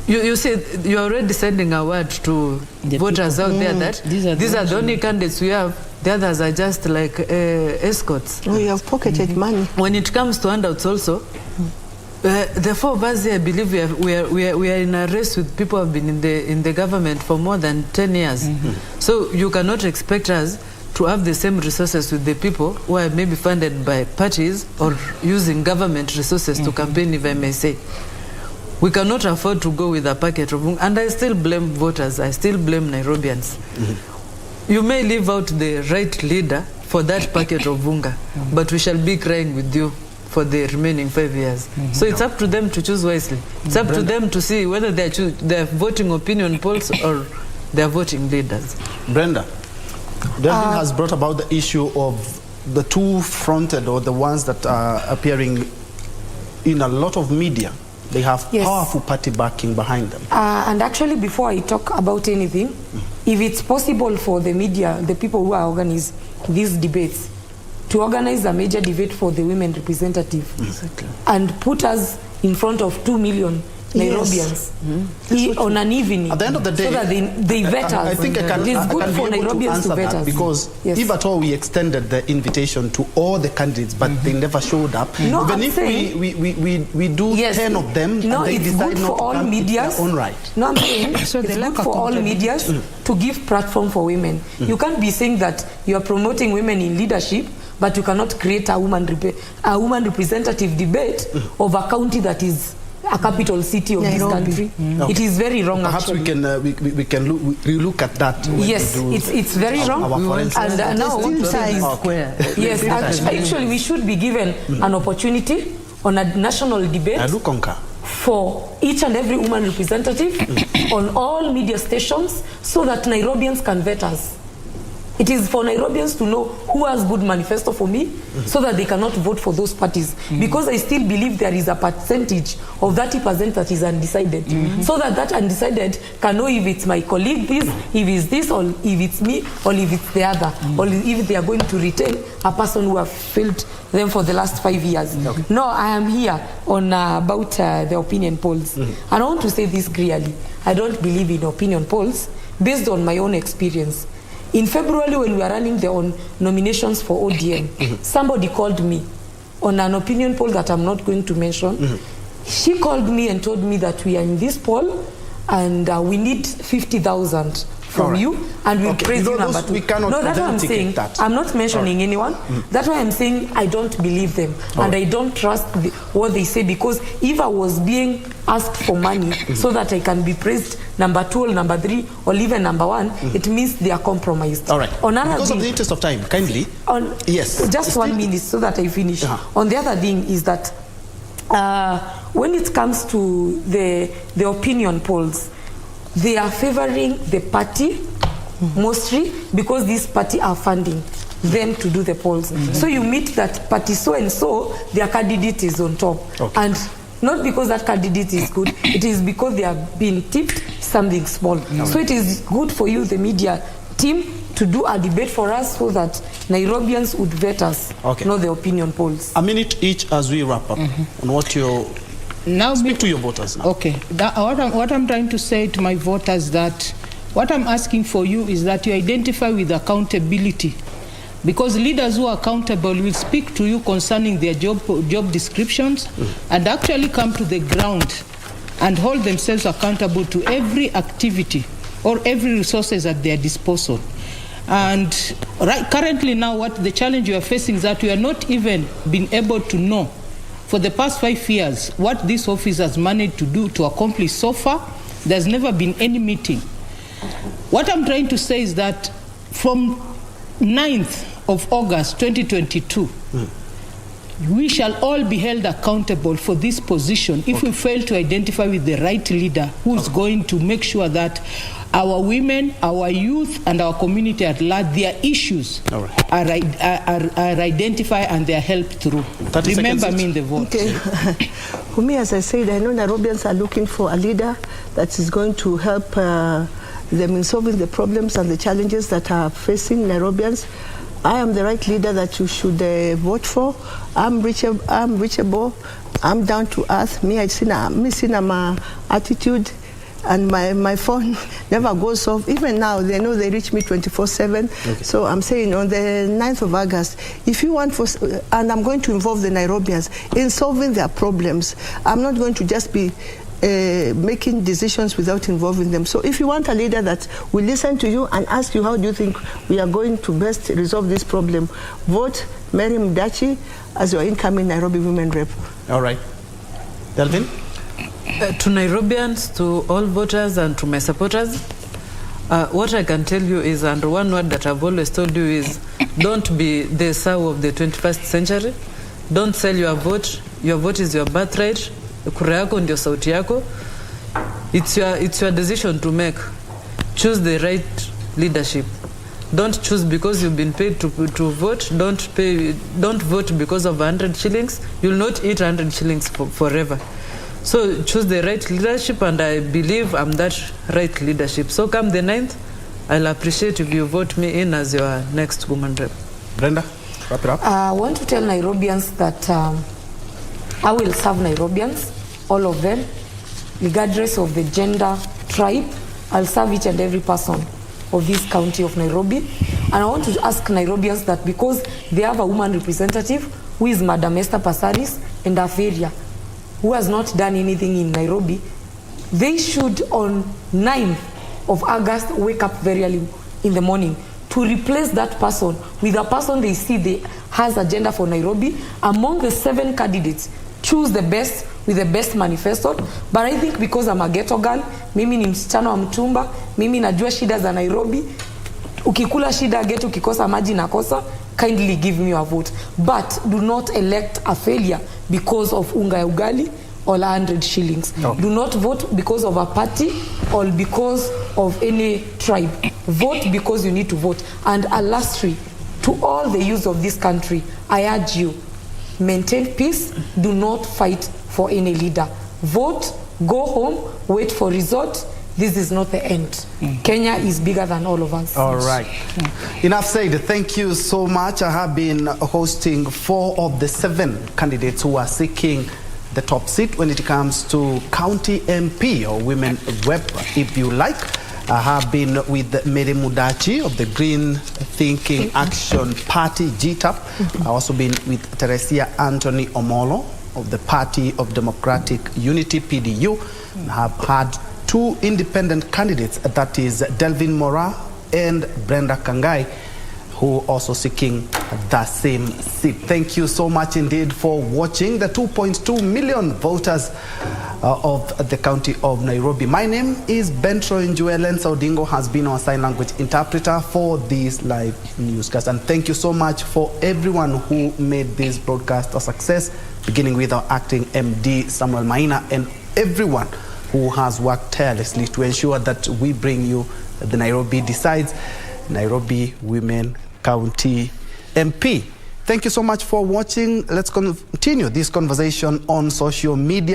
You see, you're already sending a word to the voters people out there that these are the only candidates we have. The others are just like escorts. We have pocketed money. When it comes to handouts also, the 4 of us here, I believe we are in a race with people who have been in the government for more than 10 years. So you cannot expect us to have the same resources with the people who are maybe funded by parties or using government resources to campaign, if I may say. We cannot afford to go with a packet of... And I still blame voters. I still blame Nairobians. You may leave out the right leader for that packet of unga, but we shall be crying with you for the remaining 5 years. So it's up to them to choose wisely. It's up to them to see whether they're voting opinion polls or they're voting leaders. Brenda, Delvin has brought about the issue of the two-fronted, or the ones that are appearing in a lot of media, they have powerful party backing behind them. And actually, before I talk about anything, if it's possible for the media, the people who are organizing these debates, to organize a major debate for the women representative and put us in front of 2 million Nairobians on an evening. At the end of the day, so that they vet us. I think it is good for Nairobians to vet us. Because if at all we extended the invitation to all the candidites, but they never showed up, no, even if we do 10 of them, no, and they it's decide good not for to all come, medias. it's their own right. No, I'm saying so it's good for all medias to give platform for women. You can't be saying that you are promoting women in leadership, but you cannot create a woman representative debate of a county that is a capital city of Nairobi. this country. It is very wrong. Perhaps actually. we can look at that. Yes, it's very wrong. And now, yes, actually we should be given an opportunity on a national debate for each and every woman representative on all media stations, so that Nairobians can vet us. It is for Nairobians to know who has good manifesto for me, so that they cannot vote for those parties. Because I still believe there is a percentage of 30% that is undecided. So that undecided can know if it's my colleague this, if it's this, or if it's me, or if it's the other, or if they are going to retain a person who have failed them for the last 5 years. No, I am here on about the opinion polls. And I want to say this clearly. I don't believe in opinion polls based on my own experience. In February, when we were running the nominations for ODM, somebody called me on an opinion poll that I'm not going to mention. She called me and told me that we are in this poll and we need 50,000 from you, and we'll praise you number 2. No, that's what I'm saying. I'm not mentioning anyone. That's why I'm saying I don't believe them, and I don't trust what they say, because if I was being asked for money so that I can be praised number 2 or number 3 or even number 1, it means they are compromised. All right. Because of the interest of time, kindly. Yes. Just 1 minute so that I finish. On the other thing is that when it comes to the opinion polls, they are favoring the party mostly because this party are funding them to do the polls. So you meet that party so and so, their candidate is on top. And not because that candidate is good, it is because they have been tipped something small. So it is good for you, the media team, to do a debate for us so that Nairobians would vet us, not the opinion polls. A minute each as we wrap up on what you're... Now speak to your voters now. Okay. What I'm trying to say to my voters, that what I'm asking for you is that you identify with accountability, because leaders who are accountable will speak to you concerning their job descriptions and actually come to the ground and hold themselves accountable to every activity or every resources at their disposal. And currently now, what the challenge you are facing is that we are not even been able to know for the past 5 years what this office has managed to do, to accomplish so far. There's never been any meeting. What I'm trying to say is that from 9th of August 2022, we shall all be held accountable for this position if we fail to identify with the right leader who is going to make sure that our women, our youth, and our community at large, their issues are identified and they are helped through. Remember me in the vote. Okay. For me, as I said, I know Nairobians are looking for a leader that is going to help them in solving the problems and the challenges that are facing Nairobians. I am the right leader that you should vote for. I'm reachable. I'm down to earth. Me, I see my attitude, and my phone never goes off. Even now, they know they reach me 24/7. So I'm saying on the 9th of August, if you want, and I'm going to involve the Nairobians in solving their problems. I'm not going to just be making decisions without involving them. So if you want a leader that will listen to you and ask you, how do you think we are going to best resolve this problem, vote Mary Mdachi as your incoming Nairobi Women Rep. All right. Delvin? To Nairobians, to all voters, and to my supporters, what I can tell you is, and one word that I've always told you is, don't be the sow of the 21st century. Don't sell your vote. Your vote is your birthright. Kura yako ndio sauti yako. It's your decision to make. Choose the right leadership. Don't choose because you've been paid to vote. Don't vote because of 100 shillings. You'll not eat 100 shillings forever. So choose the right leadership, and I believe I'm that right leadership. So come the 9th, I'll appreciate if you vote me in as your next woman rep. Brenda, wrap it up. I want to tell Nairobians that I will serve Nairobians, all of them, regardless of the gender, tribe. I'll serve each and every person of this county of Nairobi. And I want to ask Nairobians that because they have a woman representative who is Madam Esther Passaris and Aferia, who has not done anything in Nairobi, they should on 9th of August wake up very early in the morning to replace that person with a person they see has agenda for Nairobi. Among the 7 candidates, choose the best with the best manifesto. But I think because I'm a ghetto girl, mimi ni msichana wa mtumba, mimi najua shida za Nairobi, ukikula shida ghetto, ukikosa maji nakosa, kindly give me your vote. But do not elect a failure because of unga ya ugali or 100 shillings. No. Do not vote because of a party or because of any tribe. Vote because you need to vote. And lastly, to all the youth of this country, I urge you, maintain peace, do not fight for any leader. Vote, go home, wait for results. This is not the end. Kenya is bigger than all of us. All right. Enough said. Thank you so much. I have been hosting 4 of the 7 candidates who are seeking the top seat when it comes to county MP or women rep, if you like. I have been with Mary Mudachi of the Green Thinking Action Party, GTAP. I've also been with Teresia Anthony Omolo of the Party of Democratic Unity, PDU. I have had 2 independent candidates, that is Delvin Mora and Brenda Kangai, who also seeking the same seat. Thank you so much indeed for watching. The 2.2 million voters of the county of Nairobi. My name is Bentro Njuelen. Saudingo has been our sign language interpreter for this live newscast. And thank you so much for everyone who made this broadcast a success, beginning with our acting MD, Samuel Maina, and everyone who has worked tirelessly to ensure that we bring you the Nairobi Decides, Nairobi Women County MP. Thank you so much for watching. Let's continue this conversation on social media.